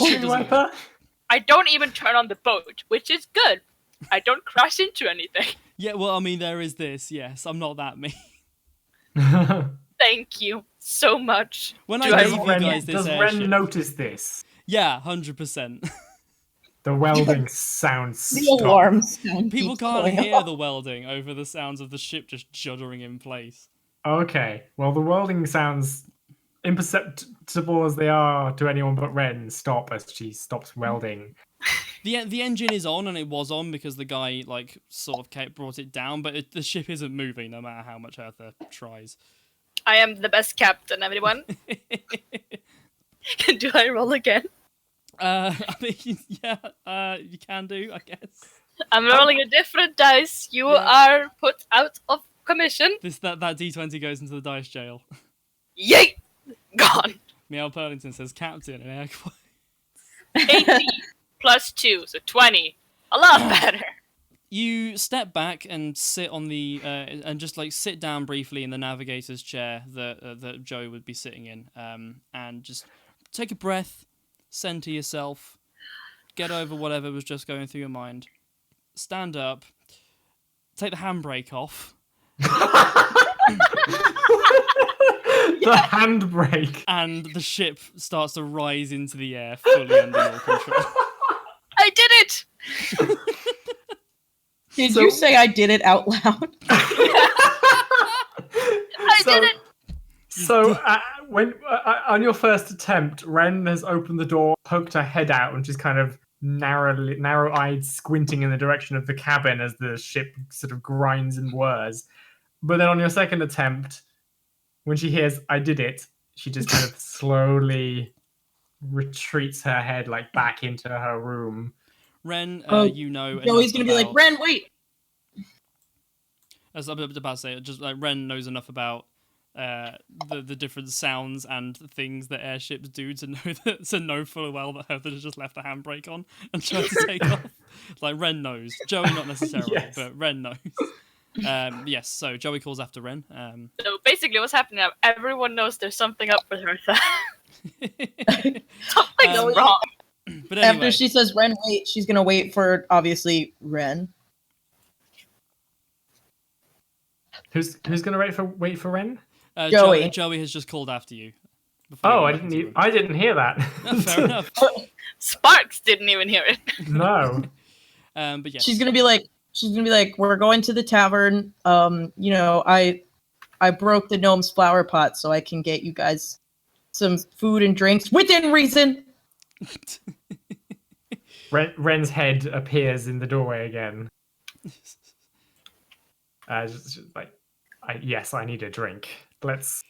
Speaker 4: I don't even turn on the boat, which is good. I don't crash into anything.
Speaker 1: Yeah, well, I mean, there is this. Yes, I'm not that mean.
Speaker 4: Thank you so much.
Speaker 1: When I gave you guys this
Speaker 2: does
Speaker 1: airship,
Speaker 2: Wren notice this?
Speaker 1: Yeah, 100%.
Speaker 2: The welding sounds.
Speaker 3: The alarm sound.
Speaker 1: People
Speaker 3: keeps
Speaker 1: can't
Speaker 3: going
Speaker 1: hear
Speaker 3: off.
Speaker 1: the welding over the sounds of the ship just juddering in place.
Speaker 2: Okay, well, the welding sounds, imperceptible as they are to anyone but Wren, stop as she stops welding.
Speaker 1: The engine is on, and it was on because the guy brought it down, but the ship isn't moving no matter how much Hertha tries.
Speaker 4: I am the best captain, everyone. Do I roll again?
Speaker 1: I mean, yeah, you can do, I guess.
Speaker 4: I'm rolling a different dice. You are put out of commission.
Speaker 1: That D20 goes into the dice jail.
Speaker 4: Yay! Gone.
Speaker 1: Meow Purlington says captain in air quotes.
Speaker 4: 18 plus 2, so 20. A lot better.
Speaker 1: You step back and sit on the and just sit down briefly in the navigator's chair that Joey would be sitting in, and just take a breath, send to yourself, get over whatever was just going through your mind, stand up, take the handbrake off.
Speaker 2: The handbrake.
Speaker 1: And the ship starts to rise into the air, fully under your control.
Speaker 4: I did it!
Speaker 3: Did you say I did it out loud?
Speaker 4: I did it!
Speaker 2: So, when on your first attempt, Wren has opened the door, poked her head out, and she's kind of narrow-eyed, squinting in the direction of the cabin as the ship sort of grinds and whirs. But then on your second attempt, when she hears "I did it," she just kind of slowly retreats her head back into her room.
Speaker 1: Wren, you know.
Speaker 3: Joey's gonna be like, Wren, wait.
Speaker 1: As I'm about to say, just Wren knows enough about the different sounds and things that airships do to know full well that Hertha has just left the handbrake on and tried to take off. Wren knows. Joey not necessarily,
Speaker 2: Yes.
Speaker 1: but Wren knows. Yes, so Joey calls after Wren.
Speaker 4: So basically what's happening now, everyone knows there's something up with Hertha. Something's wrong.
Speaker 1: But anyway,
Speaker 3: After she says Wren, wait, she's gonna wait for, obviously, Wren.
Speaker 2: Who's gonna wait for Wren?
Speaker 3: Joey.
Speaker 1: Joey has just called after you.
Speaker 2: Oh, I didn't hear that.
Speaker 1: Fair enough.
Speaker 4: Sparks didn't even hear it.
Speaker 2: No.
Speaker 1: But yes.
Speaker 3: She's gonna be like, we're going to the tavern. I broke the gnome's flower pot so I can get you guys some food and drinks within reason.
Speaker 2: Wren's head appears in the doorway again. Yes, I need a drink. Let's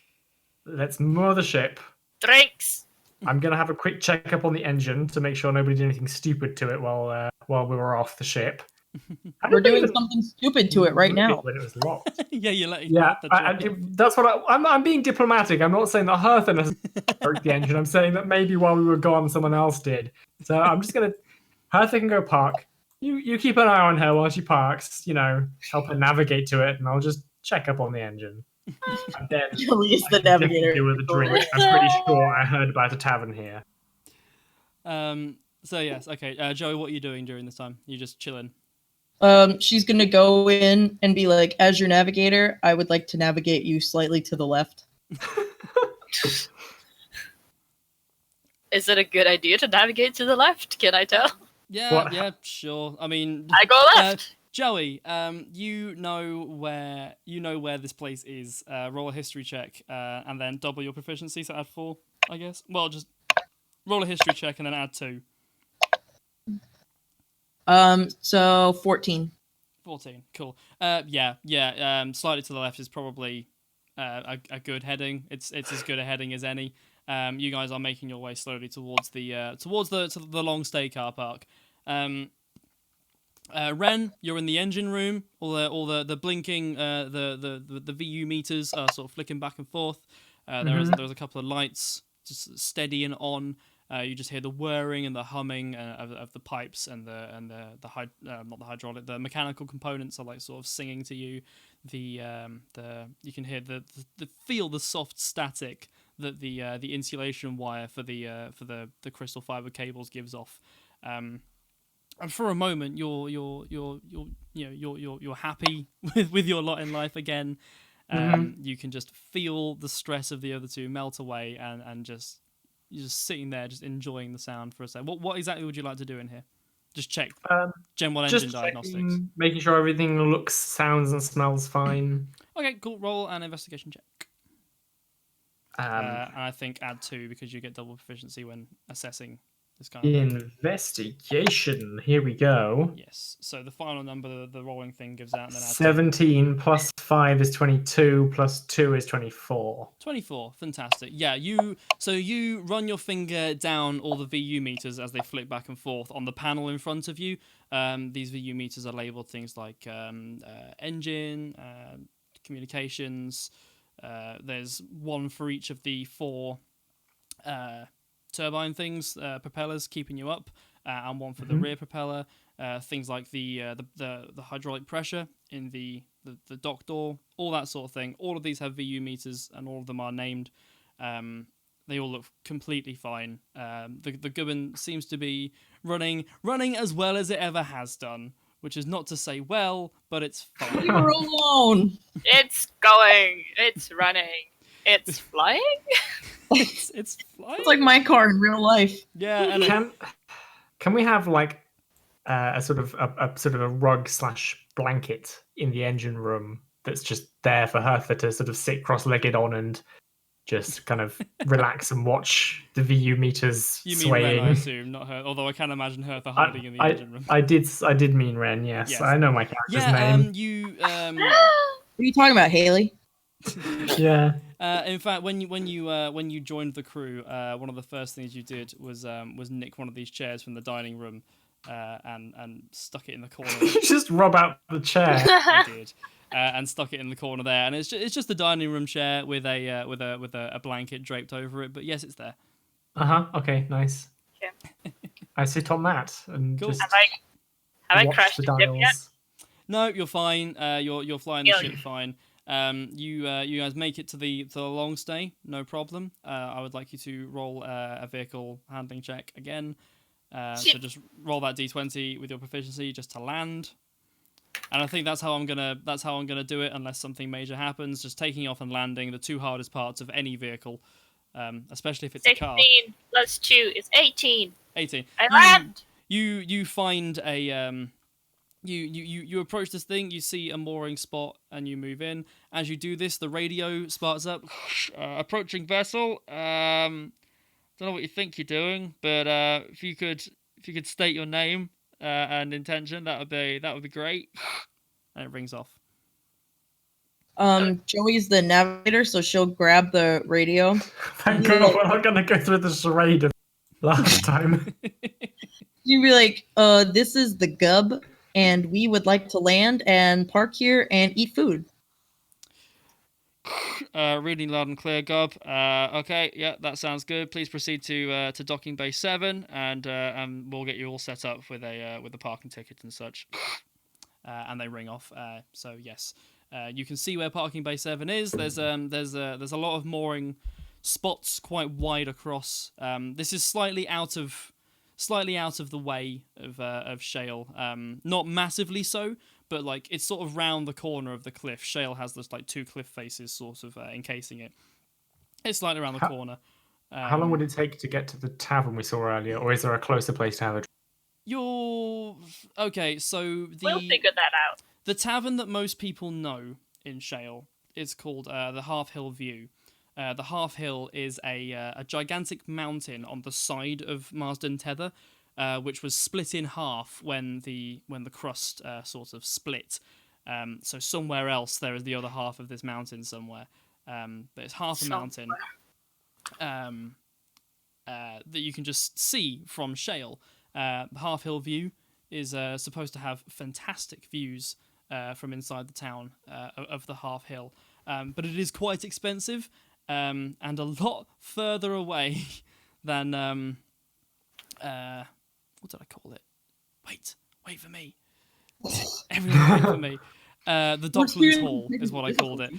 Speaker 2: moor the ship.
Speaker 4: Drinks.
Speaker 2: I'm gonna have a quick check up on the engine to make sure nobody did anything stupid to it while we were off the ship. I
Speaker 3: We're
Speaker 2: didn't
Speaker 3: doing
Speaker 2: even
Speaker 3: something stupid to it right
Speaker 2: look
Speaker 3: now.
Speaker 2: when it was locked.
Speaker 1: Yeah, you're letting
Speaker 2: Yeah,
Speaker 1: Hertha join.
Speaker 2: that's what I'm being diplomatic. I'm not saying that Hertha broke the engine. I'm saying that maybe while we were gone, someone else did. So I'm just gonna. Hertha can go park. You keep an eye on her while she parks. Help her navigate to it, and I'll just check up on the engine. And then
Speaker 3: Joey is
Speaker 2: I
Speaker 3: the
Speaker 2: can definitely
Speaker 3: navigator.
Speaker 2: do with a drink. I'm pretty sure I heard about a tavern here.
Speaker 1: So yes, okay. Joey, what are you doing during this time? You just chilling?
Speaker 3: She's gonna go in and be like, as your navigator, I would like to navigate you slightly to the left.
Speaker 4: Is it a good idea to navigate to the left? Can I tell?
Speaker 1: Yeah, sure. I mean,
Speaker 4: I go left.
Speaker 1: Joey, you know where this place is. Roll a history check, and then double your proficiency, so add 4, I guess. Well, just roll a history check and then add 2.
Speaker 3: So 14.
Speaker 1: 14, cool. Yeah. Slightly to the left is probably a good heading. It's as good a heading as any. You guys are making your way slowly towards the long stay car park. Wren, you're in the engine room. All the blinking the VU meters are sort of flicking back and forth. There's a couple of lights just steady and on. You just hear the whirring and the humming of the pipes and the mechanical components are like sort of singing to you. You can hear feel the soft static that the insulation wire for the crystal fiber cables gives off. And for a moment, you're happy with your lot in life again. You can just feel the stress of the other two melt away, and you're just sitting there, just enjoying the sound for a second. What exactly would you like to do in here? Just check Gen 1 engine diagnostics.
Speaker 2: Making sure everything looks, sounds, and smells fine.
Speaker 1: Okay, cool. Roll an investigation check. And I think add 2 because you get double proficiency when assessing this kind of thing.
Speaker 2: Investigation. Here we go.
Speaker 1: Yes. So the final number the rolling thing gives out, and then add
Speaker 2: 17 plus 5 is 22 plus 2 is 24.
Speaker 1: 24. Fantastic. Yeah. You run your finger down all the VU meters as they flick back and forth on the panel in front of you. These VU meters are labeled things like engine, communications. There's one for each of the 4 turbine things, propellers keeping you up, and one for the rear propeller. Things like the hydraulic pressure in the dock door, all that sort of thing. All of these have VU meters, and all of them are named. They all look completely fine. The Gubbin seems to be running as well as it ever has done, which is not to say well, but it's fine.
Speaker 3: You're alone.
Speaker 4: It's going. It's running. It's flying.
Speaker 1: It's flying.
Speaker 3: It's like my car in real life.
Speaker 1: Yeah, and
Speaker 2: can we have like a sort of a rug / blanket in the engine room that's just there for Hertha to sort of sit cross-legged on and just kind of relax and watch the VU meters
Speaker 1: you mean
Speaker 2: swaying.
Speaker 1: Wren, I assume, not her. Although I can't imagine Hertha hiding in the engine room.
Speaker 2: I did mean Wren. Yes, I know my character's name.
Speaker 3: What are you talking about, Haley?
Speaker 2: Yeah.
Speaker 1: In fact, when you joined the crew, one of the first things you did was nick one of these chairs from the dining room, and stuck it in the corner.
Speaker 2: Just rob out the chair.
Speaker 1: I did, and stuck it in the corner there, and it's just the dining room chair with a blanket draped over it. But yes, it's there.
Speaker 2: Okay. Nice.
Speaker 4: Okay.
Speaker 2: I sit on that and
Speaker 1: Cool.
Speaker 2: just
Speaker 4: Have I
Speaker 2: watch
Speaker 4: crashed
Speaker 2: the
Speaker 4: the ship
Speaker 2: dials.
Speaker 4: yet?
Speaker 1: No, you're fine. You're flying the ship fine. You guys make it to the long stay, no problem. I would like you to roll a vehicle handling check again. So just roll that d20 with your proficiency just to land. And I think that's how I'm gonna do it unless something major happens. Just taking off and landing, the 2 hardest parts of any vehicle, especially if it's
Speaker 4: 16
Speaker 1: a car.
Speaker 4: plus 2 is 18.
Speaker 1: 18.
Speaker 4: I land.
Speaker 1: You find a You approach this thing, you see a mooring spot, and you move in. As you do this, the radio sparks up. Approaching vessel. Don't know what you think you're doing, but if you could state your name and intention, that would be great. And it rings off.
Speaker 3: Joey's the navigator, so she'll grab the radio.
Speaker 2: Thank God we're not gonna go through the charade of last time.
Speaker 3: You'd be like, this is the Gub. and we would like to land and park here and eat food.
Speaker 1: Reading loud and clear, Gob. Okay, yeah, that sounds good. Please proceed to docking bay 7, and we'll get you all set up with a parking ticket and such. And they ring off. So yes, you can see where parking bay 7 is. There's a lot of mooring spots quite wide across. This is slightly out of the way of Shale. Not massively so, but like it's sort of round the corner of the cliff. Shale has those like 2 cliff faces sort of encasing it. It's slightly around the corner.
Speaker 2: How long would it take to get to the tavern we saw earlier, or is there a closer place to have a?
Speaker 1: You're okay. So
Speaker 4: We'll figure that out.
Speaker 1: the tavern that most people know in Shale is called the Half Hill View. The Half Hill is a gigantic mountain on the side of Marsden Tether, which was split in half when the crust sort of split. So somewhere else there is the other half of this mountain somewhere. But it's half a mountain that you can just see from Shale. The Half Hill View is supposed to have fantastic views from inside the town of the Half Hill. But it is quite expensive. And a lot further away than what did I call it? Wait for me. Everyone wait for me. The Docklands Hall is what I called it,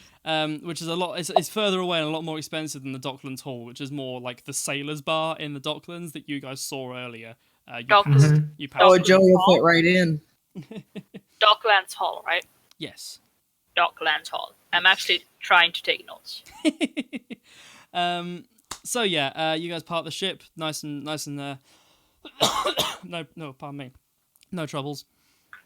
Speaker 1: which is a lot. It's further away and a lot more expensive than the Docklands Hall, which is more like the sailors' bar in the Docklands that you guys saw earlier. You passed
Speaker 3: Oh,
Speaker 1: through.
Speaker 3: Joe will fit right in.
Speaker 4: Docklands Hall, right?
Speaker 1: Yes.
Speaker 4: Docklands Hall. I'm actually trying to take notes.
Speaker 1: So yeah, you guys park the ship, nice and no, pardon me, no troubles.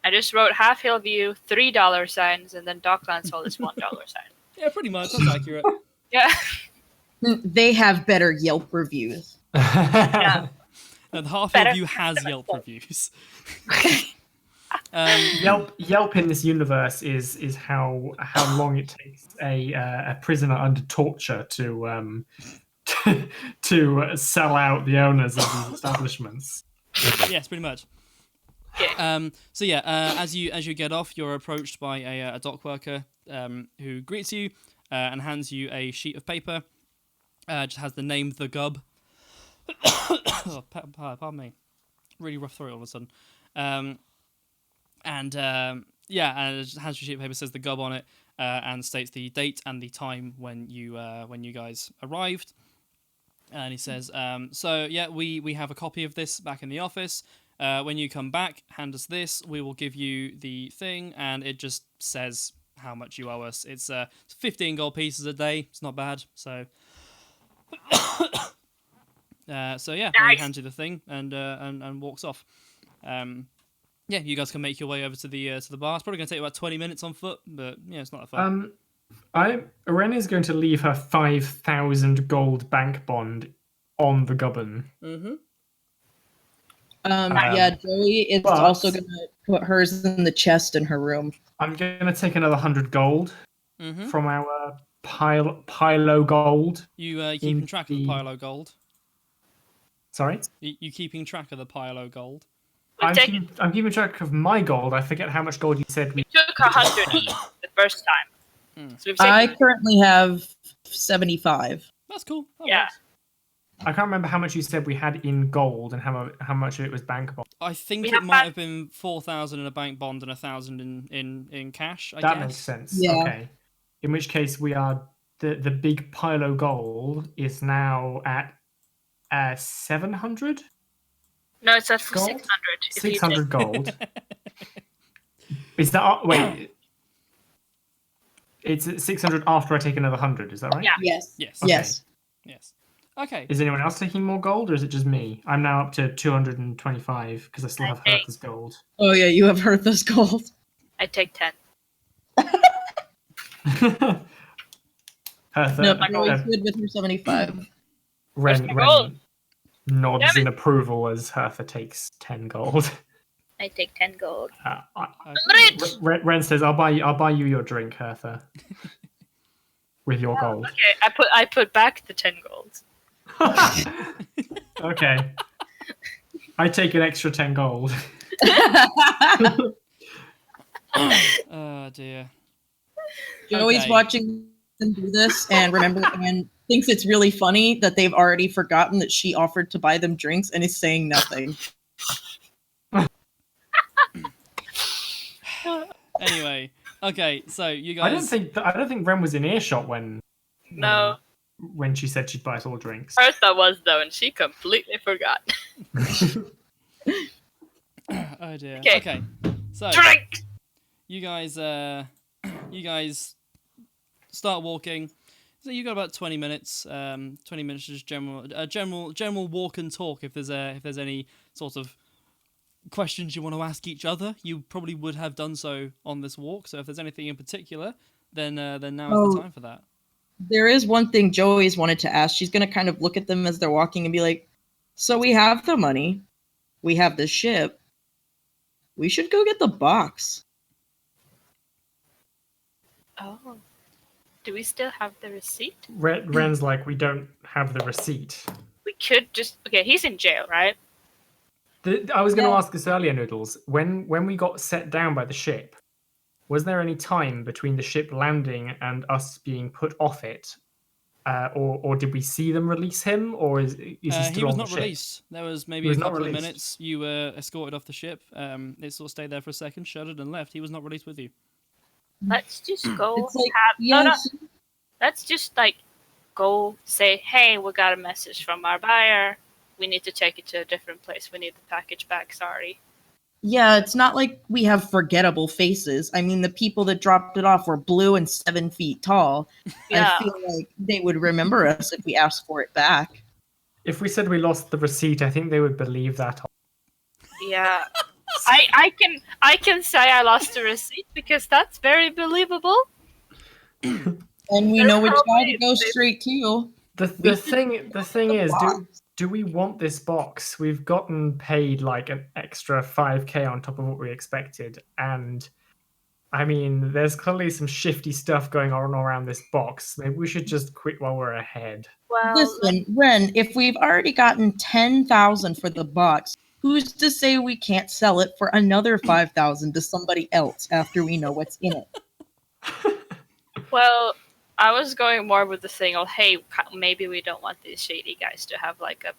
Speaker 4: I just wrote Half Hill View, $3 signs, and then Docklands Hall is $1 sign.
Speaker 1: Yeah, pretty much. That's accurate.
Speaker 4: Yeah.
Speaker 3: They have better Yelp reviews.
Speaker 4: Yeah.
Speaker 1: No, the Half Hill View has Yelp reviews.
Speaker 2: Yelp in this universe is how long it takes a prisoner under torture to sell out the owners of these establishments.
Speaker 1: Yes, pretty much.
Speaker 4: Yeah.
Speaker 1: So yeah, as you get off, you're approached by a dock worker who greets you and hands you a sheet of paper. Just has the name The Gub. Oh, pardon me. Really rough throat all of a sudden. And it just has your sheet of paper, says The Gub on it, and states the date and the time when you guys arrived. And he says, so yeah, we have a copy of this back in the office. When you come back, hand us this. We will give you the thing, and it just says how much you owe us. It's 15 gold pieces a day. It's not bad. So, so yeah,
Speaker 4: Nice.
Speaker 1: he hands you the thing and walks off. Yeah, you guys can make your way over to the bar. It's probably going to take you about 20 minutes on foot, but yeah, it's not that far.
Speaker 2: Wren is going to leave her 5,000 gold bank bond on the gubbin.
Speaker 1: Mm-hmm.
Speaker 3: Yeah, Joey is
Speaker 2: but-
Speaker 3: also going to put hers in the chest in her room.
Speaker 2: I'm going to take another 100 gold
Speaker 1: Mm-hmm.
Speaker 2: from our Pilo gold.
Speaker 1: You keeping
Speaker 2: in
Speaker 1: track of the Pilo gold?
Speaker 2: Sorry?
Speaker 1: You keeping track of the Pilo gold?
Speaker 4: We'll take it.
Speaker 2: I'm keeping track of my gold. I forget how much gold you said we.
Speaker 4: Took 100 each the first time. So we've
Speaker 3: I
Speaker 4: taken,
Speaker 3: currently have 75.
Speaker 1: That's cool. That
Speaker 4: Yeah.
Speaker 1: works.
Speaker 2: I can't remember how much you said we had in gold and how much of it was bankable.
Speaker 1: I think
Speaker 4: We
Speaker 1: it
Speaker 4: have
Speaker 1: might
Speaker 4: had-
Speaker 1: have been 4,000 in a bank bond and 1,000 in cash. I
Speaker 2: That
Speaker 1: guess.
Speaker 2: makes sense.
Speaker 3: Yeah.
Speaker 2: Okay. In which case, we are the big Pilo gold is now at 700.
Speaker 4: no, it's at
Speaker 2: Gold?
Speaker 4: 600. If you
Speaker 2: 600 gold. Is that wait? It's at 600 after I take another 100. Is that right?
Speaker 4: Yeah.
Speaker 3: Yes.
Speaker 1: Yes.
Speaker 2: Okay.
Speaker 3: Yes.
Speaker 1: Yes. Okay.
Speaker 2: Is anyone else taking more gold, or is it just me? I'm now up to 225 because I still
Speaker 4: I
Speaker 2: have
Speaker 4: think-
Speaker 2: Hertha's gold.
Speaker 3: Oh, yeah, you have Hertha's gold.
Speaker 4: I take 10.
Speaker 2: Hertha,
Speaker 3: No,
Speaker 4: my
Speaker 3: Joey's
Speaker 2: uh,
Speaker 3: good with her 75.
Speaker 4: Where's my
Speaker 2: Ren
Speaker 4: gold?
Speaker 2: nods
Speaker 4: Damn it.
Speaker 2: in approval as Hertha takes 10 gold.
Speaker 4: I take 10 gold.
Speaker 2: I-
Speaker 4: I'm rich!
Speaker 2: Ren says, "I'll buy you your drink, Hertha, with your gold."
Speaker 4: Okay, I put back the 10 gold.
Speaker 2: Okay. I take an extra 10 gold.
Speaker 1: Oh dear.
Speaker 3: Joey's
Speaker 1: Okay.
Speaker 3: watching them do this and thinks it's really funny that they've already forgotten that she offered to buy them drinks and is saying nothing.
Speaker 1: Anyway, okay, so you
Speaker 2: I
Speaker 1: guys.
Speaker 2: don't think Wren was in earshot
Speaker 4: No.
Speaker 2: when she said she'd buy us all drinks.
Speaker 4: Hertha was though, and she completely forgot.
Speaker 1: Oh dear.
Speaker 4: Okay.
Speaker 1: Okay. So
Speaker 4: Drink.
Speaker 1: you guys start walking. So you got about 20 minutes. 20 minutes just general walk and talk. If there's any sort of questions you want to ask each other, you probably would have done so on this walk. So if there's anything in particular, then now is the time for that.
Speaker 3: There is one thing Joey's wanted to ask. She's going to kind of look at them as they're walking and be like, so we have the money. We have the ship. We should go get the box.
Speaker 4: Oh. Do we still have the receipt?
Speaker 2: Wren's like, we don't have the receipt.
Speaker 4: We could just... Okay, he's in jail, right?
Speaker 2: I was going to ask this earlier, Noodles. When we got set down by the ship, was there any time between the ship landing and us being put off it? Or did we see them release him? Or is he still
Speaker 1: He was
Speaker 2: on
Speaker 1: not
Speaker 2: the ship?
Speaker 1: released. There was maybe a couple of minutes. You were escorted off the ship. It sort of stayed there for a second, shuttered, and left. He was not released with you.
Speaker 4: Let's just go
Speaker 3: It's like,
Speaker 4: no. Let's just go say, hey, we got a message from our buyer. We need to take it to a different place. We need the package back. Sorry.
Speaker 3: Yeah, it's not like we have forgettable faces. I mean, the people that dropped it off were blue and 7 feet tall.
Speaker 4: Yeah.
Speaker 3: I feel like they would remember us if we asked for it back.
Speaker 2: If we said we lost the receipt, I think they would believe that.
Speaker 4: Yeah. I can say I lost the receipt because that's very believable.
Speaker 3: And we know which guy to go straight to.
Speaker 2: The thing is, do we want this box? We've gotten paid like an extra 5k on top of what we expected, and I mean, there's clearly some shifty stuff going on around this box. Maybe we should just quit while we're ahead.
Speaker 4: Well,
Speaker 3: Listen, Wren, if we've already gotten 10,000 for the box, who's to say we can't sell it for another 5,000 to somebody else after we know what's in it?
Speaker 4: well, I was going more with the thing of, hey, maybe we don't want these shady guys to have like a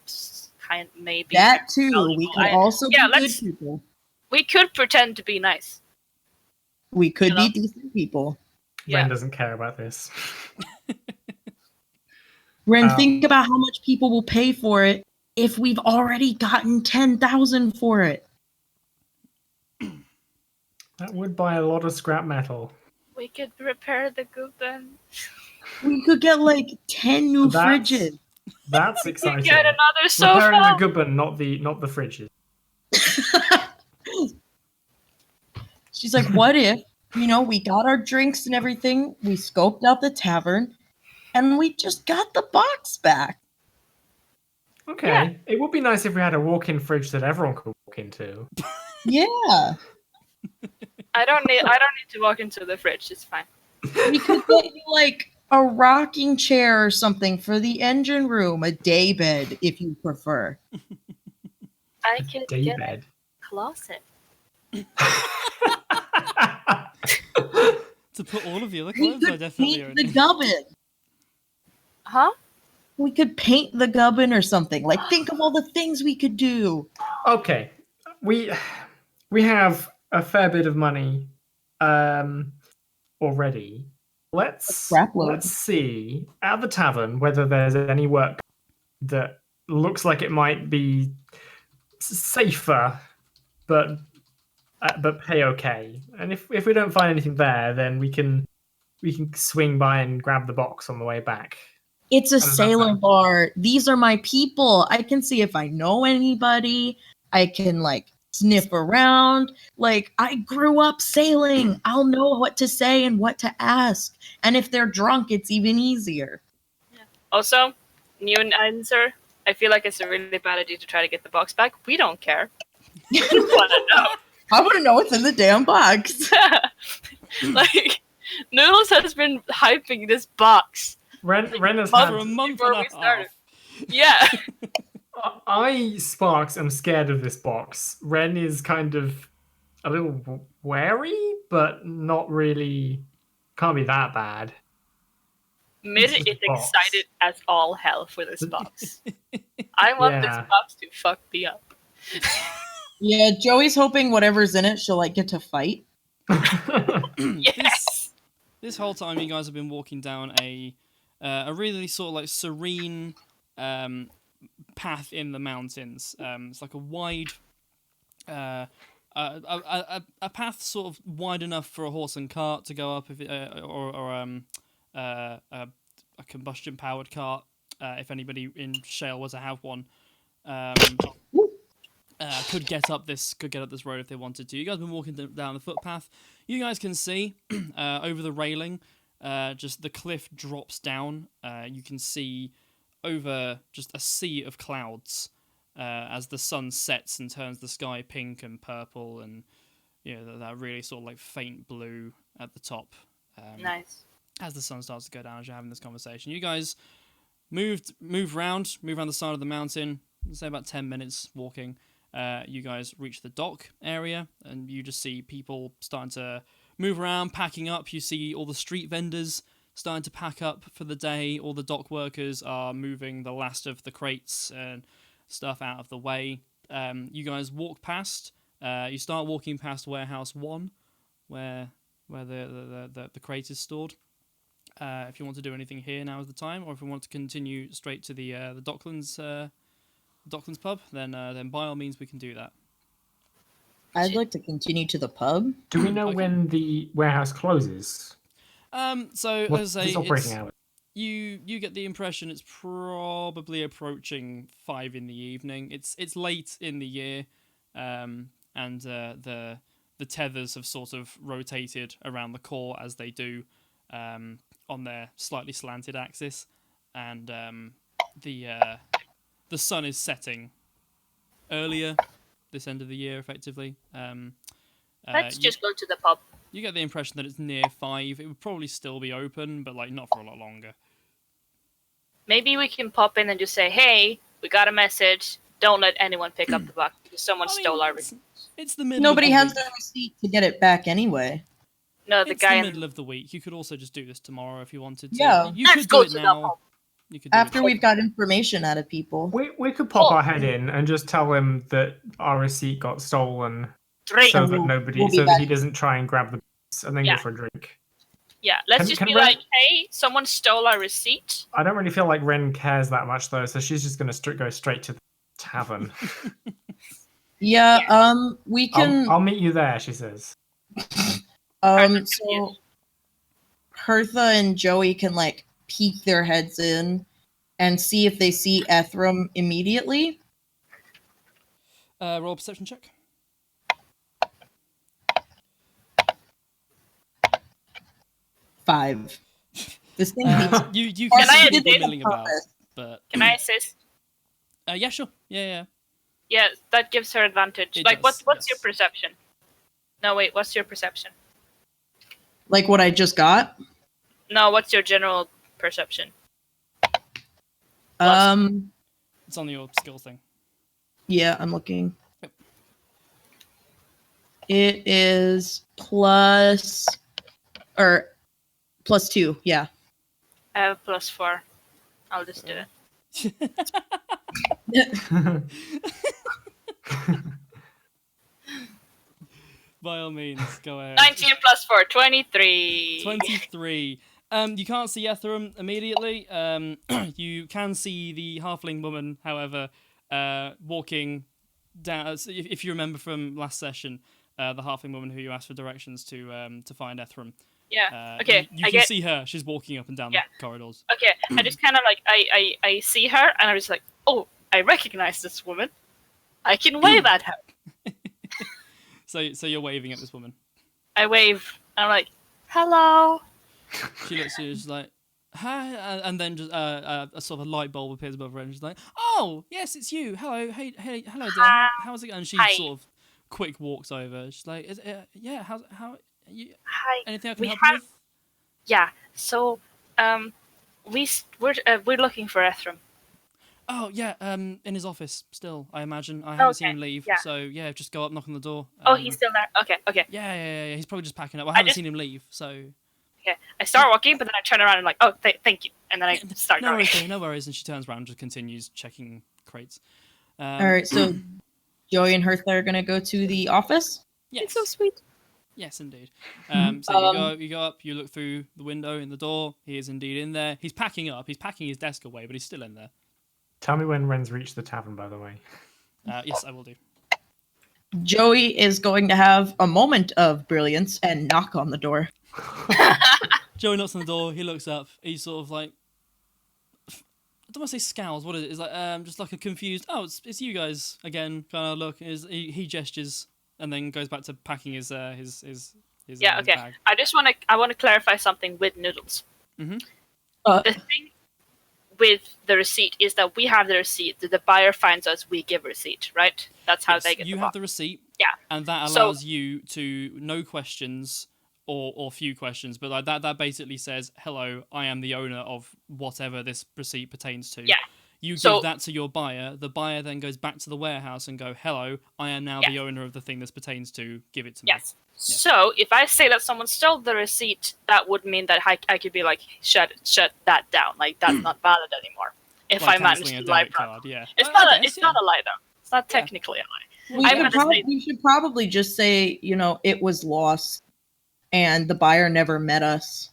Speaker 4: kind maybe
Speaker 3: That too. We could also be good people.
Speaker 4: We could pretend to be nice.
Speaker 3: We could be decent people.
Speaker 4: Yeah.
Speaker 2: Wren doesn't care about this.
Speaker 3: Wren, think about how much people will pay for it if we've already gotten 10,000 for it.
Speaker 2: That would buy a lot of scrap metal.
Speaker 4: We could repair the Guben.
Speaker 3: We could get like 10 new fridges.
Speaker 2: That's
Speaker 4: We
Speaker 2: exciting.
Speaker 4: could get another sofa.
Speaker 2: Repairing the gubbin, not the fridges.
Speaker 3: She's like, what if, we got our drinks and everything, we scoped out the tavern, and we just got the box back.
Speaker 2: Okay.
Speaker 4: Yeah.
Speaker 2: It would be nice if we had a walk-in fridge that everyone could walk into.
Speaker 3: Yeah.
Speaker 4: I don't need to walk into the fridge. It's fine.
Speaker 3: We could get you like a rocking chair or something for the engine room, a day bed if you prefer.
Speaker 4: I could get a
Speaker 2: Daybed.
Speaker 4: closet.
Speaker 1: To put all of the other
Speaker 3: We
Speaker 1: clothes, I
Speaker 3: could
Speaker 1: definitely are.
Speaker 3: paint the gubbin.
Speaker 4: Huh?
Speaker 3: We could paint the gubbin or something. Like, think of all the things we could do.
Speaker 2: Okay. We have a fair bit of money already. Let's see at the tavern whether there's any work that looks like it might be safer, but pay okay. And if we don't find anything there, then we can swing by and grab the box on the way back.
Speaker 3: It's a sailor bar. These are my people. I can see if I know anybody. I can sniff around. I grew up sailing. I'll know what to say and what to ask. And if they're drunk, it's even easier.
Speaker 4: Yeah. Also, new answer. I feel like it's a really bad idea to try to get the box back. We don't care. We want to know.
Speaker 3: I want to know what's in the damn box.
Speaker 4: Noodles has been hyping this box.
Speaker 2: Ren has
Speaker 1: For
Speaker 2: had
Speaker 1: a month
Speaker 4: before
Speaker 1: and
Speaker 4: we
Speaker 1: a
Speaker 4: started.
Speaker 1: half.
Speaker 4: Yeah.
Speaker 2: I, Sparks, am scared of this box. Ren is kind of a little wary, but not really. Can't be that bad.
Speaker 4: Mid
Speaker 2: It's just
Speaker 4: is
Speaker 2: a box.
Speaker 4: excited as all hell for this box. I want this
Speaker 2: Yeah.
Speaker 4: box to fuck me up.
Speaker 3: Yeah, Joey's hoping whatever's in it, she'll like get to fight.
Speaker 4: Yes.
Speaker 1: This whole time, you guys have been walking down a really sort of like serene path in the mountains. It's like a wide, a path sort of wide enough for a horse and cart to go up, if it, or a combustion powered cart, if anybody in Shale was to have one. Could get up this road if they wanted to. You guys have been walking down the footpath. You guys can see over the railing, just the cliff drops down. You can see over just a sea of clouds as the sun sets and turns the sky pink and purple, and that really sort of like faint blue at the top.
Speaker 4: Nice.
Speaker 1: As the sun starts to go down, as you're having this conversation, you guys move around the side of the mountain. Say about 10 minutes walking. You guys reach the dock area, and you just see people starting to move around, packing up. You see all the street vendors starting to pack up for the day. All the dock workers are moving the last of the crates and stuff out of the way. You guys walk past. You start walking past Warehouse 1, where the crate is stored. If you want to do anything here, now is the time, or if you want to continue straight to the Docklands pub, then by all means we can do that.
Speaker 3: I'd like to continue to the pub.
Speaker 2: Do we know
Speaker 1: Okay.
Speaker 2: when the warehouse closes?
Speaker 1: So
Speaker 2: What's
Speaker 1: as I
Speaker 2: its
Speaker 1: say,
Speaker 2: operating hours?
Speaker 1: you get the impression it's probably approaching 5 in the evening. It's late in the year, and the tethers have sort of rotated around the core as they do on their slightly slanted axis, and the sun is setting earlier this end of the year, effectively.
Speaker 4: Let's just go to the pub.
Speaker 1: You get the impression that it's near 5. It would probably still be open, but like not for a lot longer.
Speaker 4: Maybe we can pop in and just say, "Hey, we got a message. Don't let anyone pick up the box because someone stole our."
Speaker 1: It's the middle.
Speaker 3: Nobody
Speaker 1: of the
Speaker 3: has
Speaker 1: week.
Speaker 3: the receipt to get it back anyway.
Speaker 4: No, the
Speaker 1: It's
Speaker 4: guy.
Speaker 1: the middle of the week. You could also just do this tomorrow if you wanted to.
Speaker 3: Yeah.
Speaker 1: You
Speaker 4: Let's
Speaker 1: could
Speaker 4: go
Speaker 1: do it
Speaker 4: to the
Speaker 1: now.
Speaker 4: pub.
Speaker 1: You could do
Speaker 3: After
Speaker 1: it.
Speaker 3: we've got information out of people.
Speaker 2: We could pop
Speaker 4: Oh.
Speaker 2: our head in and just tell him that our receipt got stolen,
Speaker 4: Drink.
Speaker 2: so
Speaker 3: And
Speaker 2: that
Speaker 3: we'll be
Speaker 2: so that
Speaker 3: back.
Speaker 2: he doesn't try and grab the box and then
Speaker 4: Yeah.
Speaker 2: go for a drink.
Speaker 4: Yeah, let's
Speaker 2: Can-
Speaker 4: just
Speaker 2: can
Speaker 4: be
Speaker 2: Ren-
Speaker 4: like, "Hey, someone stole our receipt."
Speaker 2: I don't really feel like Wren cares that much though, so she's just going to go straight to the tavern.
Speaker 3: Yeah, we can
Speaker 2: I'll meet you there, she says.
Speaker 3: so Hertha and Joey can like peek their heads in and see if they see Ephraim immediately.
Speaker 1: Roll a perception check.
Speaker 3: 5. This thing hates
Speaker 1: You
Speaker 4: Can
Speaker 1: can
Speaker 4: I
Speaker 1: see people
Speaker 4: assist?
Speaker 1: milling about, but
Speaker 4: Can I assist?
Speaker 1: yeah, sure, yeah.
Speaker 4: Yeah, that gives her advantage.
Speaker 1: It
Speaker 4: Like,
Speaker 1: does,
Speaker 4: what's your
Speaker 1: yes.
Speaker 4: perception? No, wait, what's your perception?
Speaker 3: like what I just got.
Speaker 4: No, what's your general perception?
Speaker 1: It's on your skills thing.
Speaker 3: Yeah, I'm looking.
Speaker 1: Yep.
Speaker 3: It is +2, yeah.
Speaker 4: I have +4. I'll just do it.
Speaker 1: By all means, go ahead.
Speaker 4: 19 +4, 23.
Speaker 1: 23. You can't see Ephraim immediately. You can see the halfling woman, however, walking down. If you remember from last session, the halfling woman who you asked for directions to find Ephraim.
Speaker 4: Yeah. Okay.
Speaker 1: You can see her. She's walking up and down the corridors.
Speaker 4: Okay. I just kind of like I see her and I was like, oh, I recognize this woman. I can wave at her.
Speaker 1: So you're waving at this woman.
Speaker 4: I wave. And I'm like, hello.
Speaker 1: She looks at you. She's like, hi, and then just a sort of a light bulb appears above her, and she's like, oh yes, it's you. Hello, hey, hello dear. How's it going? And she
Speaker 4: Hi.
Speaker 1: sort of quick walks over. She's like, yeah, how you?
Speaker 4: Hi.
Speaker 1: Anything I can
Speaker 4: We
Speaker 1: help
Speaker 4: have-
Speaker 1: you with?
Speaker 4: Yeah. So we're looking for Ephraim.
Speaker 1: Oh yeah, in his office still. I imagine. I haven't seen him leave.
Speaker 4: yeah.
Speaker 1: So yeah, just go up, knock on the door.
Speaker 4: Oh, he's still there. Okay.
Speaker 1: Yeah. He's probably just packing up. I haven't seen him leave. So
Speaker 4: Okay. I start walking, but then I turn around and I'm like, oh, thank you, and then I start
Speaker 1: no
Speaker 4: going.
Speaker 1: worries, no worries. And she turns around and just continues checking crates.
Speaker 3: All right, so Joey and Hertha are gonna go to the office.
Speaker 1: Yes.
Speaker 4: It's so sweet.
Speaker 1: Yes, indeed. So you go up, you look through the window in the door. He is indeed in there. He's packing up. He's packing his desk away, but he's still in there.
Speaker 2: Tell me when Wren's reached the tavern, by the way.
Speaker 1: Yes, I will do.
Speaker 3: Joey is going to have a moment of brilliance and knock on the door.
Speaker 1: Joey knocks on the door. He looks up. He's sort of like, I don't want to say scowls. What is it? It's like just like a confused. Oh, it's you guys again. Kind of look. He gestures and then goes back to packing his
Speaker 4: Yeah. Okay.
Speaker 1: bag.
Speaker 4: I want to clarify something with Noodles.
Speaker 1: Mhm.
Speaker 4: The thing with the receipt is that we have the receipt. The buyer finds us. We give a receipt, right? That's how
Speaker 1: Yes,
Speaker 4: they get
Speaker 1: you
Speaker 4: the
Speaker 1: have
Speaker 4: box.
Speaker 1: the receipt.
Speaker 4: Yeah.
Speaker 1: And that
Speaker 4: So-
Speaker 1: allows you to no questions or few questions, but like that basically says, hello, I am the owner of whatever this receipt pertains to.
Speaker 4: Yeah.
Speaker 1: You
Speaker 4: So-
Speaker 1: give that to your buyer. The buyer then goes back to the warehouse and go, hello, I am now the owner of the thing this pertains to. Give it to me.
Speaker 4: Yes. So if I say that someone stole the receipt, that would mean that I could be like, shut that down. Like that's not valid anymore. If
Speaker 1: Like
Speaker 4: I manage
Speaker 1: cancelling a
Speaker 4: to lie
Speaker 1: debit
Speaker 4: from
Speaker 1: card, yeah.
Speaker 4: It's
Speaker 1: I
Speaker 4: not.
Speaker 1: guess,
Speaker 4: It's not a lie though. It's not
Speaker 1: Yeah.
Speaker 4: technically a lie.
Speaker 3: We
Speaker 4: I'm
Speaker 3: should,
Speaker 4: gonna say-
Speaker 3: we should probably just say, it was lost, and the buyer never met us.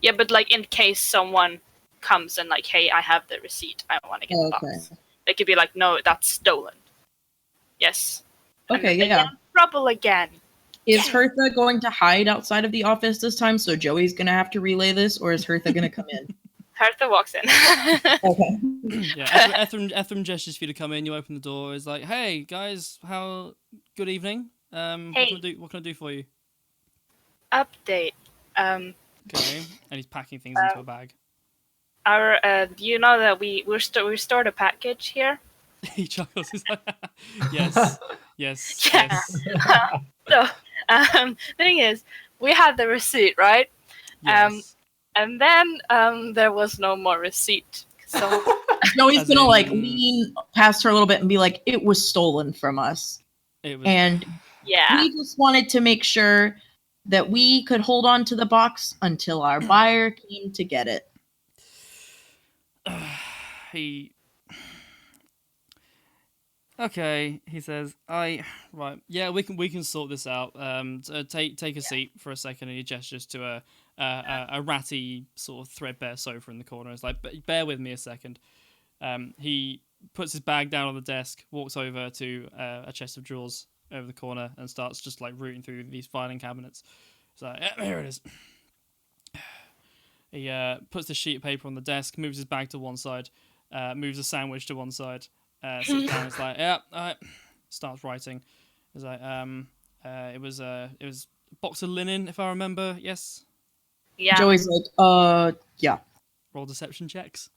Speaker 4: Yeah, but like in case someone comes and like, hey, I have the receipt. I want to get the box. They could be like, no, that's stolen. Yes. And
Speaker 3: Okay,
Speaker 4: then they
Speaker 3: yeah.
Speaker 4: get in trouble again.
Speaker 3: Is Hertha going to hide outside of the office this time, so Joey's going to have to relay this, or is Hertha going to come in?
Speaker 4: Hertha walks in.
Speaker 3: Okay.
Speaker 1: Yeah, Ethram gestures for you to come in. You open the door. It's like, hey guys, good evening.
Speaker 4: Hey.
Speaker 1: What can I do for you?
Speaker 4: Update.
Speaker 1: Okay, and he's packing things into a bag.
Speaker 4: Do you know that we stored a package here?
Speaker 1: He chuckles. He's like, yes.
Speaker 4: Yeah.
Speaker 1: Yes.
Speaker 4: So, thing is, we had the receipt, right?
Speaker 1: Yes.
Speaker 4: And then there was no more receipt. So
Speaker 3: Joey's
Speaker 1: As
Speaker 3: going to,
Speaker 1: in-
Speaker 3: lean past her a little bit and be like, it was stolen from us.
Speaker 1: It was.
Speaker 3: And
Speaker 4: yeah,
Speaker 3: we just wanted to make sure that we could hold on to the box until our buyer came to get it.
Speaker 1: He. Okay, he says, right, yeah, we can sort this out. So take a seat for a second, and he gestures to a ratty sort of threadbare sofa in the corner. It's like, bear with me a second. He puts his bag down on the desk, walks over to a chest of drawers over the corner, and starts just like rooting through these filing cabinets. So here it is. He puts the sheet of paper on the desk, moves his bag to one side, moves a sandwich to one side. Sits down. It's like, yeah, all right. Starts writing. It's like, it was a box of linen, if I remember. Yes.
Speaker 4: yeah.
Speaker 3: Joey's like, yeah.
Speaker 1: Roll deception checks.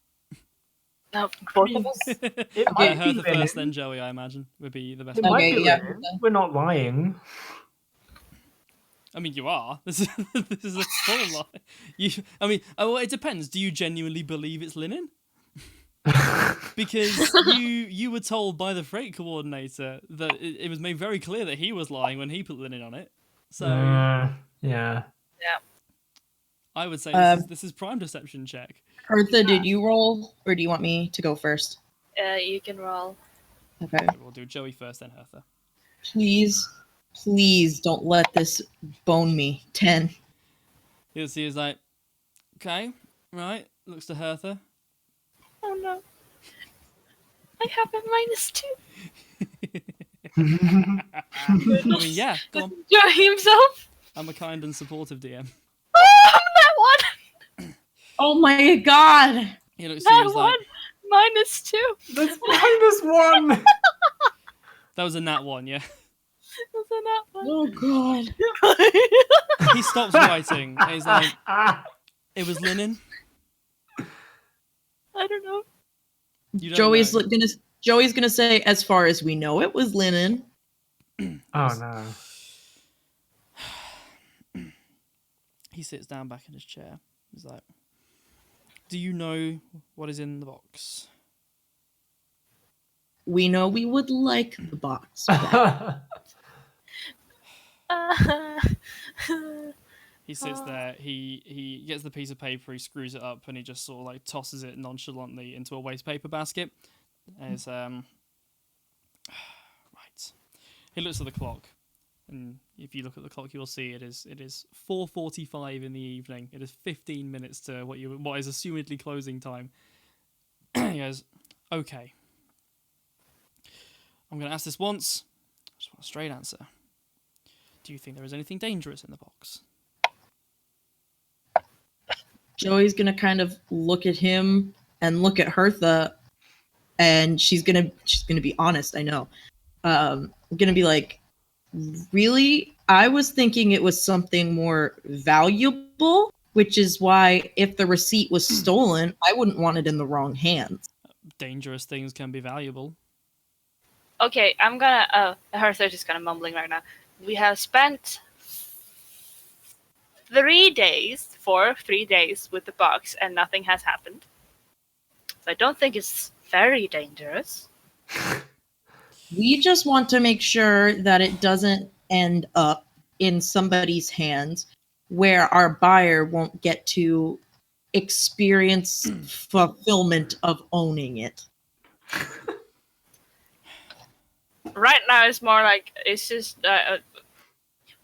Speaker 4: No, both of us.
Speaker 2: It might be
Speaker 1: Hertha first,
Speaker 2: linen.
Speaker 1: then Joey. I imagine would be the best.
Speaker 2: It might
Speaker 3: Okay,
Speaker 2: be
Speaker 3: yeah.
Speaker 2: linen. We're not lying.
Speaker 1: I mean, you are. This is a full lie. Well, it depends. Do you genuinely believe it's linen? Because you were told by the freight coordinator that it was made very clear that he was lying when he put linen on it. So
Speaker 2: Yeah.
Speaker 1: I would say this is prime deception check.
Speaker 3: Hertha, did you roll, or do you want me to go first?
Speaker 4: You can roll.
Speaker 3: Okay.
Speaker 1: We'll do Joey first, then Hertha.
Speaker 3: Please don't let this bone me. 10.
Speaker 1: He'll see is like, okay, right. Looks to Hertha.
Speaker 4: Oh no. I have a -2.
Speaker 1: I mean, yeah, go on.
Speaker 4: Enjoy himself.
Speaker 1: I'm a kind and supportive DM.
Speaker 4: Oh, that one.
Speaker 3: Oh my god!
Speaker 1: He looks to you
Speaker 4: That
Speaker 1: and is
Speaker 4: one.
Speaker 1: like,
Speaker 4: -2.
Speaker 2: That's -1.
Speaker 1: that was a nat one, yeah.
Speaker 4: That's a nat one.
Speaker 3: Oh god.
Speaker 1: He stops writing. And he's like, it was linen.
Speaker 4: I don't know.
Speaker 1: You don't know.
Speaker 3: Joey's gonna say, as far as we know, it was linen.
Speaker 2: Oh no.
Speaker 1: He sits down back in his chair. He's like, do you know what is in the box?
Speaker 3: we know we would like the box back.
Speaker 1: He sits there, he gets the piece of paper, he screws it up, and he just sort of like tosses it nonchalantly into a waste paper basket. As right. He looks at the clock, and if you look at the clock, you will see it is 4:45 in the evening. It is 15 minutes to what is assumedly closing time. He goes, "Okay, I'm going to ask this once. I just want a straight answer. Do you think there is anything dangerous in the box?"
Speaker 3: Joey's gonna kind of look at him and look at Hertha, and she's gonna be honest. I know. Gonna be like, really? I was thinking it was something more valuable, which is why if the receipt was stolen, I wouldn't want it in the wrong hands.
Speaker 1: Dangerous things can be valuable.
Speaker 4: Okay, I'm gonna. Hertha just kind of mumbling right now. We have spent 3 days with the box, and nothing has happened. So I don't think it's very dangerous.
Speaker 3: We just want to make sure that it doesn't end up in somebody's hands where our buyer won't get to experience fulfillment of owning it.
Speaker 4: Right now, it's more like it's just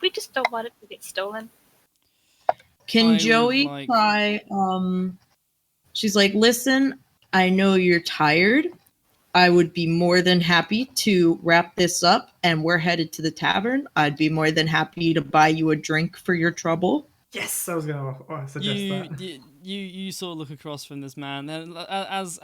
Speaker 4: we just don't want it to get stolen.
Speaker 3: Can Joey try? She's like, listen, I know you're tired. I would be more than happy to wrap this up, and we're headed to the tavern. I'd be more than happy to buy you a drink for your trouble.
Speaker 2: Yes, I was going to suggest that.
Speaker 1: You sort of look across from this man, and as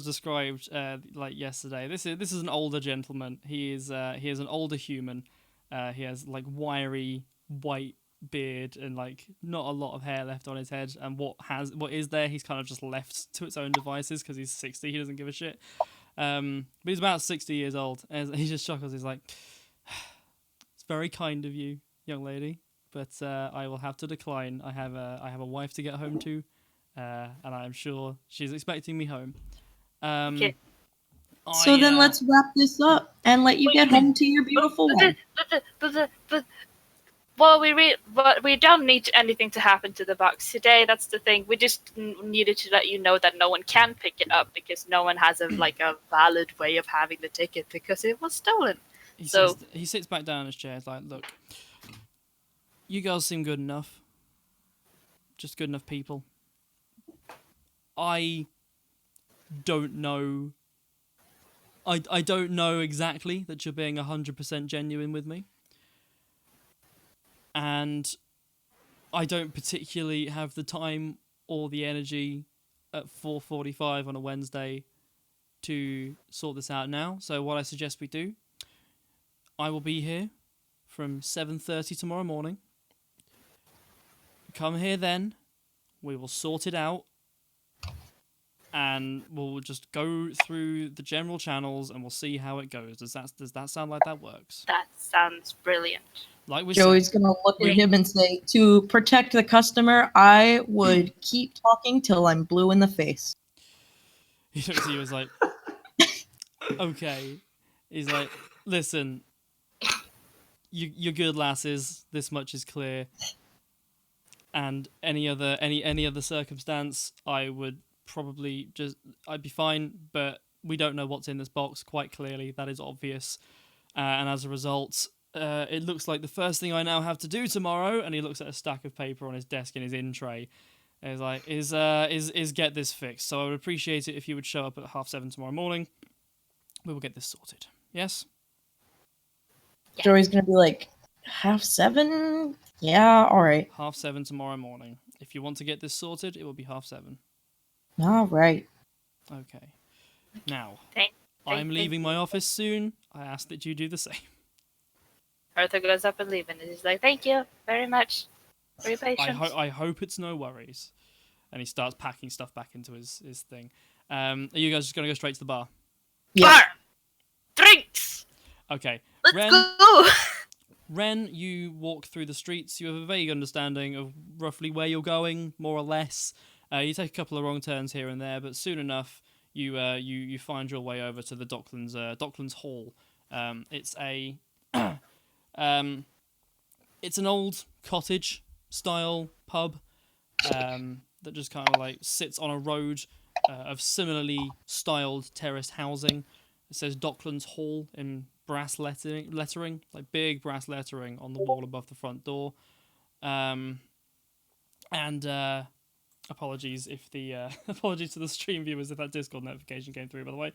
Speaker 1: described like yesterday. This is an older gentleman. He is an older human. He has like wiry white beard and like not a lot of hair left on his head. And what is there, he's kind of just left to its own devices because he's 60. He doesn't give a shit. But he's about 60 years old. And he just chuckles. He's like, "It's very kind of you, young lady, but I will have to decline. I have a wife to get home to, and I'm sure she's expecting me home."
Speaker 4: Okay.
Speaker 3: So then let's wrap this up and let you get home to your beautiful wife.
Speaker 4: Well, we don't need anything to happen to the box today. That's the thing. We just needed to let you know that no one can pick it up because no one has a valid way of having the ticket because it was stolen.
Speaker 1: He sits back down in his chair. He's like, "Look, you girls seem good enough. Just good enough people. I don't know. I don't know exactly that you're being 100% genuine with me. And I don't particularly have the time or the energy at 4:45 on a Wednesday to sort this out now. So what I suggest we do, I will be here from 7:30 tomorrow morning. Come here then. We will sort it out. And we'll just go through the general channels and we'll see how it goes. Does that sound like that works?"
Speaker 4: That sounds brilliant.
Speaker 1: Like we
Speaker 3: Joey's
Speaker 1: said,
Speaker 3: going to look at him and say, to protect the customer, I would keep talking till I'm blue in the face.
Speaker 1: he looks at you and is like, "Okay." He's like, "Listen, you're good lasses. This much is clear. And any other circumstance, I would probably I'd be fine, but we don't know what's in this box quite clearly. That is obvious. And as a result, it looks like the first thing I now have to do tomorrow," and he looks at a stack of paper on his desk in his in tray, is like, is get this fixed. So I would appreciate it if you would show up at 7:30 tomorrow morning. We will get this sorted. Yes?
Speaker 4: Yeah.
Speaker 3: Joey's going to be like, 7:30? Yeah, all right.
Speaker 1: 7:30 tomorrow morning. If you want to get this sorted, it will be 7:30.
Speaker 3: All right.
Speaker 1: Okay. Now,
Speaker 4: Thank
Speaker 1: I'm leaving
Speaker 4: you.
Speaker 1: my office soon. I ask that you do the same.
Speaker 4: Hertha goes up and leaving, and he's like, "Thank you very much for your patience."
Speaker 1: I hope it's no worries. And he starts packing stuff back into his thing. Are you guys just going to go straight to the bar?
Speaker 3: Yeah.
Speaker 4: Bar! Drinks!
Speaker 1: Okay.
Speaker 4: Let's go!
Speaker 1: Wren, you walk through the streets. You have a vague understanding of roughly where you're going, more or less. You take a couple of wrong turns here and there, but soon enough, you find your way over to the Docklands Hall. It's a it's an old cottage style pub that just kind of like sits on a road of similarly styled terraced housing. It says Docklands Hall in brass lettering, like big brass lettering on the wall above the front door. And apologies if the apologies to the stream viewers if that Discord notification came through, by the way.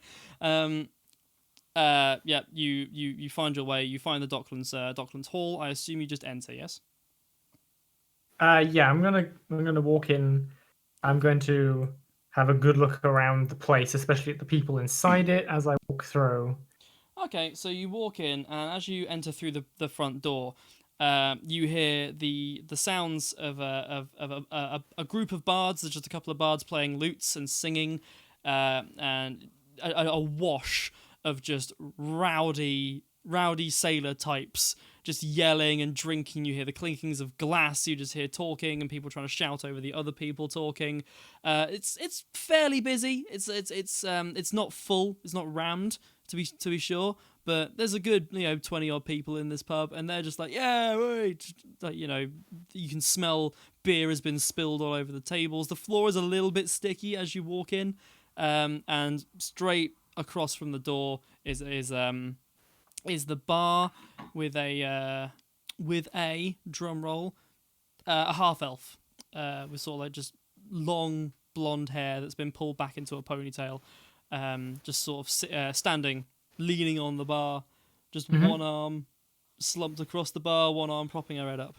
Speaker 1: Yeah, you find your way. You find the Docklands Hall. I assume you just enter, yes?
Speaker 2: Yeah, I'm gonna walk in. I'm going to have a good look around the place, especially at the people inside it as I walk through.
Speaker 1: Okay, so you walk in, and as you enter through the front door, you hear the sounds of a group of bards. There's just a couple of bards playing lutes and singing, and a wash of just rowdy sailor types just yelling and drinking. You hear the clinkings of glass. You just hear talking and people trying to shout over the other people talking. It's fairly busy. It's not full. It's not rammed to be sure. But there's a good 20 odd people in this pub, and they're just like, yeah, wait, like you can smell beer has been spilled all over the tables. The floor is a little bit sticky as you walk in, and straight across from the door is the bar with a drum roll, a half elf with sort of like just long blonde hair that's been pulled back into a ponytail, just sort of standing, leaning on the bar, just one arm slumped across the bar, one arm propping her head up.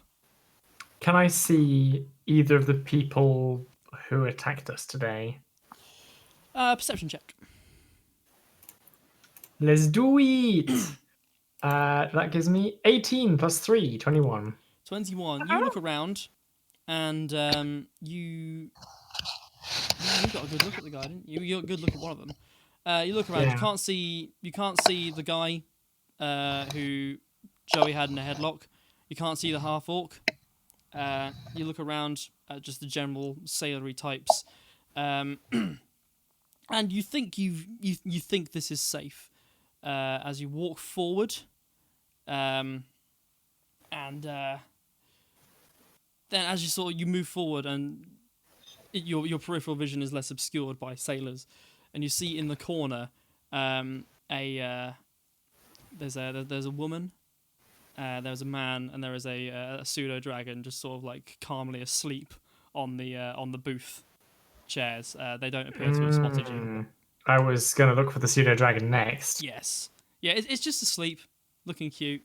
Speaker 2: Can I see either of the people who attacked us today?
Speaker 1: Perception check.
Speaker 2: Let's do it! That gives me 18 plus 3, 21.
Speaker 1: 21. You look around, and you got a good look at the guy, didn't you? You got a good look at one of them. You look around.
Speaker 2: Yeah.
Speaker 1: You can't see the guy who Joey had in a headlock. You can't see the half orc. You look around at just the general sailory types, and you think you think this is safe as you walk forward. And then as you move forward, and your peripheral vision is less obscured by sailors, and you see in the corner there's a woman, there's a man, and there is a pseudo dragon just sort of like calmly asleep on the booth chairs. They don't appear to have spotted you.
Speaker 2: I was gonna look for the pseudo dragon next.
Speaker 1: Yes, yeah, it's just asleep, looking cute.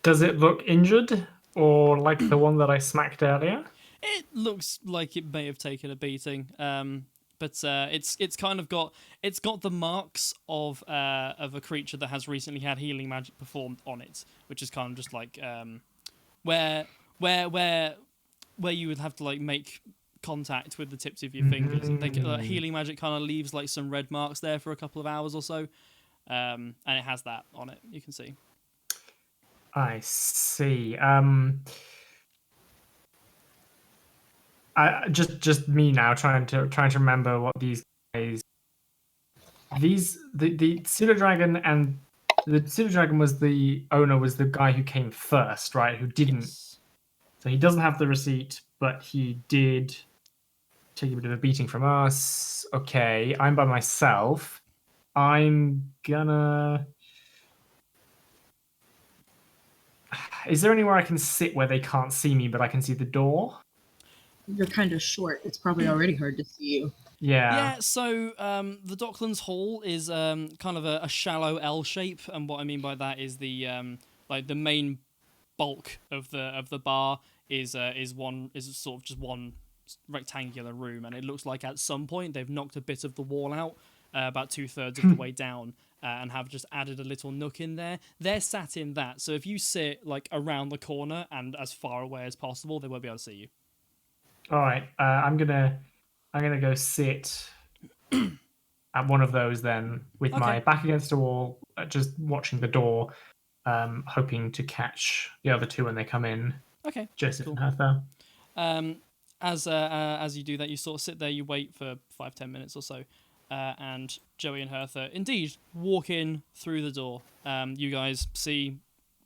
Speaker 2: Does it look injured, or like the one that I smacked earlier?
Speaker 1: It looks like it may have taken a beating, but it's kind of got the marks of a creature that has recently had healing magic performed on it, which is kind of just like where you would have to like make contact with the tips of your fingers. Healing magic kind of leaves like some red marks there for a couple of hours or so, and it has that on it. You can see.
Speaker 2: I see. I just me now trying to remember what these guys. The pseudo dragon, and the pseudo dragon was the guy who came first, right? Who didn't.
Speaker 1: Yes.
Speaker 2: So he doesn't have the receipt, but he did take a bit of a beating from us. Okay, I'm by myself. I'm gonna. Is there anywhere I can sit where they can't see me, but I can see the door?
Speaker 3: You're kind of short. It's probably already hard to see you.
Speaker 2: Yeah.
Speaker 1: Yeah, so the Docklands Hall is kind of a shallow L shape, and what I mean by that is the like the main bulk of the bar is sort of just one rectangular room, and it looks like at some point they've knocked a bit of the wall out, about 2/3 of the way down, and have just added a little nook in there. They're sat in that, so if you sit like around the corner and as far away as possible, they won't be able to see you.
Speaker 2: All right. I'm gonna go sit at one of those then, with my back against the wall, just watching the door, hoping to catch the other two when they come in.
Speaker 1: Okay.
Speaker 2: Joseph
Speaker 1: Cool.
Speaker 2: and Hertha.
Speaker 1: As you do that, you sort of sit there, you wait for 5-10 minutes or so, and Joey and Hertha indeed walk in through the door. You guys see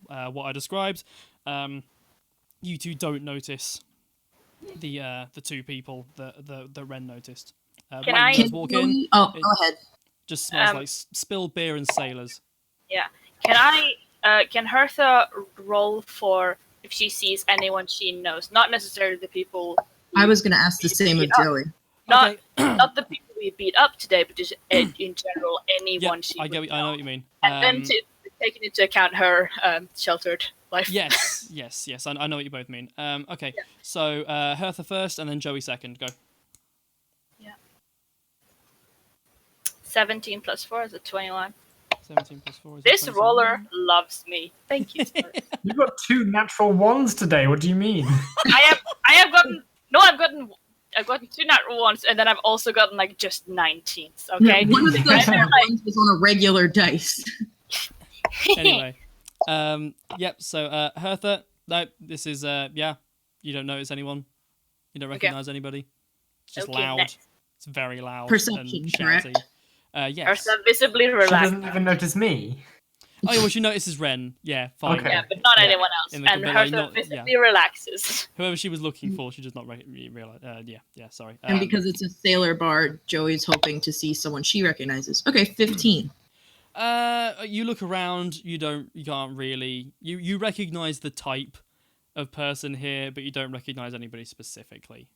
Speaker 1: what I described. You two don't notice the two people that Wren noticed.
Speaker 4: Can
Speaker 1: when
Speaker 4: I-
Speaker 1: you guys walk in,
Speaker 3: Oh,
Speaker 1: it
Speaker 3: go ahead.
Speaker 1: just smells like spilled beer and sailors.
Speaker 4: Yeah. Can Hertha roll for if she sees anyone she knows, not necessarily the people,
Speaker 3: I was going to ask the same of Joey.
Speaker 4: not
Speaker 1: Okay.
Speaker 4: not the people we beat up today, but just in general anyone she.
Speaker 1: I
Speaker 4: would
Speaker 1: know
Speaker 4: know.
Speaker 1: what you mean.
Speaker 4: And then taking into account her sheltered life.
Speaker 1: Yes. I know what you both mean. Okay,
Speaker 4: Yeah.
Speaker 1: so Hertha first, and then Joey second. Go.
Speaker 4: 17 plus 4 is a 21.
Speaker 1: 17 plus 4 is
Speaker 4: This
Speaker 1: 27.
Speaker 4: roller loves me. Thank you. Sir.
Speaker 2: You got 2 natural ones today. What do you mean?
Speaker 4: I've gotten 2 natural ones, and then I've also gotten like just 19s. Okay.
Speaker 3: One of those
Speaker 4: They're like-
Speaker 3: ones was on a regular dice.
Speaker 1: Anyway, yep. So Hertha, no, this is you don't notice anyone. You don't
Speaker 4: Okay.
Speaker 1: recognize anybody. It's just
Speaker 4: Okay,
Speaker 1: loud.
Speaker 4: next.
Speaker 1: It's very loud
Speaker 3: Perception,
Speaker 1: and
Speaker 3: correct?
Speaker 1: shouty. Yes.
Speaker 4: Hertha visibly
Speaker 2: She
Speaker 4: relaxed.
Speaker 2: doesn't even notice me.
Speaker 1: Oh, yeah, what you notice is Wren. Yeah, fine.
Speaker 2: Okay.
Speaker 4: Yeah, but not
Speaker 1: Yeah.
Speaker 4: anyone else.
Speaker 1: In the
Speaker 4: And
Speaker 1: but,
Speaker 4: Hertha
Speaker 1: like, not-
Speaker 4: visibly relaxes.
Speaker 1: Whoever she was looking for, she does not realize. Yeah. Sorry.
Speaker 3: And because it's a sailor bar, Joey's hoping to see someone she recognizes. Okay, 15.
Speaker 1: You look around. You can't really. You recognize the type of person here, but you don't recognize anybody specifically.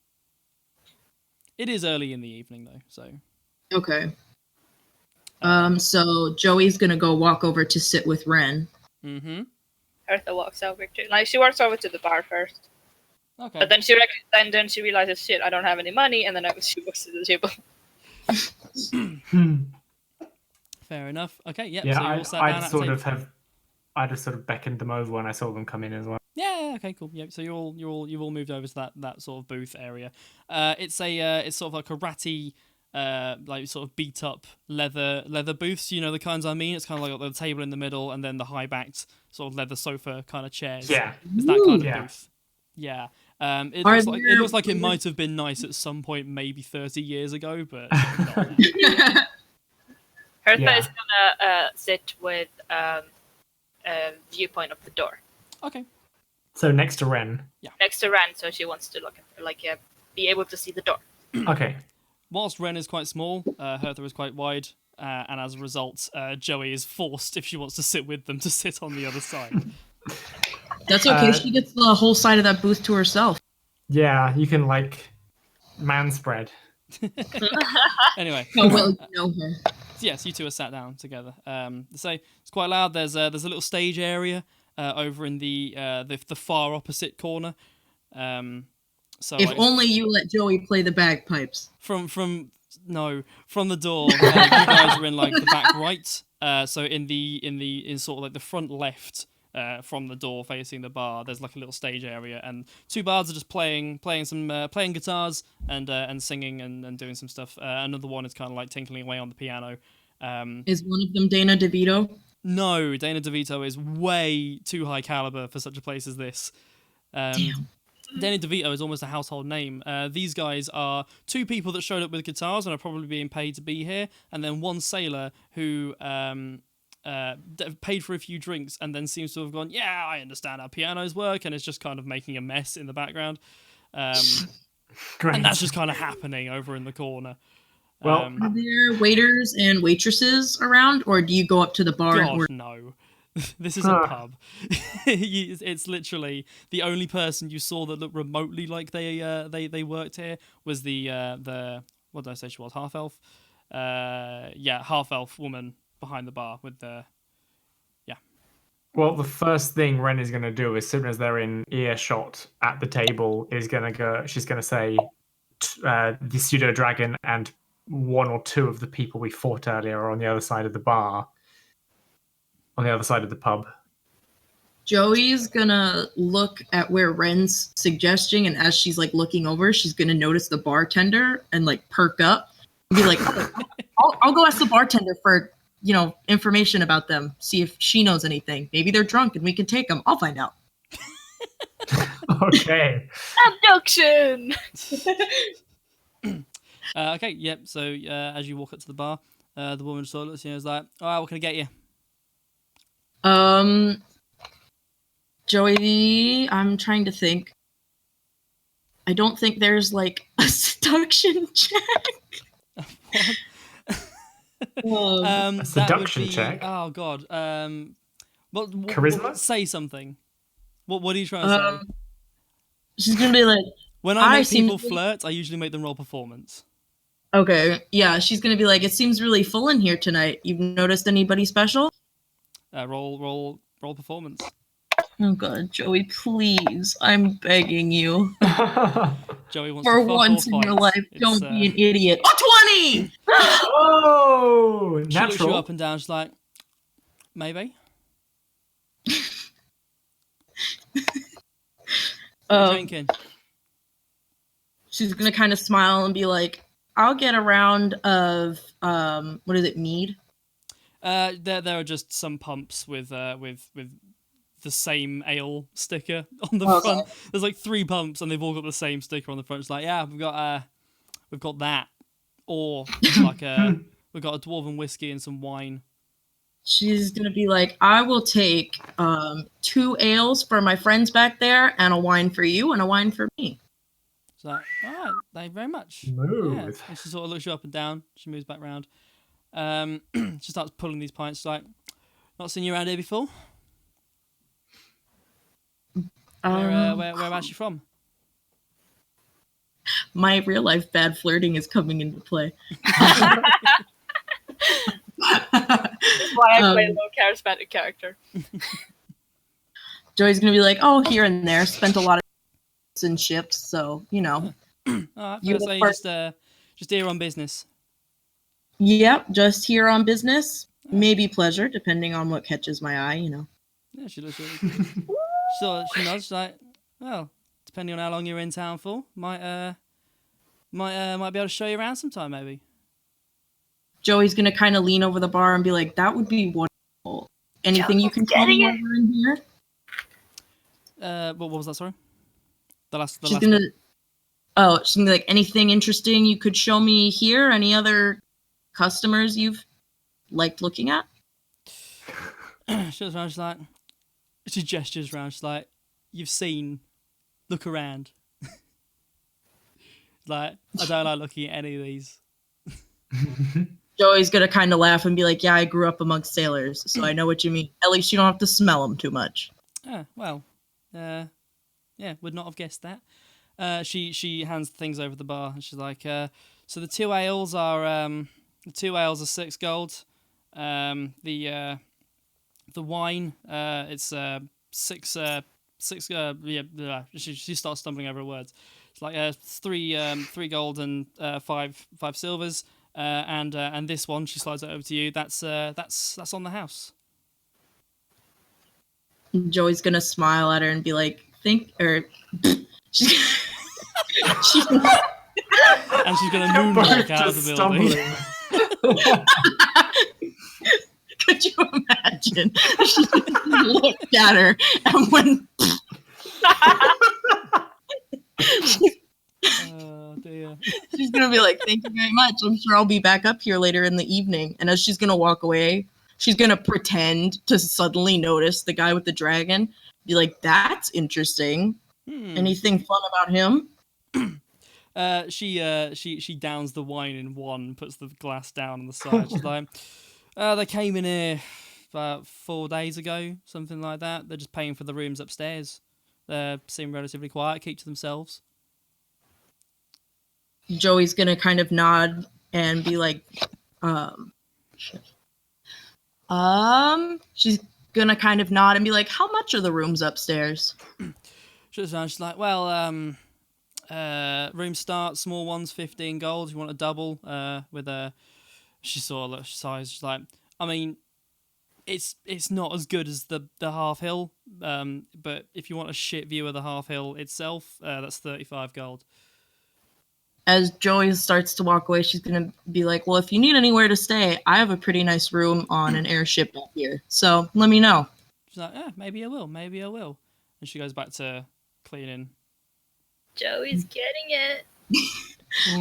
Speaker 1: It is early in the evening though, so.
Speaker 3: Okay. So Joey's gonna go walk over to sit with Wren.
Speaker 1: Mm-hmm.
Speaker 4: Hertha walks over to she walks over to the bar first,
Speaker 1: Okay.
Speaker 4: but then then she realizes, shit, I don't have any money, and then she walks to the table.
Speaker 1: Fair enough. Okay. Yep.
Speaker 2: Yeah,
Speaker 1: so you all sat down at the table.
Speaker 2: I just sort of beckoned them over when I saw them come in as well.
Speaker 1: Yeah. Okay. Cool. Yeah. So you've all moved over to that sort of booth area. It's sort of like a ratty, like sort of beat up leather booths. You know the kinds I mean. It's kind of like the table in the middle, and then the high backed sort of leather sofa kind of chairs.
Speaker 2: Yeah.
Speaker 1: It's that kind of
Speaker 2: Yeah.
Speaker 1: booth. Yeah. It
Speaker 3: Are
Speaker 1: looks like it
Speaker 3: there-
Speaker 1: might have been nice at some point, maybe 30 years ago, but not now.
Speaker 4: Hertha
Speaker 2: Yeah.
Speaker 4: is gonna sit with a viewpoint of the door
Speaker 1: Okay.
Speaker 2: So next to Wren.
Speaker 4: next to Wren, so she wants to look at be able to see the door.
Speaker 2: Okay.
Speaker 1: Whilst Wren is quite small, Hertha is quite wide, and as a result, Joey is forced, if she wants to sit with them, to sit on the other side.
Speaker 3: That's okay. She gets the whole side of that booth to herself.
Speaker 2: Yeah, you can man spread.
Speaker 1: Anyway,
Speaker 3: How well you know her.
Speaker 1: so yes, you two are sat down together. So it's quite loud. There's a little stage area over in the far opposite corner. So
Speaker 3: If only you let Joey play the bagpipes.
Speaker 1: from the door, you guys are in like the back right. So in sort of like the front left. From the door facing the bar, there's like a little stage area, and 2 bards are just playing guitars and singing and doing some stuff. Another one is kind of like tinkling away on the piano.
Speaker 3: Is one of them Dana DeVito?
Speaker 1: No, Dana DeVito is way too high caliber for such a place as this.
Speaker 3: Damn.
Speaker 1: Dana DeVito is almost a household name. These guys are 2 people that showed up with guitars and are probably being paid to be here, and then 1 sailor who paid for a few drinks and then seems to have gone, yeah, I understand how pianos work, and is just kind of making a mess in the background.
Speaker 2: Great.
Speaker 1: And that's just kind of happening over in the corner.
Speaker 2: Well,
Speaker 3: Are there waiters and waitresses around, or do you go up to the bar and
Speaker 1: God,
Speaker 3: order?
Speaker 1: no. This is a pub. It's literally the only person you saw that looked remotely like they worked here was the what did I say she was, half elf? Half elf woman behind the bar with the
Speaker 2: Well, the first thing Wren is going to do as soon as they're in earshot at the table is going to go. She's going to say, "The Pseudo Dragon and 1 or 2 of the people we fought earlier are on the other side of the bar, on the other side of the pub."
Speaker 3: Joey's gonna look at where Wren's suggesting, and as she's like looking over, she's gonna notice the bartender and like perk up and be like, I'll go ask the bartender for information about them, see if she knows anything. Maybe they're drunk and we can take them. I'll find out.
Speaker 2: Okay.
Speaker 4: Abduction.
Speaker 1: Okay, yep. So as you walk up to the bar, the woman sort of looks at you and is like, "All right, what can I get you?"
Speaker 3: Joey, I'm trying to think. I don't think there's like a seduction check.
Speaker 1: What?
Speaker 2: A
Speaker 1: That
Speaker 2: seduction
Speaker 1: would be,
Speaker 2: check?
Speaker 1: Oh God.
Speaker 2: Charisma?
Speaker 1: Say something. What are you trying to say?
Speaker 3: She's gonna be like,
Speaker 1: When I
Speaker 3: "Hi,
Speaker 1: make people
Speaker 3: seems
Speaker 1: flirt, I usually make them roll performance.
Speaker 3: okay." Yeah, she's gonna be like, "It seems really full in here tonight. You've noticed anybody special?"
Speaker 1: Roll performance.
Speaker 3: Oh God, Joey, please, I'm begging you.
Speaker 1: Joey wants
Speaker 3: For
Speaker 1: to fuck
Speaker 3: once
Speaker 1: or
Speaker 3: in your
Speaker 1: fight.
Speaker 3: life,
Speaker 1: It's,
Speaker 3: don't be an idiot. Oh, 20!
Speaker 2: Oh,
Speaker 1: She looks you
Speaker 2: natural.
Speaker 1: up and down. She's like, maybe. What are you drinking?
Speaker 3: She's gonna kind of smile and be like, "I'll get a round of what is it, mead?"
Speaker 1: There are just some pumps with the same ale sticker on the
Speaker 3: Okay.
Speaker 1: front. There's like 3 pumps and they've all got the same sticker on the front. It's like, yeah, we've got that, or like we've got a dwarven whiskey and some wine.
Speaker 3: She's gonna be like, "I will take 2 ales for my friends back there, and a wine for you, and a wine for me."
Speaker 1: It's like, all right, thank you very much.
Speaker 2: Smooth.
Speaker 1: Yeah. And she sort of looks you up and down. She moves back round. She starts pulling these pints. She's like, not seen you around here before. Whereabouts you from?
Speaker 3: My real life bad flirting is coming into play.
Speaker 4: That's why I play a low charismatic character.
Speaker 3: Joey's gonna be like, "Oh, here and there. Spent a lot of in ships, so you know."
Speaker 1: All right,
Speaker 3: You're
Speaker 1: so
Speaker 3: the
Speaker 1: you
Speaker 3: first-
Speaker 1: just here on business.
Speaker 3: Yep, just here on business, maybe pleasure, depending on what catches my eye. You know.
Speaker 1: Yeah, she looks really good. She nods. She's like, well, depending on how long you're in town for, might be able to show you around sometime, maybe.
Speaker 3: Joey's gonna kind of lean over the bar and be like, "That would be wonderful. Anything you can tell me while we're in here?"
Speaker 1: What was that? Sorry, the last.
Speaker 3: She's gonna be like, "Anything interesting you could show me here? Any other customers you've liked looking at?"
Speaker 1: She looks around. She's like, she gestures around. She's like, you've seen. Look around. Like, I don't like looking at any of these.
Speaker 3: Joey's gonna kind of laugh and be like, "Yeah, I grew up amongst sailors, so I know what you mean. At least you don't have to smell them too much."
Speaker 1: Well, yeah, would not have guessed that. She hands things over the bar and she's like, so the 2 ales are 6 gold. The wine, it's 6 yeah. She starts stumbling over her words. It's like 3 gold and 5 silvers. And this one, she slides it over to you. That's on the house.
Speaker 3: Joey's gonna smile at her and be like,
Speaker 1: And she's gonna moonwalk out of the building.
Speaker 3: Could you imagine? She looked at her and went.
Speaker 1: Oh dear.
Speaker 3: She's gonna be like, "Thank you very much. I'm sure I'll be back up here later in the evening." And as she's gonna walk away, she's gonna pretend to suddenly notice the guy with the dragon. Be like, "That's interesting. Anything fun about him?"
Speaker 1: She downs the wine in one, puts the glass down on the side. She's like, they came in here about 4 days ago, something like that. They're just paying for the rooms upstairs. They seem relatively quiet, keep to themselves.
Speaker 3: Joey's gonna kind of nod and be like, she's gonna kind of nod and be like, "How much are the rooms upstairs?"
Speaker 1: She's like, well, room start, small ones, 15 gold. If you want a double, with a, she saw a size. She's like, I mean, it's not as good as the half hill, but if you want a shit view of the half hill itself, that's 35 gold.
Speaker 3: As Joey starts to walk away, she's gonna be like, "Well, if you need anywhere to stay, I have a pretty nice room on an airship up here. So let me know."
Speaker 1: She's like, maybe I will. And she goes back to cleaning.
Speaker 5: Joey's getting it.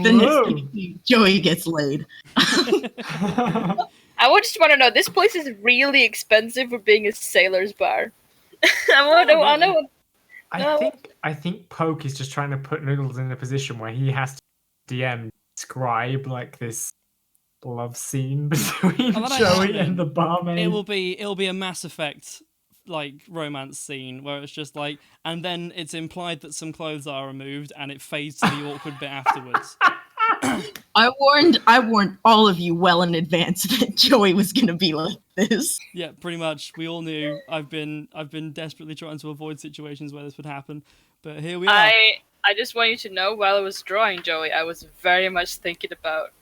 Speaker 3: The next
Speaker 2: Whoa.
Speaker 3: day, Joey gets laid.
Speaker 4: I would just want to know, this place is really expensive for being a sailor's bar. I know.
Speaker 2: I think Poke is just trying to put Noodles in a position where he has to describe like this love scene between
Speaker 1: Oh, that I
Speaker 2: Joey
Speaker 1: imagine.
Speaker 2: and the barmaid.
Speaker 1: It'll be a Mass Effect like romance scene where it's just like, and then it's implied that some clothes are removed, and it fades to the awkward bit afterwards.
Speaker 3: I warned all of you well in advance that Joey was gonna be like this.
Speaker 1: Yeah, pretty much. We all knew. I've been desperately trying to avoid situations where this would happen, but here we are.
Speaker 4: I just want you to know, while I was drawing Joey, I was very much thinking about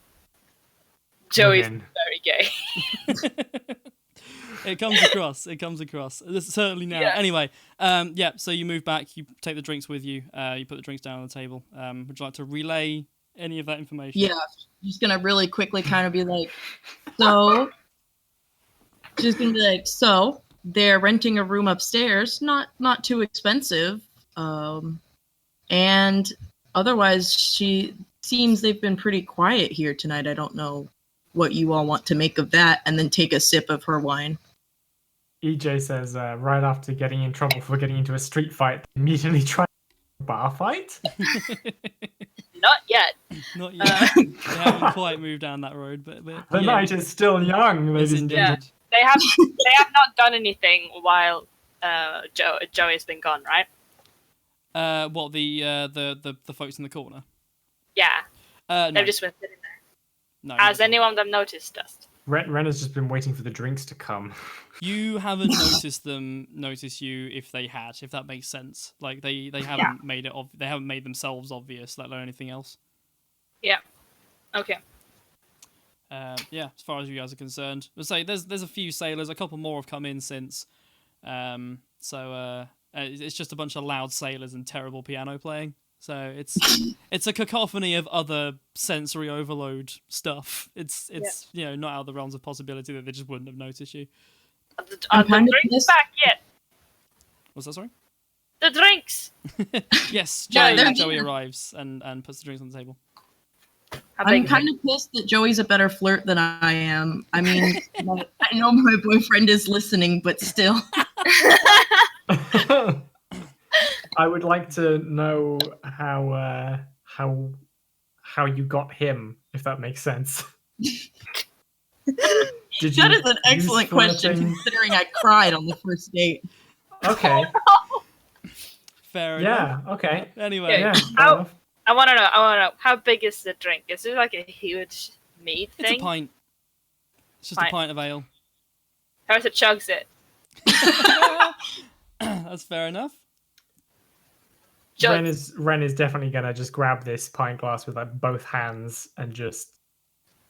Speaker 4: Joey's
Speaker 2: Women.
Speaker 4: very gay.
Speaker 1: It comes across. Certainly now.
Speaker 4: Yeah.
Speaker 1: Anyway, so you move back. You take the drinks with you. You put the drinks down on the table. Would you like to relay any of that information?
Speaker 3: Yeah, just gonna really quickly kind of be like, so. She's gonna be like, so they're renting a room upstairs, not too expensive, and otherwise she seems they've been pretty quiet here tonight. I don't know what you all want to make of that, and then take a sip of her wine.
Speaker 2: EJ says, right after getting in trouble for getting into a street fight, immediately try a bar fight.
Speaker 4: Not yet.
Speaker 1: Not yet. They haven't quite moved down that road, but
Speaker 2: The
Speaker 1: yeah,
Speaker 2: night is still young,
Speaker 1: it's
Speaker 2: ladies and
Speaker 1: indeed.
Speaker 2: gentlemen.
Speaker 4: They have not done anything while Joey's been gone, right?
Speaker 1: What the folks in the corner?
Speaker 4: Yeah,
Speaker 1: No,
Speaker 4: they've just been sitting there.
Speaker 1: no.
Speaker 4: Has
Speaker 1: not at all.
Speaker 4: anyone of them noticed us?
Speaker 2: Ren has just been waiting for the drinks to come.
Speaker 1: You haven't noticed them notice you if they had, if that makes sense. Like they haven't made it they haven't made themselves obvious, let alone anything else.
Speaker 4: Yeah. Okay.
Speaker 1: Yeah, as far as you guys are concerned, let's say there's a few sailors. A couple more have come in since. It's just a bunch of loud sailors and terrible piano playing. So it's a cacophony of other sensory overload stuff. It's not out of the realms of possibility that they just wouldn't have noticed you.
Speaker 4: Are the
Speaker 3: kind of
Speaker 4: drinks
Speaker 3: pissed.
Speaker 4: back yet?
Speaker 1: What's that, sorry?
Speaker 4: The drinks!
Speaker 1: Yes,
Speaker 3: Yeah, they're
Speaker 1: Joey
Speaker 3: here.
Speaker 1: arrives and puts the drinks on the table.
Speaker 4: How
Speaker 3: I'm
Speaker 4: big is
Speaker 3: kind of pissed that Joey's a better flirt than I am. I mean, I know my boyfriend is listening, but still.
Speaker 2: I would like to know how you got him, if that makes sense. Did you
Speaker 3: That is an
Speaker 2: use
Speaker 3: excellent question,
Speaker 2: flirting?
Speaker 3: considering I cried on the first date.
Speaker 2: Okay.
Speaker 1: Fair enough.
Speaker 2: Yeah. Okay.
Speaker 1: Anyway,
Speaker 2: Yeah. fair
Speaker 4: How-
Speaker 2: enough.
Speaker 4: I want to know, how big is the drink? Is it like a huge meat
Speaker 1: it's
Speaker 4: thing?
Speaker 1: a pint. It's just a pint of ale.
Speaker 4: Hertha chugs it.
Speaker 1: That's fair enough.
Speaker 2: Ren is definitely gonna just grab this pint glass with like both hands and just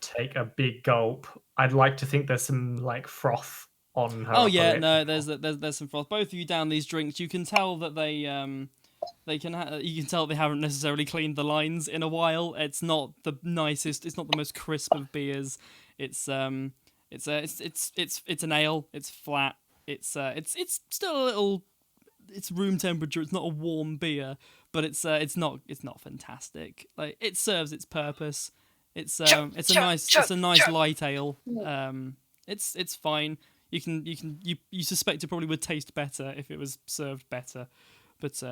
Speaker 2: take a big gulp. I'd like to think there's some like froth on her.
Speaker 1: Oh yeah,
Speaker 2: lip.
Speaker 1: no, there's some froth. Both of you down these drinks, you can tell that you can tell they haven't necessarily cleaned the lines in a while. It's not the nicest. It's not the most crisp of beers. It's an ale. It's flat. It's still a little. It's room temperature. It's not a warm beer, but it's not fantastic. Like it serves its purpose. It's a nice light ale. It's fine. You suspect it probably would taste better if it was served better, but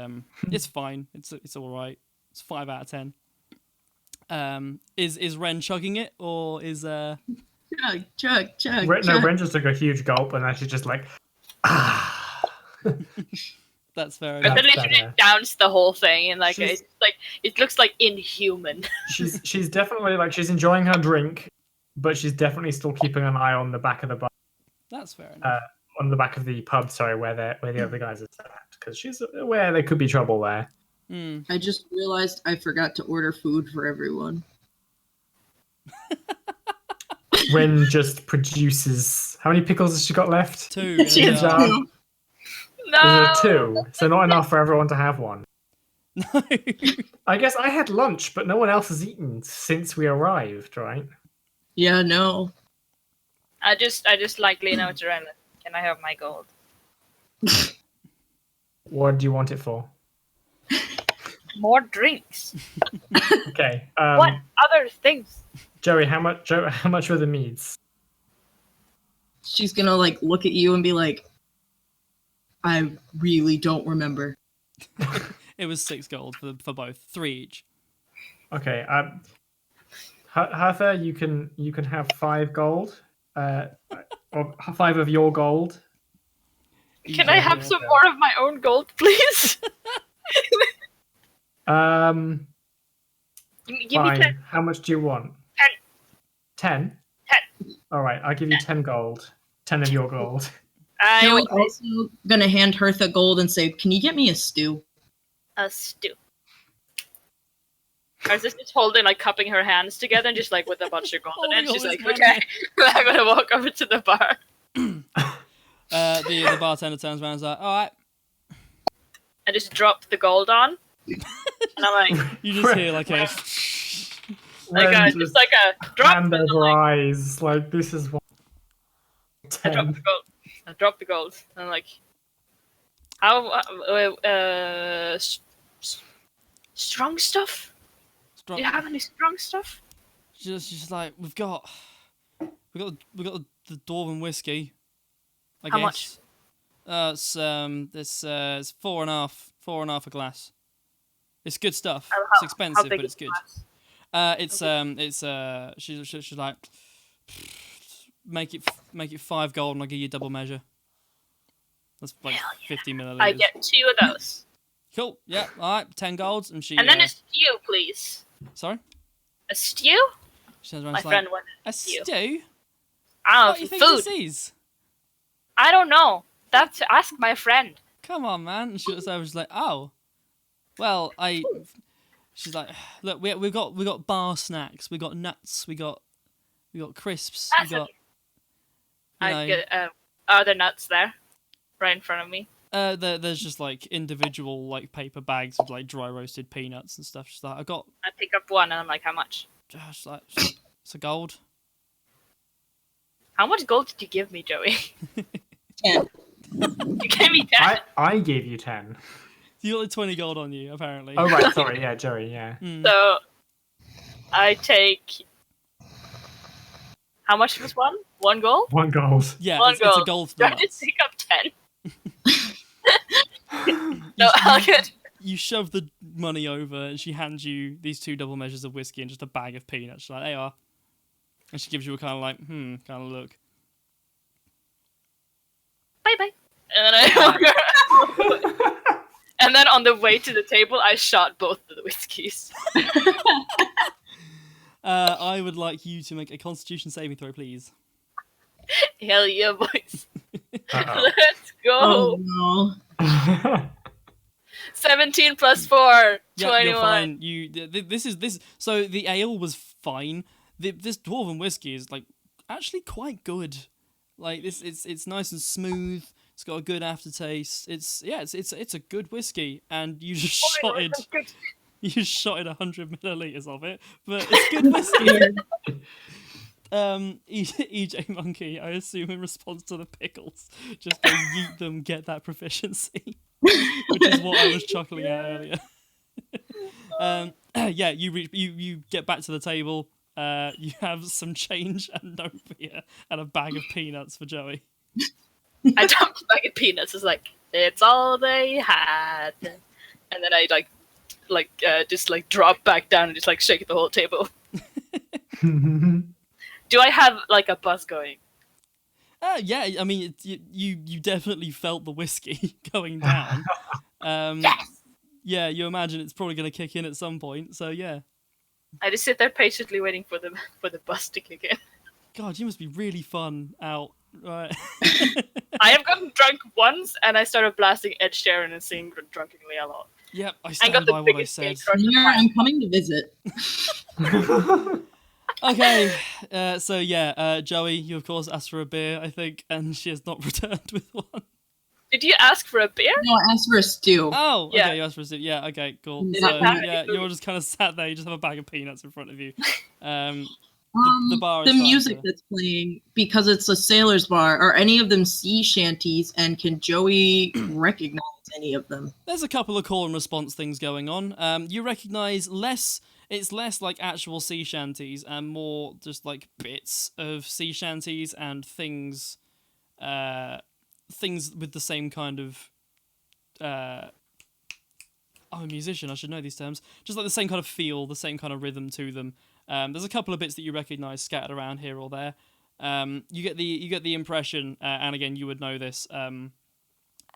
Speaker 1: it's fine. It's all right. It's 5 out of 10. Is Wren chugging it or is
Speaker 3: Chug.
Speaker 2: Ren just took a huge gulp and then she's just like, ah.
Speaker 1: That's fair
Speaker 4: But
Speaker 1: enough.
Speaker 4: then
Speaker 2: That's
Speaker 4: literally
Speaker 2: better.
Speaker 4: downs the whole thing, and like
Speaker 2: She's-
Speaker 4: it looks like inhuman.
Speaker 2: She's definitely like she's enjoying her drink, but she's definitely still keeping an eye on the back of the bar,
Speaker 1: That's fair enough.
Speaker 2: on the back of the pub. Sorry, where the other guys are at, because she's aware there could be trouble there.
Speaker 3: I just realized I forgot to order food for everyone.
Speaker 2: Ren just produces. How many pickles has she got left?
Speaker 1: 2 in a
Speaker 3: She has
Speaker 1: jar.
Speaker 3: two.
Speaker 4: No.
Speaker 2: There's 2, so not enough for everyone to have one.
Speaker 1: No.
Speaker 2: I guess I had lunch, but no one else has eaten since we arrived, right?
Speaker 3: Yeah, no.
Speaker 4: I just like lean over to Ren. Can I have my gold?
Speaker 2: What do you want it for?
Speaker 4: more drinks.
Speaker 2: Okay.
Speaker 4: What other things?
Speaker 2: Joey, how much were the meads?
Speaker 3: She's gonna like look at you and be like, I really don't remember.
Speaker 1: It was 6 gold for both, 3 each.
Speaker 2: Okay. Hertha, you can have 5 gold. Or 5 of your gold.
Speaker 4: Can I have some more of my own gold, please? Give me
Speaker 2: Fine.
Speaker 4: 10.
Speaker 2: How much do you want?
Speaker 4: 10.
Speaker 2: 10? All right, I'll give you 10 gold. 10 of your gold.
Speaker 3: I'm also gonna hand Hertha gold and say, "Can you get me a stew?"
Speaker 4: A stew. Or is this just holding, like, cupping her hands together and just, like, with a bunch of gold in it? She's like, okay. I'm gonna walk over to the bar.
Speaker 1: The bartender turns around and is like, all right.
Speaker 4: I just drop the gold on. And I'm like...
Speaker 1: You just hear, like, a...
Speaker 4: just like a drop.
Speaker 2: Hand over eyes. Like, this is what...
Speaker 4: I drop the gold. I drop the gold. And I'm like... How... strong stuff? Do you have any strong stuff?
Speaker 1: Just like, we've got the dwarven whiskey. I
Speaker 4: How
Speaker 1: guess. It's 4.5 a glass. It's good stuff. It's expensive, but it's good. She's like, make it 5 gold and I'll give you double measure. That's like 50 milliliters.
Speaker 4: I get 2 of those.
Speaker 1: Cool. Yeah. All right. 10 golds, and she.
Speaker 4: And then a stew, please.
Speaker 1: Sorry.
Speaker 4: A stew?
Speaker 1: She turns around.
Speaker 4: My friend wanted
Speaker 1: a stew.
Speaker 4: I
Speaker 1: What do you think
Speaker 4: food.
Speaker 1: this is?
Speaker 4: I don't know. That's ask my friend.
Speaker 1: Come on, man. And she looks over. She's like, oh, well, She's like, look, we got bar snacks. We got nuts. We got crisps.
Speaker 4: Are there nuts there? Right in front of me.
Speaker 1: There's just like individual like paper bags of like dry roasted peanuts and stuff. She's like,
Speaker 4: I pick up one and I'm like, how much?
Speaker 1: She's like, it's a gold.
Speaker 4: How much gold did you give me, Joey?
Speaker 3: 10.
Speaker 4: You gave me 10.
Speaker 2: I gave you 10.
Speaker 1: You got like 20 gold on you, apparently.
Speaker 2: Oh right, sorry, yeah, Joey, yeah.
Speaker 4: So I take. How much was one? 1 gold?
Speaker 2: 1 gold.
Speaker 1: Yeah,
Speaker 4: One
Speaker 1: it's a gold.
Speaker 4: Do I just pick up 10? No, I'll get.
Speaker 1: You shove the money over, and she hands you these 2 double measures of whiskey and just a bag of peanuts. She's like, "There you are," and she gives you a kind of like, kind of look.
Speaker 4: Bye bye. And then I. And then on the way to the table, I shot both of the whiskeys.
Speaker 1: I would like you to make a Constitution saving throw, please.
Speaker 4: Hell yeah, boys.
Speaker 2: Uh-oh.
Speaker 4: Let's go.
Speaker 3: Oh no.
Speaker 4: 17 plus 4,
Speaker 1: Yeah,
Speaker 4: 21.
Speaker 1: you're fine. This is. So the ale was fine. This dwarven whiskey is like actually quite good. Like this, it's nice and smooth. It's got a good aftertaste. It's a good whiskey, and you just shotted 100 milliliters of it, but it's good whiskey. EJ Monkey, I assume in response to the pickles, just go yeet them, get that proficiency, which is what I was chuckling at earlier. Yeah, you get back to the table. You have some change and no beer and a bag of peanuts for Joey.
Speaker 4: I dumped a bag of peanuts. It's like, it's all they had. And then I just drop back down and just like shake the whole table. Do I have like a buzz going?
Speaker 1: Yeah, I mean, you definitely felt the whiskey going down.
Speaker 4: Yes!
Speaker 1: Yeah, you imagine it's probably going to kick in at some point, so yeah.
Speaker 4: I just sit there patiently waiting for the buzz to kick in.
Speaker 1: God, you must be really fun out, right?
Speaker 4: I have gotten drunk once, and I started blasting Ed Sheeran and singing drunkenly a lot.
Speaker 1: Yep, I
Speaker 4: I
Speaker 1: stand
Speaker 4: got the
Speaker 1: by what I
Speaker 4: biggest
Speaker 1: said.
Speaker 4: stage crush of
Speaker 3: Yeah,
Speaker 4: mine.
Speaker 3: I'm coming to visit.
Speaker 1: Okay, so yeah, Joey, you of course asked for a beer, I think, and she has not returned with one.
Speaker 4: Did you ask for a beer?
Speaker 3: No, I asked for a stew.
Speaker 1: Oh,
Speaker 4: Yeah.
Speaker 1: okay, you asked for a stew. Yeah, okay, cool.
Speaker 3: Did
Speaker 1: So,
Speaker 3: not have
Speaker 4: any
Speaker 1: yeah,
Speaker 4: food.
Speaker 1: you're just kind of sat there, you just have a bag of peanuts in front of you. The bar is
Speaker 3: the
Speaker 1: fine,
Speaker 3: music
Speaker 1: so-
Speaker 3: that's playing, because it's a sailor's bar, are any of them sea shanties, and can Joey recognize any of them.
Speaker 1: There's a couple of call and response things going on. You recognize less. It's less like actual sea shanties and more just like bits of sea shanties and things, things with the same kind of. I'm a musician. I should know these terms. Just like the same kind of feel, the same kind of rhythm to them. There's a couple of bits that you recognize scattered around here or there. You get the impression, and again, you would know this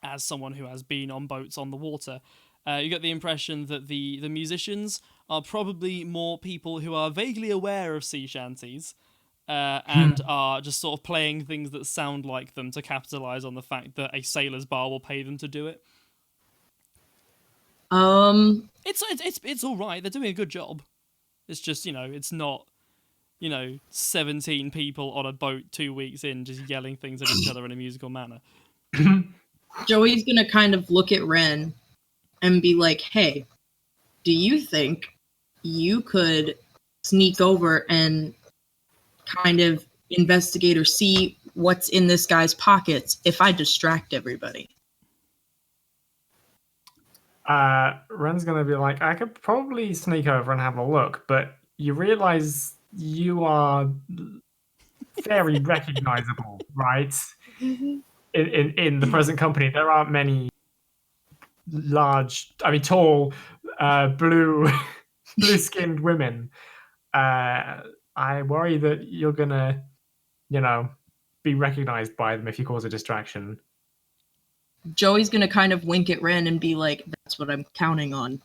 Speaker 1: as someone who has been on boats on the water. You get the impression that the musicians are probably more people who are vaguely aware of sea shanties and are just sort of playing things that sound like them to capitalize on the fact that a sailor's bar will pay them to do it. It's all right. They're doing a good job. It's just, it's not, 17 people on a boat 2 weeks in just yelling things at each other in a musical manner.
Speaker 3: Joey's gonna kind of look at Wren and be like, hey, do you think you could sneak over and kind of investigate or see what's in this guy's pockets if I distract everybody?
Speaker 2: Wren's gonna be like, I could probably sneak over and have a look, but you realize you are very recognizable, right? In the present company, there aren't many tall, blue-skinned women. I worry that you're gonna, be recognized by them if you cause a distraction.
Speaker 3: Joey's gonna kind of wink at Wren and be like, that's what I'm counting on.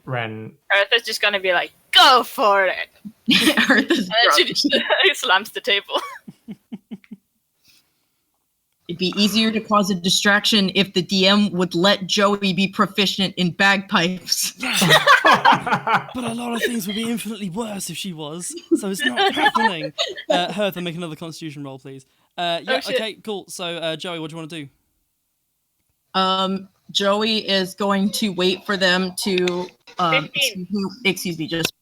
Speaker 2: Wren.
Speaker 4: Hertha's just gonna be like, go for it!
Speaker 3: Hertha's
Speaker 4: And then she just slams the table.
Speaker 3: It'd be easier to cause a distraction if the DM would let Joey be proficient in bagpipes.
Speaker 1: But a lot of things would be infinitely worse if she was, so it's not happening. Hertha, make another Constitution roll, please. Okay, cool. So, Joey, what do you want to do?
Speaker 3: Joey is going to wait for them to. Excuse me, just.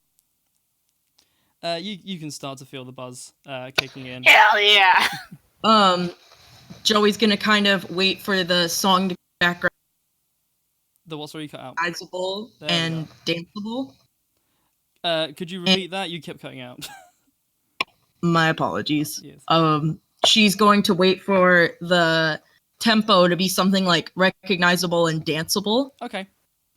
Speaker 1: You can start to feel the buzz kicking in.
Speaker 4: Hell yeah!
Speaker 3: Joey's gonna kind of wait for the song to background.
Speaker 1: The what? Sorry, you cut out.
Speaker 3: Sizable and danceable.
Speaker 1: Could you repeat that? You kept cutting out.
Speaker 3: My apologies.
Speaker 1: Yes.
Speaker 3: She's going to wait for the tempo to be something like recognizable and danceable.
Speaker 1: Okay.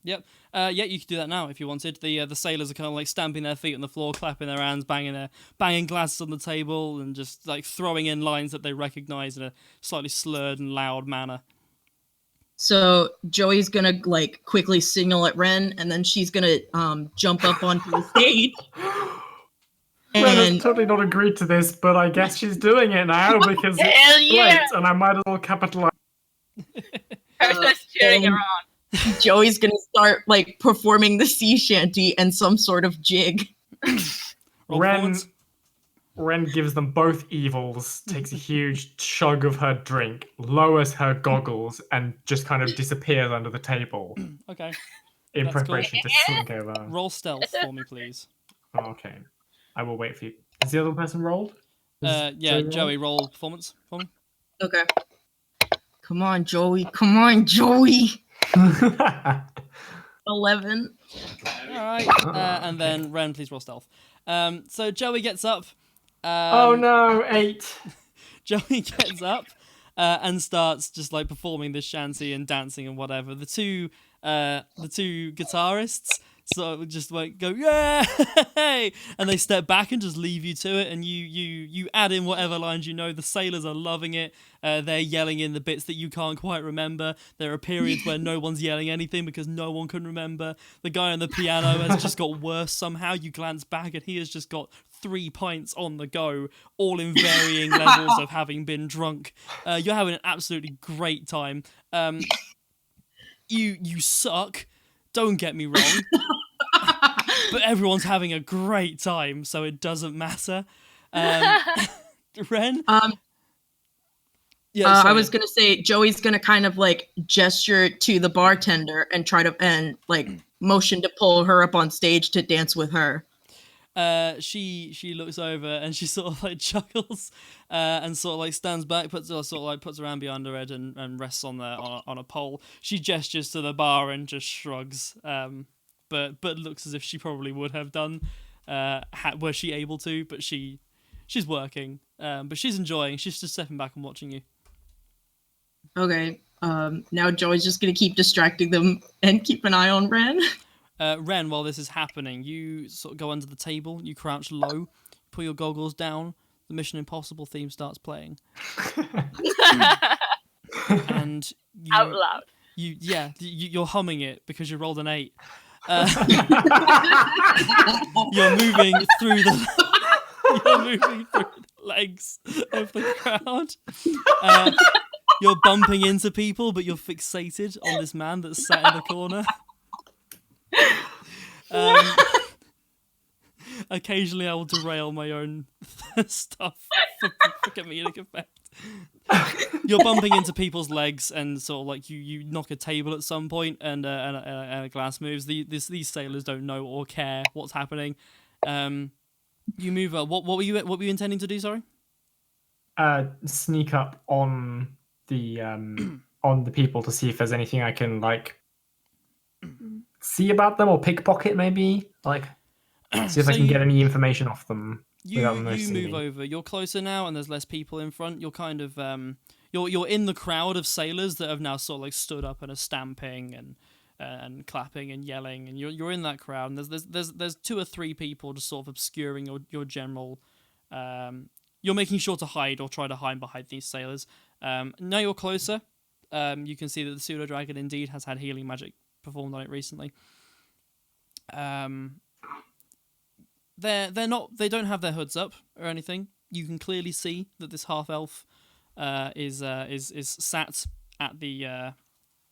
Speaker 1: Yep. You could do that now if you wanted. The sailors are kind of like stamping their feet on the floor, clapping their hands, banging glasses on the table, and just like throwing in lines that they recognize in a slightly slurred and loud manner.
Speaker 3: So Joey's gonna like quickly signal at Wren, and then she's gonna jump up onto the stage.
Speaker 2: Wren has totally not agreed to this, but I guess she's doing it now because it's late, and I might as well capitalize.
Speaker 4: Hertha's cheering her on.
Speaker 3: Joey's gonna start like performing the sea shanty and some sort of jig.
Speaker 2: Wren gives them both evils, takes a huge chug of her drink, lowers her goggles, and just kind of disappears under the table.
Speaker 1: Okay.
Speaker 2: In
Speaker 1: That's
Speaker 2: preparation to slink over.
Speaker 1: Roll stealth for me, please.
Speaker 2: Oh, okay. I will wait for you. Is the other person rolled?
Speaker 1: Joey, roll performance for me.
Speaker 3: Okay. Come on, Joey. Come on, Joey. 11.
Speaker 1: Alright, and then Wren, please roll stealth. So Joey gets up.
Speaker 2: Oh no, 8.
Speaker 1: Joey gets up and starts just like performing this shanty and dancing and whatever. The two guitarists sort of just like go, yeah, and they step back and just leave you to it, and you add in whatever lines you know. The sailors are loving it. They're yelling in the bits that you can't quite remember. There are periods where no one's yelling anything because no one can remember. The guy on the piano has just got worse somehow. You glance back and he has just got 3 pints on the go, all in varying levels of having been drunk. You're having an absolutely great time. You suck. Don't get me wrong. But everyone's having a great time, so it doesn't matter. Wren?
Speaker 3: I was gonna say Joey's gonna kind of like gesture to the bartender and try to like motion to pull her up on stage to dance with her.
Speaker 1: She looks over and she sort of like chuckles, and sort of like stands back, puts her hand behind her head and rests on a pole. She gestures to the bar and just shrugs, but looks as if she probably would have done, were she able to. But she's working, but she's enjoying. She's just stepping back and watching you.
Speaker 3: Okay. Now Joey's just gonna keep distracting them and keep an eye on Wren.
Speaker 1: Wren, while this is happening, you sort of go under the table, you crouch low, put your goggles down, the Mission Impossible theme starts playing. And you,
Speaker 4: Out loud.
Speaker 1: You're humming it because you rolled an 8. You're moving through the legs of the crowd. You're bumping into people, but you're fixated on this man that's sat in the corner. Occasionally I will derail my own stuff for comedic effect. You're bumping into people's legs and sort of like you knock a table at some point and a glass moves. These sailors don't know or care what's happening. You move up. What were you intending to do, sorry?
Speaker 2: Sneak up on the people to see if there's anything I can like see about them, or pickpocket maybe, like see if I can get any information off them.
Speaker 1: You move over. You're closer now, and there's less people in front. You're kind of you're in the crowd of sailors that have now sort of like stood up and are stamping and clapping and yelling, and you're in that crowd. And there's 2 or 3 people just sort of obscuring your general. You're making sure to hide or try to hide behind these sailors. Now you're closer. You can see that the Pseudo Dragon indeed has had healing magic performed on it recently. They don't have their hoods up or anything. You can clearly see that this half elf is sat at the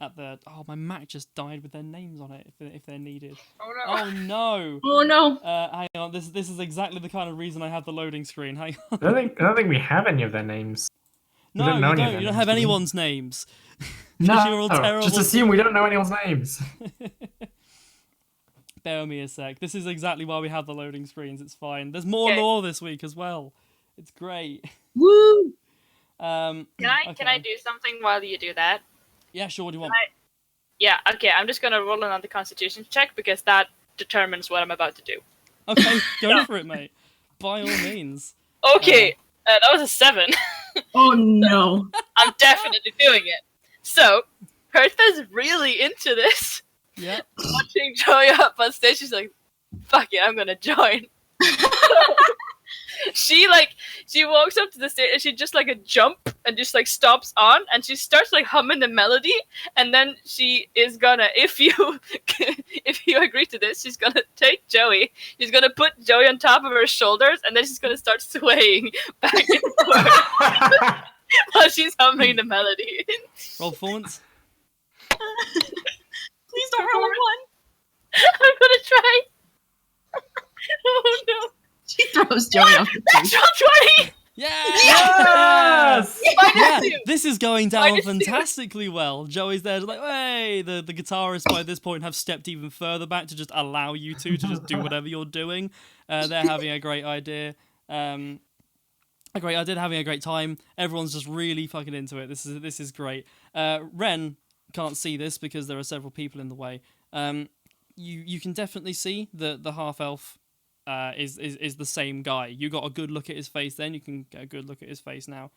Speaker 1: oh, my Mac just died with their names on it if they're needed.
Speaker 4: Oh
Speaker 1: no.
Speaker 3: Oh no.
Speaker 1: Hang on, this is exactly the kind of reason I have the loading screen. Hang on.
Speaker 2: I don't think we have any of their names.
Speaker 1: No, you don't. You don't have anyone's names.
Speaker 2: No,
Speaker 1: you're all terrible.
Speaker 2: Just assume we don't know anyone's names.
Speaker 1: Bear with me a sec. This is exactly why we have the loading screens. It's fine. There's more lore this week as well. It's great.
Speaker 3: Woo!
Speaker 4: Can I do something while you do that?
Speaker 1: Yeah, sure. What do you want?
Speaker 4: Yeah, okay. I'm just gonna roll another Constitution check because that determines what I'm about to do.
Speaker 1: Okay, go for it, mate. By all means.
Speaker 4: Okay, that was a 7.
Speaker 3: Oh no.
Speaker 4: I'm definitely doing it. So, Hertha's really into this.
Speaker 1: Yeah.
Speaker 4: Watching Joey up on stage, she's like, fuck it, I'm gonna join. She walks up to the stage and she just like a jump and just like stops on and she starts like humming the melody, and then she is gonna, if you agree to this, she's gonna take Joey, she's gonna put Joey on top of her shoulders, and then she's gonna start swaying back and forth while she's humming the melody.
Speaker 1: Roll performance.
Speaker 3: Please don't roll a 1.
Speaker 4: I'm gonna try. Oh no.
Speaker 3: She throws Joey off the stage.
Speaker 4: Natural 20!
Speaker 2: Yes!
Speaker 1: Yeah, this is going down fantastically well. Joey's there like, hey, the guitarists by this point have stepped even further back to just allow you to just do whatever you're doing. They're having a great idea. Having a great time. Everyone's just really fucking into it. This is great. Wren can't see this because there are several people in the way. You can definitely see that the half elf is the same guy. You got a good look at his face then. You can get a good look at his face now.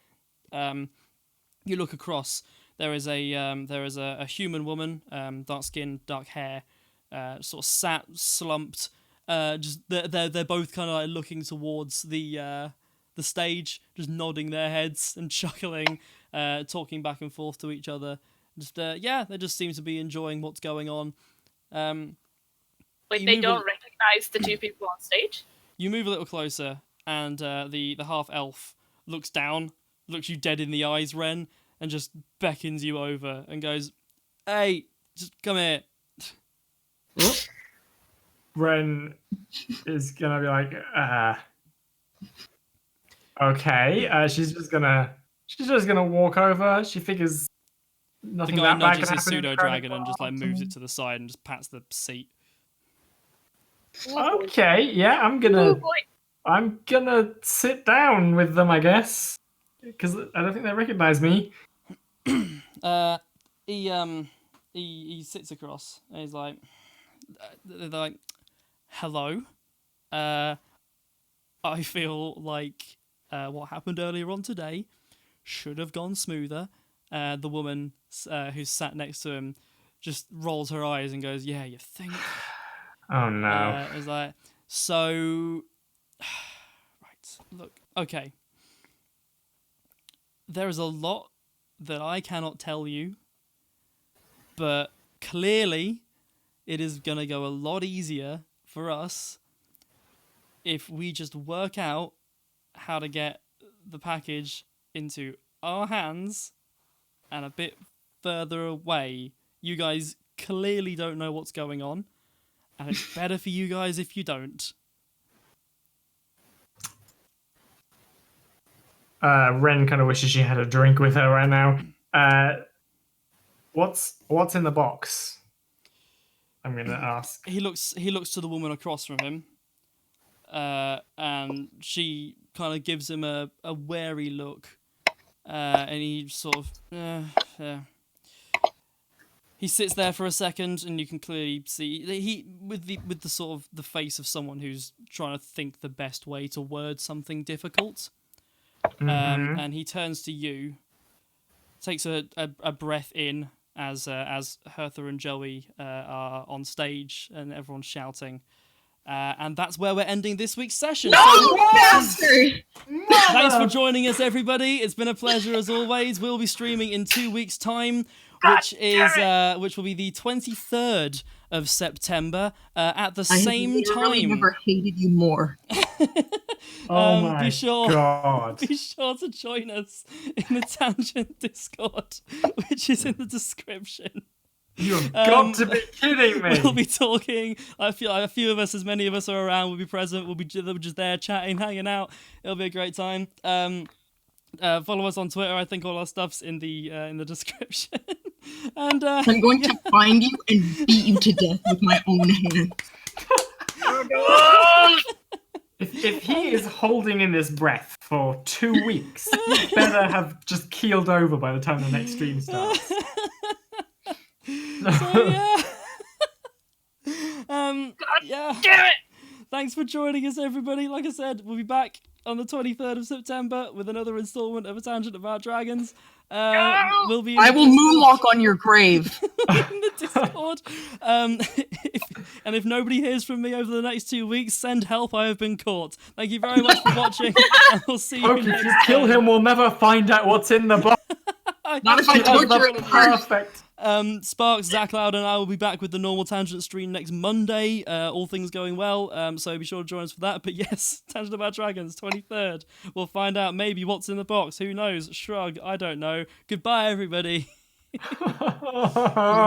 Speaker 1: You look across. There is a human woman, dark skin, dark hair, sort of sat, slumped. Just they're both kind of like looking towards the stage, just nodding their heads and chuckling, talking back and forth to each other. Just they just seem to be enjoying what's going on.
Speaker 4: Wait, they don't recognize the 2 people on stage?
Speaker 1: You move a little closer, and the half elf looks down, looks you dead in the eyes, Wren, and just beckons you over and goes, "Hey, just come here."
Speaker 2: Wren is gonna be like, okay. She's just gonna walk over. She figures nothing.
Speaker 1: The guy
Speaker 2: that bad
Speaker 1: nudges
Speaker 2: could
Speaker 1: his
Speaker 2: happen in
Speaker 1: pseudo
Speaker 2: the crowd.
Speaker 1: dragon and just like moves it to the side and just pats the seat.
Speaker 2: Okay, yeah,
Speaker 4: Oh boy.
Speaker 2: I'm gonna sit down with them, I guess, because I don't think they recognize me.
Speaker 1: He sits across and he's like, they're like, hello. I feel like what happened earlier on today should have gone smoother. The woman who's sat next to him just rolls her eyes and goes, yeah, you think?
Speaker 2: Oh no.
Speaker 1: It's like, so, right, look, okay. There is a lot that I cannot tell you, but clearly it is going to go a lot easier for us if we just work out how to get the package into our hands and a bit further away. You guys clearly don't know what's going on, and it's better for you guys if you don't.
Speaker 2: Wren kind of wishes she had a drink with her right now. What's in the box? I'm gonna ask.
Speaker 1: He looks to the woman across from him, and she kind of gives him a wary look, and he sort of he sits there for a second, and you can clearly see he with the sort of the face of someone who's trying to think the best way to word something difficult. And he turns to you, takes a breath in as Hertha and Joey are on stage and everyone's shouting. And that's where we're ending this week's session.
Speaker 3: No, bastard!
Speaker 1: Thanks for joining us, everybody. It's been a pleasure as always. We'll be streaming in 2 weeks' time, which will be the 23rd of September at the same time.
Speaker 3: I never hated you more.
Speaker 2: Oh my god!
Speaker 1: Be sure to join us in the Tangent Discord, which is in the description.
Speaker 2: You've got to be kidding me!
Speaker 1: We'll be talking. A few of us, as many of us are around, will be present. We'll be just there chatting, hanging out. It'll be a great time. Follow us on Twitter. I think all our stuff's in the description. And
Speaker 3: I'm going to find you and beat you to death with my own hands.
Speaker 2: If he is holding in his breath for 2 weeks, he better have just keeled over by the time the next stream starts.
Speaker 1: So yeah.
Speaker 4: God
Speaker 1: Yeah.
Speaker 4: damn it!
Speaker 1: Thanks for joining us, everybody. Like I said, we'll be back on the 23rd of September with another installment of A Tangent About Dragons. We'll be.
Speaker 3: I will moonwalk on your grave.
Speaker 1: In the Discord. And if nobody hears from me over the next 2 weeks, send help. I have been caught. Thank you very much for watching, and we'll see you
Speaker 2: Hope
Speaker 1: next
Speaker 2: if you kill him, we'll never find out what's in the box.
Speaker 3: Not if I torture him first.
Speaker 2: Perfect.
Speaker 1: Sparks, Zach Loud, and I will be back with the normal Tangent stream next Monday. All things going well, so be sure to join us for that. But yes, Tangent About Dragons, 23rd. We'll find out maybe what's in the box. Who knows? Shrug. I don't know. Goodbye, everybody.